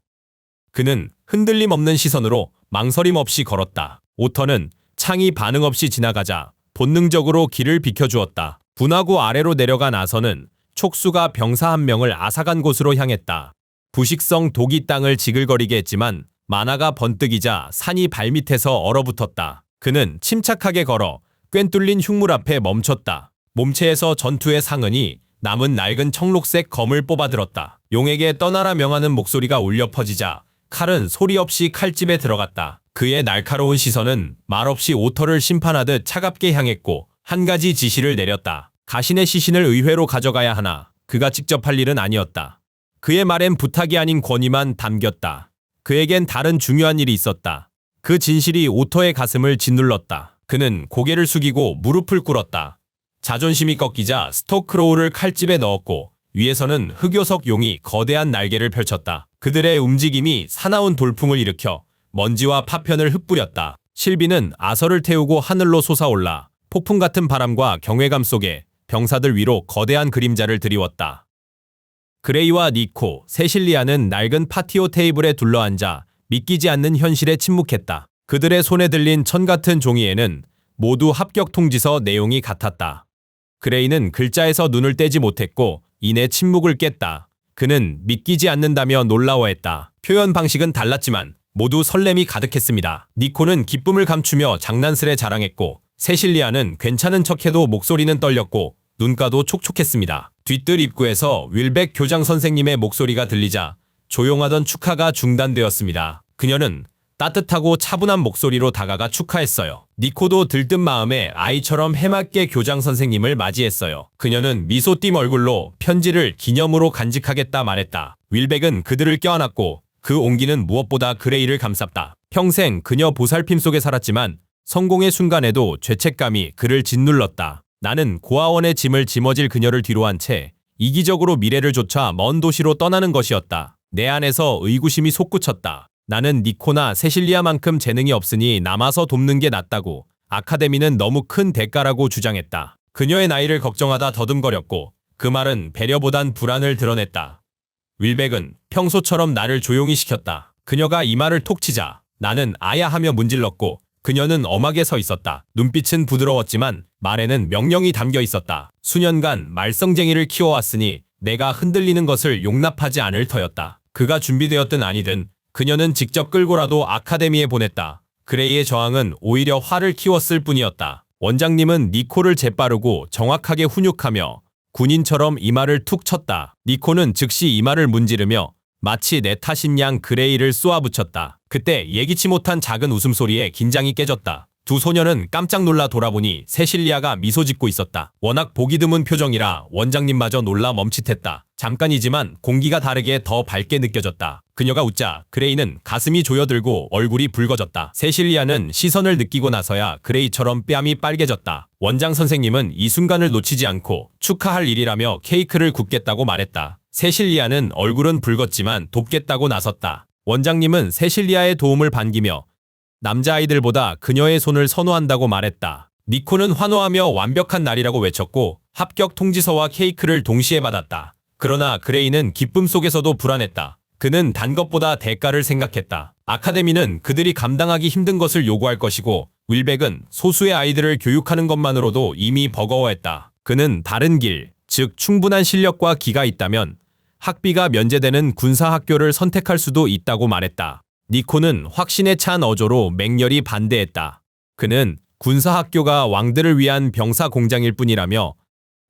그는 흔들림 없는 시선으로 망설임 없이 걸었다. 오터는 창이 반응 없이 지나가자 본능적으로 길을 비켜주었다. 분화구 아래로 내려간 아서는 촉수가 병사 한 명을 앗아간 곳으로 향했다. 부식성 독이 땅을 지글거리게 했지만 만화가 번뜩이자 산이 발밑에서 얼어붙었다. 그는 침착하게 걸어 꿰뚫린 흉물 앞에 멈췄다. 몸체에서 전투의 상흔이 남은 낡은 청록색 검을 뽑아들었다. 용에게 떠나라 명하는 목소리가 울려 퍼지자 칼은 소리 없이 칼집에 들어갔다. 그의 날카로운 시선은 말없이 오터를 심판하듯 차갑게 향했고 한 가지 지시를 내렸다. 가신의 시신을 의회로 가져가야 하나 그가 직접 할 일은 아니었다. 그의 말엔 부탁이 아닌 권위만 담겼다. 그에겐 다른 중요한 일이 있었다. 그 진실이 오터의 가슴을 짓눌렀다. 그는 고개를 숙이고 무릎을 꿇었다. 자존심이 꺾이자 스토크로우를 칼집에 넣었고 위에서는 흑요석 용이 거대한 날개를 펼쳤다. 그들의 움직임이 사나운 돌풍을 일으켜 먼지와 파편을 흩뿌렸다. 실비는 아서를 태우고 하늘로 솟아올라 폭풍 같은 바람과 경외감 속에 병사들 위로 거대한 그림자를 드리웠다. 그레이와 니코, 세실리아는 낡은 파티오 테이블에 둘러앉아 믿기지 않는 현실에 침묵했다. 그들의 손에 들린 천 같은 종이에는 모두 합격 통지서 내용이 같았다. 그레이는 글자에서 눈을 떼지 못했고 이내 침묵을 깼다. 그는 믿기지 않는다며 놀라워했다. 표현 방식은 달랐지만 모두 설렘이 가득했습니다. 니코는 기쁨을 감추며 장난스레 자랑했고 세실리아는 괜찮은 척해도 목소리는 떨렸고 눈가도 촉촉했습니다. 뒤뜰 입구에서 윌백 교장 선생님의 목소리가 들리자 조용하던 축하가 중단되었습니다. 그녀는 따뜻하고 차분한 목소리로 다가가 축하했어요. 니코도 들뜬 마음에 아이처럼 해맑게 교장 선생님을 맞이했어요. 그녀는 미소 띈 얼굴로 편지를 기념으로 간직하겠다 말했다. 윌백은 그들을 껴안았고 그 온기는 무엇보다 그레이를 감쌌다. 평생 그녀 보살핌 속에 살았지만 성공의 순간에도 죄책감이 그를 짓눌렀다. 나는 고아원의 짐을 짊어질 그녀를 뒤로 한 채 이기적으로 미래를 쫓아 먼 도시로 떠나는 것이었다. 내 안에서 의구심이 솟구쳤다. 나는 니코나 세실리아만큼 재능이 없으니 남아서 돕는 게 낫다고 아카데미는 너무 큰 대가라고 주장했다. 그녀의 나이를 걱정하다 더듬거렸고 그 말은 배려보단 불안을 드러냈다. 윌백은 평소처럼 나를 조용히 시켰다. 그녀가 이 말을 톡 치자 나는 아야 하며 문질렀고 그녀는 엄하게 서 있었다. 눈빛은 부드러웠지만 말에는 명령이 담겨 있었다. 수년간 말썽쟁이를 키워왔으니 내가 흔들리는 것을 용납하지 않을 터였다. 그가 준비되었든 아니든 그녀는 직접 끌고라도 아카데미에 보냈다. 그레이의 저항은 오히려 화를 키웠을 뿐이었다. 원장님은 니코를 재빠르고 정확하게 훈육하며 군인처럼 이마를 툭 쳤다. 니코는 즉시 이마를 문지르며 마치 내 탓인 양 그레이를 쏘아붙였다. 그때 예기치 못한 작은 웃음소리에 긴장이 깨졌다. 두 소녀는 깜짝 놀라 돌아보니 세실리아가 미소 짓고 있었다. 워낙 보기 드문 표정이라 원장님마저 놀라 멈칫했다. 잠깐이지만 공기가 다르게 더 밝게 느껴졌다. 그녀가 웃자 그레이는 가슴이 조여들고 얼굴이 붉어졌다. 세실리아는 시선을 느끼고 나서야 그레이처럼 뺨이 빨개졌다. 원장 선생님은 이 순간을 놓치지 않고 축하할 일이라며 케이크를 굽겠다고 말했다. 세실리아는 얼굴은 붉었지만 돕겠다고 나섰다. 원장님은 세실리아의 도움을 반기며 남자아이들보다 그녀의 손을 선호한다고 말했다. 니코는 환호하며 완벽한 날이라고 외쳤고 합격 통지서와 케이크를 동시에 받았다. 그러나 그레이는 기쁨 속에서도 불안했다. 그는 단 것보다 대가를 생각했다. 아카데미는 그들이 감당하기 힘든 것을 요구할 것이고 윌백은 소수의 아이들을 교육하는 것만으로도 이미 버거워했다. 그는 다른 길, 즉 충분한 실력과 기가 있다면 학비가 면제되는 군사학교를 선택할 수도 있다고 말했다. 니코는 확신에 찬 어조로 맹렬히 반대했다. 그는 군사학교가 왕들을 위한 병사 공장일 뿐이라며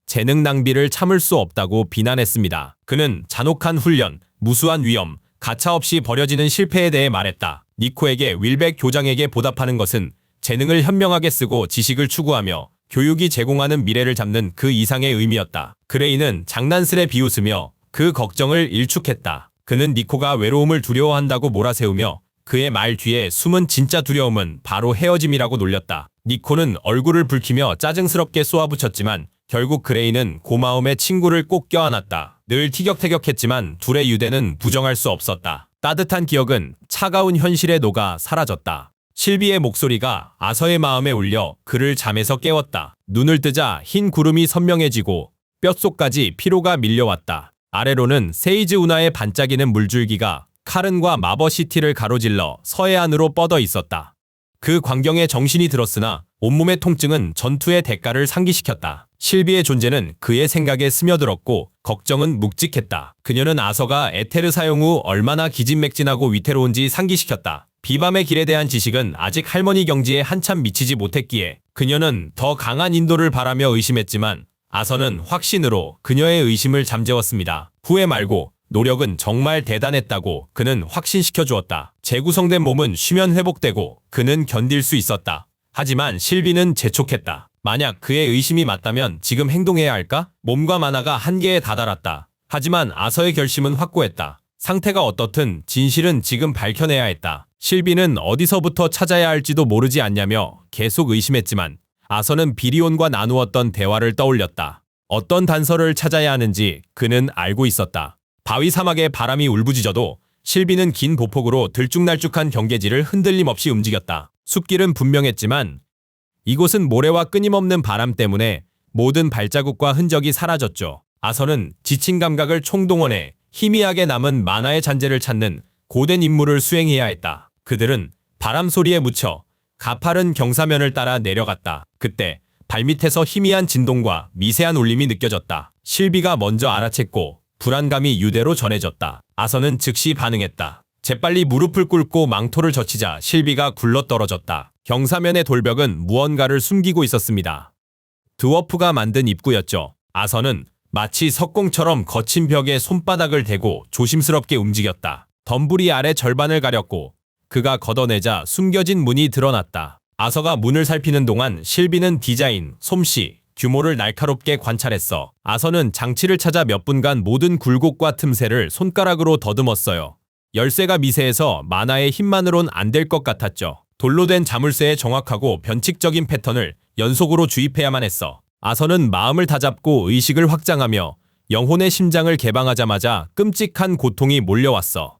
재능 낭비를 참을 수 없다고 비난했습니다. 그는 잔혹한 훈련, 무수한 위험, 가차없이 벌어지는 실패에 대해 말했다. 니코에게 윌백 교장에게 보답하는 것은 재능을 현명하게 쓰고 지식을 추구하며 교육이 제공하는 미래를 잡는 그 이상의 의미였다. 그레이는 장난스레 비웃으며 그 걱정을 일축했다. 그는 니코가 외로움을 두려워한다고 몰아세우며 그의 말 뒤에 숨은 진짜 두려움은 바로 헤어짐이라고 놀렸다. 니코는 얼굴을 붉히며 짜증스럽게 쏘아붙였지만 결국 그레이는 고마움에 친구를 꼭 껴안았다. 늘 티격태격했지만 둘의 유대는 부정할 수 없었다. 따뜻한 기억은 차가운 현실에 녹아 사라졌다. 실비의 목소리가 아서의 마음에 울려 그를 잠에서 깨웠다. 눈을 뜨자 흰 구름이 선명해지고 뼛속까지 피로가 밀려왔다. 아래로는 세이즈 운하에 반짝이는 물줄기가 카른과 마버시티를 가로질러 서해안으로 뻗어 있었다. 그 광경에 정신이 들었으나 온몸의 통증은 전투의 대가를 상기시켰다. 실비의 존재는 그의 생각에 스며들었고 걱정은 묵직했다. 그녀는 아서가 에테르 사용 후 얼마나 기진맥진하고 위태로운지 상기시켰다. 비밤의 길에 대한 지식은 아직 할머니 경지에 한참 미치지 못했기에 그녀는 더 강한 인도를 바라며 의심했지만 아서는 확신으로 그녀의 의심을 잠재웠습니다. 후회 말고 노력은 정말 대단했다고 그는 확신시켜 주었다. 재구성된 몸은 쉬면 회복되고 그는 견딜 수 있었다. 하지만 실비는 재촉했다. 만약 그의 의심이 맞다면 지금 행동해야 할까? 몸과 만화가 한계에 다다랐다. 하지만 아서의 결심은 확고했다. 상태가 어떻든 진실은 지금 밝혀내야 했다. 실비는 어디서부터 찾아야 할지도 모르지 않냐며 계속 의심했지만 아서는 비리온과 나누었던 대화를 떠올렸다. 어떤 단서를 찾아야 하는지 그는 알고 있었다. 바위 사막에 바람이 울부짖어도 실비는 긴 보폭으로 들쭉날쭉한 경계지를 흔들림 없이 움직였다. 숲길은 분명했지만 이곳은 모래와 끊임없는 바람 때문에 모든 발자국과 흔적이 사라졌죠. 아서는 지친 감각을 총동원해 희미하게 남은 만화의 잔재를 찾는 고된 임무를 수행해야 했다. 그들은 바람 소리에 묻혀 가파른 경사면을 따라 내려갔다. 그때 발밑에서 희미한 진동과 미세한 울림이 느껴졌다. 실비가 먼저 알아챘고 불안감이 유대로 전해졌다. 아서는 즉시 반응했다. 재빨리 무릎을 꿇고 망토를 젖히자 실비가 굴러떨어졌다. 경사면의 돌벽은 무언가를 숨기고 있었습니다. 드워프가 만든 입구였죠. 아서는 마치 석공처럼 거친 벽에 손바닥을 대고 조심스럽게 움직였다. 덤불이 아래 절반을 가렸고 그가 걷어내자 숨겨진 문이 드러났다. 아서가 문을 살피는 동안 실비는 디자인, 솜씨, 규모를 날카롭게 관찰했어. 아서는 장치를 찾아 몇 분간 모든 굴곡과 틈새를 손가락으로 더듬었어요. 열쇠가 미세해서 만화의 힘만으론 안 될 것 같았죠. 돌로 된 자물쇠의 정확하고 변칙적인 패턴을 연속으로 주입해야만 했어. 아서는 마음을 다잡고 의식을 확장하며 영혼의 심장을 개방하자마자 끔찍한 고통이 몰려왔어.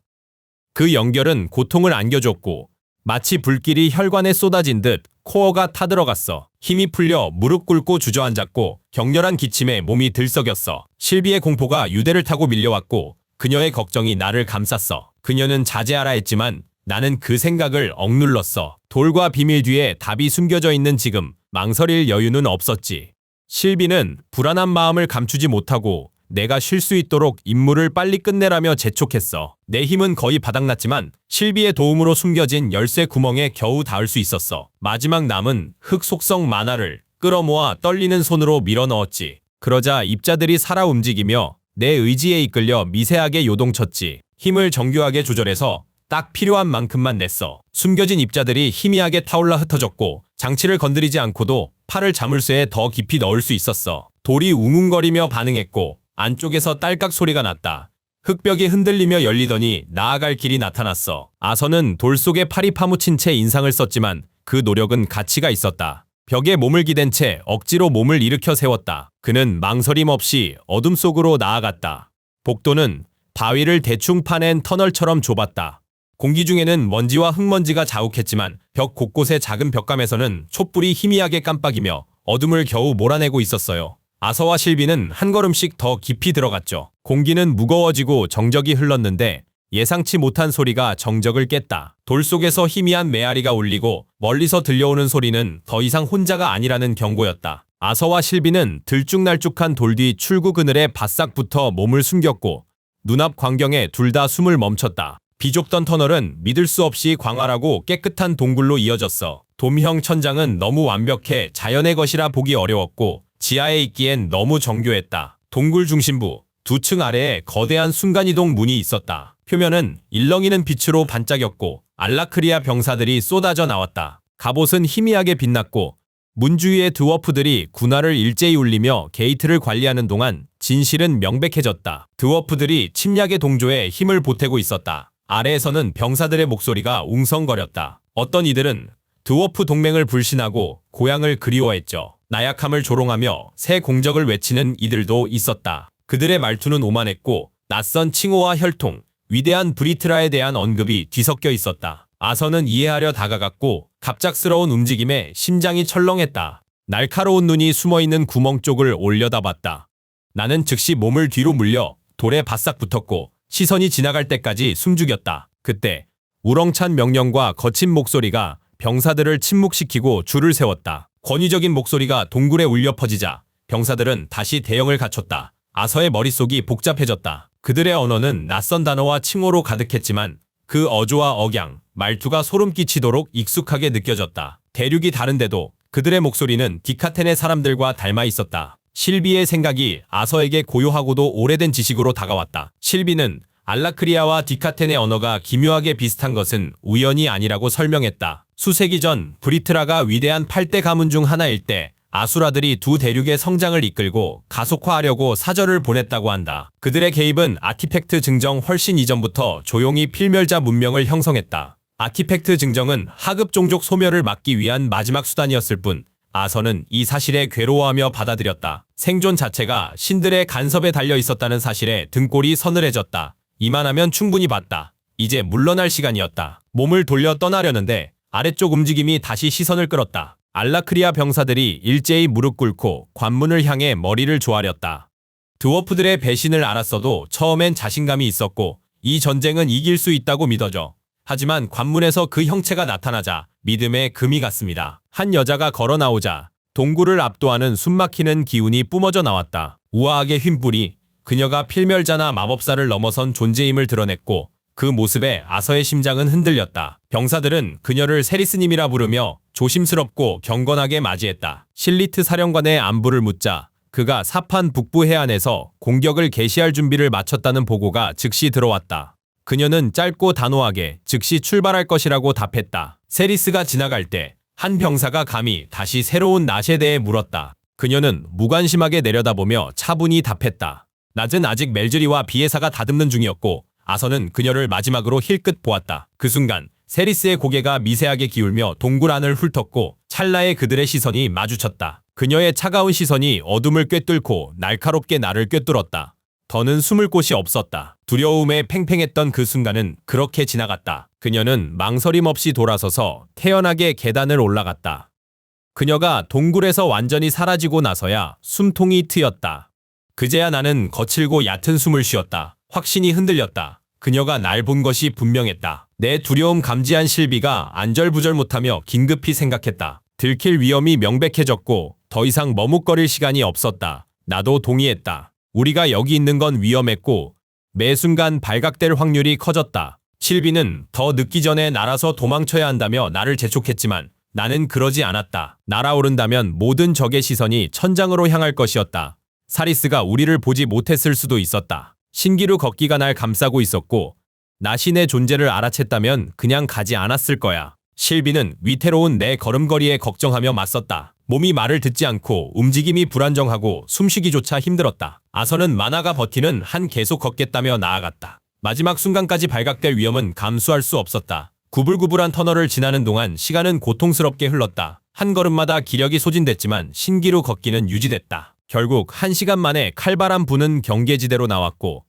그 연결은 고통을 안겨줬고 마치 불길이 혈관에 쏟아진 듯 코어가 타들어갔어. 힘이 풀려 무릎 꿇고 주저앉았고 격렬한 기침에 몸이 들썩였어. 실비의 공포가 유대를 타고 밀려왔고 그녀의 걱정이 나를 감쌌어. 그녀는 자제하라 했지만 나는 그 생각을 억눌렀어. 돌과 비밀 뒤에 답이 숨겨져 있는 지금 망설일 여유는 없었지. 실비는 불안한 마음을 감추지 못하고 내가 쉴 수 있도록 임무를 빨리 끝내라며 재촉했어. 내 힘은 거의 바닥났지만 실비의 도움으로 숨겨진 열쇠 구멍에 겨우 닿을 수 있었어. 마지막 남은 흑 속성 만화를 끌어모아 떨리는 손으로 밀어넣었지. 그러자 입자들이 살아 움직이며 내 의지에 이끌려 미세하게 요동쳤지. 힘을 정교하게 조절해서 딱 필요한 만큼만 냈어. 숨겨진 입자들이 희미하게 타올라 흩어졌고 장치를 건드리지 않고도 팔을 자물쇠에 더 깊이 넣을 수 있었어. 돌이 웅웅거리며 반응했고 안쪽에서 딸깍 소리가 났다. 흙벽이 흔들리며 열리더니 나아갈 길이 나타났어. 아서는 돌 속에 팔이 파묻힌 채 인상을 썼지만 그 노력은 가치가 있었다. 벽에 몸을 기댄 채 억지로 몸을 일으켜 세웠다. 그는 망설임 없이 어둠 속으로 나아갔다. 복도는 바위를 대충 파낸 터널처럼 좁았다. 공기 중에는 먼지와 흙먼지가 자욱했지만 벽 곳곳의 작은 벽감에서는 촛불이 희미하게 깜빡이며 어둠을 겨우 몰아내고 있었어요. 아서와 실비는 한 걸음씩 더 깊이 들어갔죠. 공기는 무거워지고 정적이 흘렀는데 예상치 못한 소리가 정적을 깼다. 돌 속에서 희미한 메아리가 울리고 멀리서 들려오는 소리는 더 이상 혼자가 아니라는 경고였다. 아서와 실비는 들쭉날쭉한 돌 뒤 출구 그늘에 바싹 붙어 몸을 숨겼고 눈앞 광경에 둘 다 숨을 멈췄다. 비좁던 터널은 믿을 수 없이 광활하고 깨끗한 동굴로 이어졌어. 돔형 천장은 너무 완벽해 자연의 것이라 보기 어려웠고 지하에 있기엔 너무 정교했다. 동굴 중심부, 2층 아래에 거대한 순간이동 문이 있었다. 표면은 일렁이는 빛으로 반짝였고 알라크리아 병사들이 쏟아져 나왔다. 갑옷은 희미하게 빛났고 문 주위의 드워프들이 군화를 일제히 울리며 게이트를 관리하는 동안 진실은 명백해졌다. 드워프들이 침략의 동조에 힘을 보태고 있었다. 아래에서는 병사들의 목소리가 웅성거렸다. 어떤 이들은 드워프 동맹을 불신하고 고향을 그리워했죠. 나약함을 조롱하며 새 공적을 외치는 이들도 있었다. 그들의 말투는 오만했고 낯선 칭호와 혈통, 위대한 브리트라에 대한 언급이 뒤섞여 있었다. 아서는 이해하려 다가갔고 갑작스러운 움직임에 심장이 철렁했다. 날카로운 눈이 숨어있는 구멍 쪽을 올려다봤다. 나는 즉시 몸을 뒤로 물려 돌에 바싹 붙었고 시선이 지나갈 때까지 숨죽였다. 그때 우렁찬 명령과 거친 목소리가 병사들을 침묵시키고 줄을 세웠다. 권위적인 목소리가 동굴에 울려 퍼지자 병사들은 다시 대형을 갖췄다. 아서의 머릿속이 복잡해졌다. 그들의 언어는 낯선 단어와 칭호로 가득했지만 그 어조와 억양, 말투가 소름 끼치도록 익숙하게 느껴졌다. 대륙이 다른데도 그들의 목소리는 디카텐의 사람들과 닮아 있었다. 실비의 생각이 아서에게 고요하고도 오래된 지식으로 다가왔다. 실비는 알라크리아와 디카텐의 언어가 기묘하게 비슷한 것은 우연이 아니라고 설명했다. 수세기 전 브리트라가 위대한 8대 가문 중 하나일 때 아수라들이 두 대륙의 성장을 이끌고 가속화하려고 사절을 보냈다고 한다. 그들의 개입은 아티팩트 증정 훨씬 이전부터 조용히 필멸자 문명을 형성했다. 아티팩트 증정은 하급 종족 소멸을 막기 위한 마지막 수단이었을 뿐 아서는 이 사실에 괴로워하며 받아들였다. 생존 자체가 신들의 간섭에 달려 있었다는 사실에 등골이 서늘해졌다. 이만하면 충분히 봤다. 이제 물러날 시간이었다. 몸을 돌려 떠나려는데 아래쪽 움직임이 다시 시선을 끌었다. 알라크리아 병사들이 일제히 무릎 꿇고 관문을 향해 머리를 조아렸다. 드워프들의 배신을 알았어도 처음엔 자신감이 있었고 이 전쟁은 이길 수 있다고 믿어져. 하지만 관문에서 그 형체가 나타나자 믿음에 금이 갔습니다. 한 여자가 걸어 나오자 동굴을 압도하는 숨막히는 기운이 뿜어져 나왔다. 우아하게 휜 뿔이 그녀가 필멸자나 마법사를 넘어선 존재임을 드러냈고 그 모습에 아서의 심장은 흔들렸다. 병사들은 그녀를 세리스님이라 부르며 조심스럽고 경건하게 맞이했다. 실리트 사령관의 안부를 묻자 그가 사판 북부 해안에서 공격을 개시할 준비를 마쳤다는 보고가 즉시 들어왔다. 그녀는 짧고 단호하게 즉시 출발할 것이라고 답했다. 세리스가 지나갈 때 한 병사가 감히 다시 새로운 낫에 대해 물었다. 그녀는 무관심하게 내려다보며 차분히 답했다. 낮은 아직 멜즈리와 비에사가 다듬는 중이었고 아서는 그녀를 마지막으로 힐끗 보았다. 그 순간 세리스의 고개가 미세하게 기울며 동굴 안을 훑었고 찰나에 그들의 시선이 마주쳤다. 그녀의 차가운 시선이 어둠을 꿰뚫고 날카롭게 나를 꿰뚫었다. 더는 숨을 곳이 없었다. 두려움에 팽팽했던 그 순간은 그렇게 지나갔다. 그녀는 망설임 없이 돌아서서 태연하게 계단을 올라갔다. 그녀가 동굴에서 완전히 사라지고 나서야 숨통이 트였다. 그제야 나는 거칠고 얕은 숨을 쉬었다. 확신이 흔들렸다. 그녀가 날 본 것이 분명했다. 내 두려움 감지한 실비가 안절부절 못하며 긴급히 생각했다. 들킬 위험이 명백해졌고 더 이상 머뭇거릴 시간이 없었다. 나도 동의했다. 우리가 여기 있는 건 위험했고 매 순간 발각될 확률이 커졌다. 실비는 더 늦기 전에 날아서 도망쳐야 한다며 나를 재촉했지만 나는 그러지 않았다. 날아오른다면 모든 적의 시선이 천장으로 향할 것이었다. 사리스가 우리를 보지 못했을 수도 있었다. 신기루 걷기가 날 감싸고 있었고 나신의 존재를 알아챘다면 그냥 가지 않았을 거야. 실비는 위태로운 내 걸음걸이에 걱정하며 맞섰다. 몸이 말을 듣지 않고 움직임이 불안정하고 숨쉬기조차 힘들었다. 아서는 만화가 버티는 한 계속 걷겠다며 나아갔다. 마지막 순간까지 발각될 위험은 감수할 수 없었다. 구불구불한 터널을 지나는 동안 시간은 고통스럽게 흘렀다. 한 걸음마다 기력이 소진됐지만 신기루 걷기는 유지됐다. 결국 1시간 만에 칼바람 부는 경계지대로 나왔고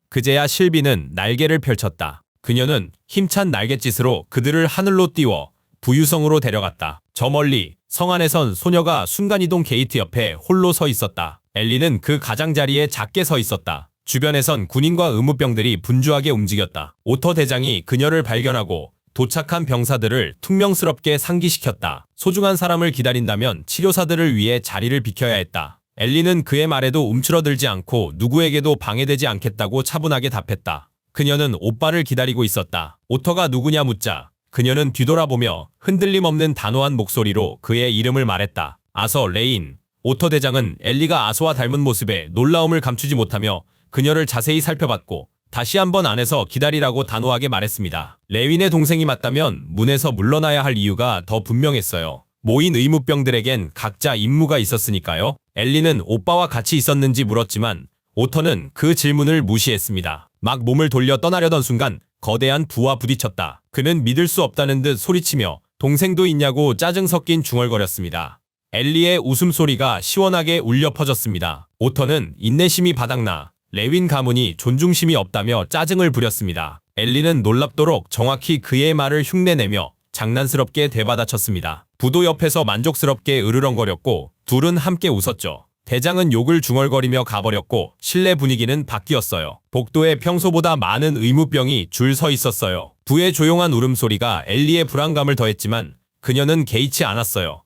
그제야 실비는 날개를 펼쳤다. 그녀는 힘찬 날갯짓으로 그들을 하늘로 띄워 부유성으로 데려갔다. 저 멀리 성 안에선 소녀가 순간이동 게이트 옆에 홀로 서 있었다. 엘리는 그 가장자리에 작게 서 있었다. 주변에선 군인과 의무병들이 분주하게 움직였다. 오터 대장이 그녀를 발견하고 도착한 병사들을 퉁명스럽게 상기시켰다. 소중한 사람을 기다린다면 치료사들을 위해 자리를 비켜야 했다. 엘리는 그의 말에도 움츠러들지 않고 누구에게도 방해되지 않겠다고 차분하게 답했다. 그녀는 오빠를 기다리고 있었다. 오터가 누구냐 묻자 그녀는 뒤돌아보며 흔들림 없는 단호한 목소리로 그의 이름을 말했다. 아서 레인. 오터 대장은 엘리가 아서와 닮은 모습에 놀라움을 감추지 못하며 그녀를 자세히 살펴봤고 다시 한번 안에서 기다리라고 단호하게 말했습니다. 레윈의 동생이 맞다면 문에서 물러나야 할 이유가 더 분명했어요. 모인 의무병들에겐 각자 임무가 있었으니까요. 엘리는 오빠와 같이 있었는지 물었지만 오터는 그 질문을 무시했습니다. 막 몸을 돌려 떠나려던 순간 거대한 부와 부딪혔다. 그는 믿을 수 없다는 듯 소리치며 동생도 있냐고 짜증 섞인 중얼거렸습니다. 엘리의 웃음소리가 시원하게 울려 퍼졌습니다. 오터는 인내심이 바닥나 레윈 가문이 존중심이 없다며 짜증을 부렸습니다. 엘리는 놀랍도록 정확히 그의 말을 흉내내며 장난스럽게 되받아쳤습니다. 부도 옆에서 만족스럽게 으르렁거렸고 둘은 함께 웃었죠. 대장은 욕을 중얼거리며 가버렸고 실내 분위기는 바뀌었어요. 복도에 평소보다 많은 의무병이 줄 서 있었어요. 부의 조용한 울음소리가 엘리의 불안감을 더했지만 그녀는 개의치 않았어요.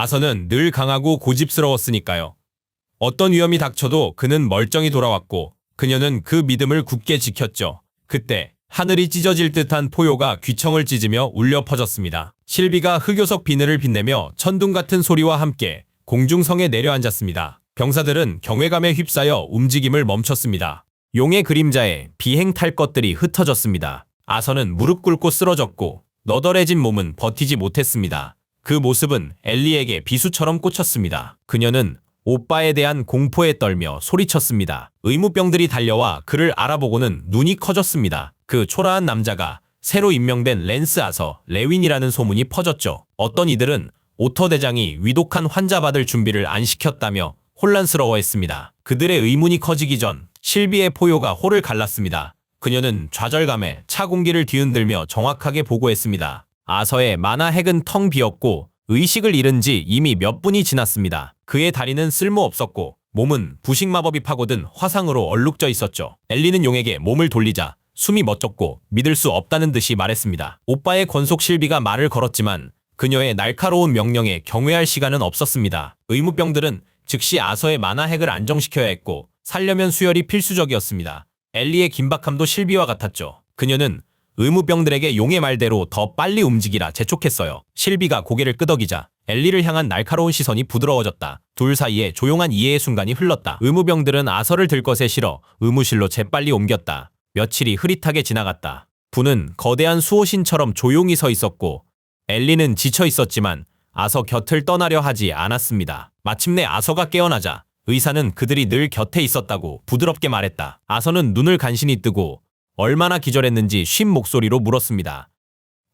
아서는 늘 강하고 고집스러웠으니까요. 어떤 위험이 닥쳐도 그는 멀쩡히 돌아왔고 그녀는 그 믿음을 굳게 지켰죠. 그때 하늘이 찢어질 듯한 포효가 귀청을 찢으며 울려 퍼졌습니다. 실비가 흑요석 비늘을 빛내며 천둥 같은 소리와 함께 공중성에 내려앉았습니다. 병사들은 경외감에 휩싸여 움직임을 멈췄습니다. 용의 그림자에 비행 탈 것들이 흩어졌습니다. 아서는 무릎 꿇고 쓰러졌고 너덜해진 몸은 버티지 못했습니다. 그 모습은 엘리에게 비수처럼 꽂혔습니다. 그녀는 오빠에 대한 공포에 떨며 소리쳤습니다. 의무병들이 달려와 그를 알아보고는 눈이 커졌습니다. 그 초라한 남자가 새로 임명된 랜스 아서 레윈이라는 소문이 퍼졌죠. 어떤 이들은 오터 대장이 위독한 환자 받을 준비를 안 시켰다며 혼란스러워했습니다. 그들의 의문이 커지기 전 실비의 포효가 홀을 갈랐습니다. 그녀는 좌절감에 차 공기를 뒤흔들며 정확하게 보고했습니다. 아서의 만화 핵은 텅 비었고 의식을 잃은 지 이미 몇 분이 지났습니다. 그의 다리는 쓸모없었고 몸은 부식 마법이 파고든 화상으로 얼룩져 있었죠. 엘리는 용에게 몸을 돌리자 숨이 멎었고 믿을 수 없다는 듯이 말했습니다. 오빠의 권속 실비가 말을 걸었지만 그녀의 날카로운 명령에 경외할 시간은 없었습니다. 의무병들은 즉시 아서의 만화 핵을 안정시켜야 했고 살려면 수혈이 필수적이었습니다. 엘리의 긴박함도 실비와 같았죠. 그녀는 의무병들에게 용의 말대로 더 빨리 움직이라 재촉했어요. 실비가 고개를 끄덕이자 엘리를 향한 날카로운 시선이 부드러워졌다. 둘 사이에 조용한 이해의 순간이 흘렀다. 의무병들은 아서를 들 것에 실어 의무실로 재빨리 옮겼다. 며칠이 흐릿하게 지나갔다. 부는 거대한 수호신처럼 조용히 서 있었고 엘리는 지쳐 있었지만 아서 곁을 떠나려 하지 않았습니다. 마침내 아서가 깨어나자 의사는 그들이 늘 곁에 있었다고 부드럽게 말했다. 아서는 눈을 간신히 뜨고 얼마나 기절했는지 쉰 목소리로 물었습니다.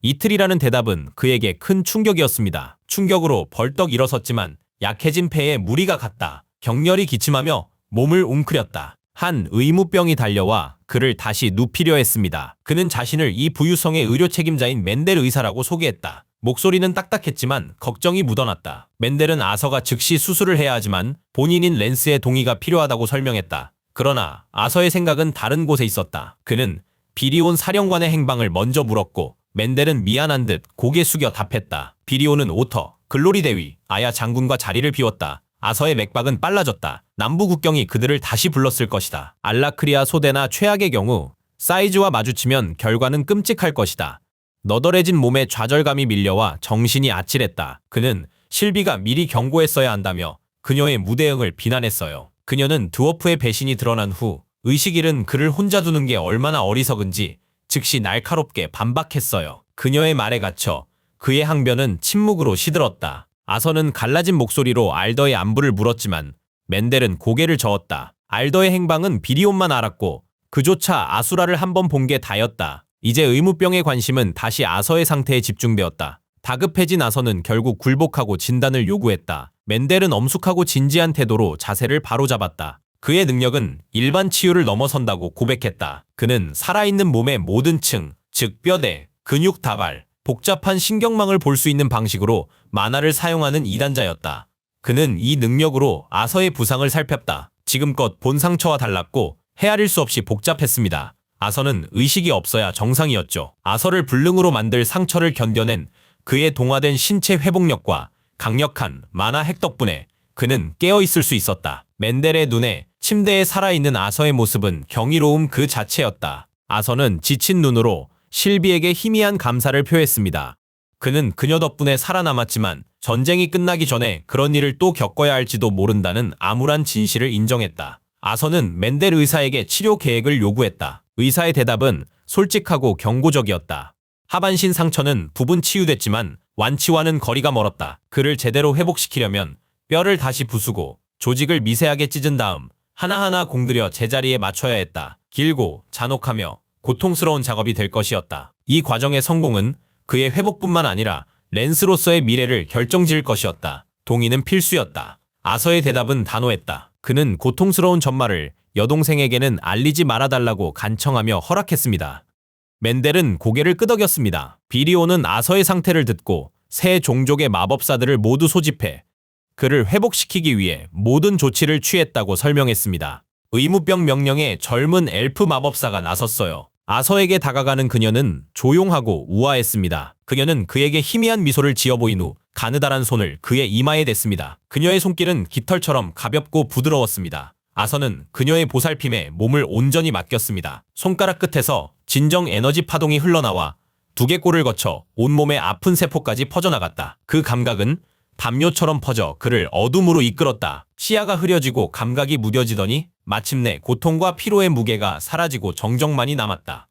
이틀이라는 대답은 그에게 큰 충격이었습니다. 충격으로 벌떡 일어섰지만 약해진 폐에 무리가 갔다. 격렬히 기침하며 몸을 웅크렸다. 한 의무병이 달려와 그를 다시 눕히려 했습니다. 그는 자신을 이 부유성의 의료 책임자인 멘델 의사라고 소개했다. 목소리는 딱딱했지만 걱정이 묻어났다. 멘델은 아서가 즉시 수술을 해야 하지만 본인인 랜스의 동의가 필요하다고 설명했다. 그러나 아서의 생각은 다른 곳에 있었다. 그는 비리온 사령관의 행방을 먼저 물었고 멘델은 미안한 듯 고개 숙여 답했다. 비리온은 오터, 글로리 대위, 아야 장군과 자리를 비웠다. 아서의 맥박은 빨라졌다. 남부 국경이 그들을 다시 불렀을 것이다. 알라크리아 소대나 최악의 경우 사이즈와 마주치면 결과는 끔찍할 것이다. 너덜해진 몸에 좌절감이 밀려와 정신이 아찔했다. 그는 실비가 미리 경고했어야 한다며 그녀의 무대응을 비난했어요. 그녀는 드워프의 배신이 드러난 후 의식 잃은 그를 혼자 두는 게 얼마나 어리석은지 즉시 날카롭게 반박했어요. 그녀의 말에 갇혀 그의 항변은 침묵으로 시들었다. 아서는 갈라진 목소리로 알더의 안부를 물었지만 멘델은 고개를 저었다. 알더의 행방은 비리온만 알았고 그조차 아수라를 한번 본 게 다였다. 이제 의무병의 관심은 다시 아서의 상태에 집중되었다. 다급해진 아서는 결국 굴복하고 진단을 요구했다. 멘델은 엄숙하고 진지한 태도로 자세를 바로잡았다. 그의 능력은 일반 치유를 넘어선다고 고백했다. 그는 살아있는 몸의 모든 층, 즉 뼈대, 근육 다발, 복잡한 신경망을 볼 수 있는 방식으로 만화를 사용하는 이단자였다. 그는 이 능력으로 아서의 부상을 살폈다. 지금껏 본 상처와 달랐고 헤아릴 수 없이 복잡했습니다. 아서는 의식이 없어야 정상이었죠. 아서를 불능으로 만들 상처를 견뎌낸 그의 동화된 신체 회복력과 강력한 만화 핵 덕분에 그는 깨어있을 수 있었다. 멘델의 눈에 침대에 살아있는 아서의 모습은 경이로움 그 자체였다. 아서는 지친 눈으로 실비에게 희미한 감사를 표했습니다. 그는 그녀 덕분에 살아남았지만 전쟁이 끝나기 전에 그런 일을 또 겪어야 할지도 모른다는 암울한 진실을 인정했다. 아서는 멘델 의사에게 치료 계획을 요구했다. 의사의 대답은 솔직하고 경고적이었다. 하반신 상처는 부분 치유됐지만 완치와는 거리가 멀었다. 그를 제대로 회복시키려면 뼈를 다시 부수고 조직을 미세하게 찢은 다음 하나하나 공들여 제자리에 맞춰야 했다. 길고 잔혹하며 고통스러운 작업이 될 것이었다. 이 과정의 성공은 그의 회복뿐만 아니라 랜스로서의 미래를 결정지을 것이었다. 동의는 필수였다. 아서의 대답은 단호했다. 그는 고통스러운 전말을 여동생에게는 알리지 말아달라고 간청하며 허락했습니다. 멘델은 고개를 끄덕였습니다. 비리오는 아서의 상태를 듣고 새 종족의 마법사들을 모두 소집해 그를 회복시키기 위해 모든 조치를 취했다고 설명했습니다. 의무병 명령에 젊은 엘프 마법사가 나섰어요. 아서에게 다가가는 그녀는 조용하고 우아했습니다. 그녀는 그에게 희미한 미소를 지어 보인 후 가느다란 손을 그의 이마에 댔습니다. 그녀의 손길은 깃털처럼 가볍고 부드러웠습니다. 아선은 그녀의 보살핌에 몸을 온전히 맡겼습니다. 손가락 끝에서 진정 에너지 파동이 흘러나와 두개골을 거쳐 온몸의 아픈 세포까지 퍼져나갔다. 그 감각은 담요처럼 퍼져 그를 어둠으로 이끌었다. 시야가 흐려지고 감각이 무뎌지더니 마침내 고통과 피로의 무게가 사라지고 정적만이 남았다.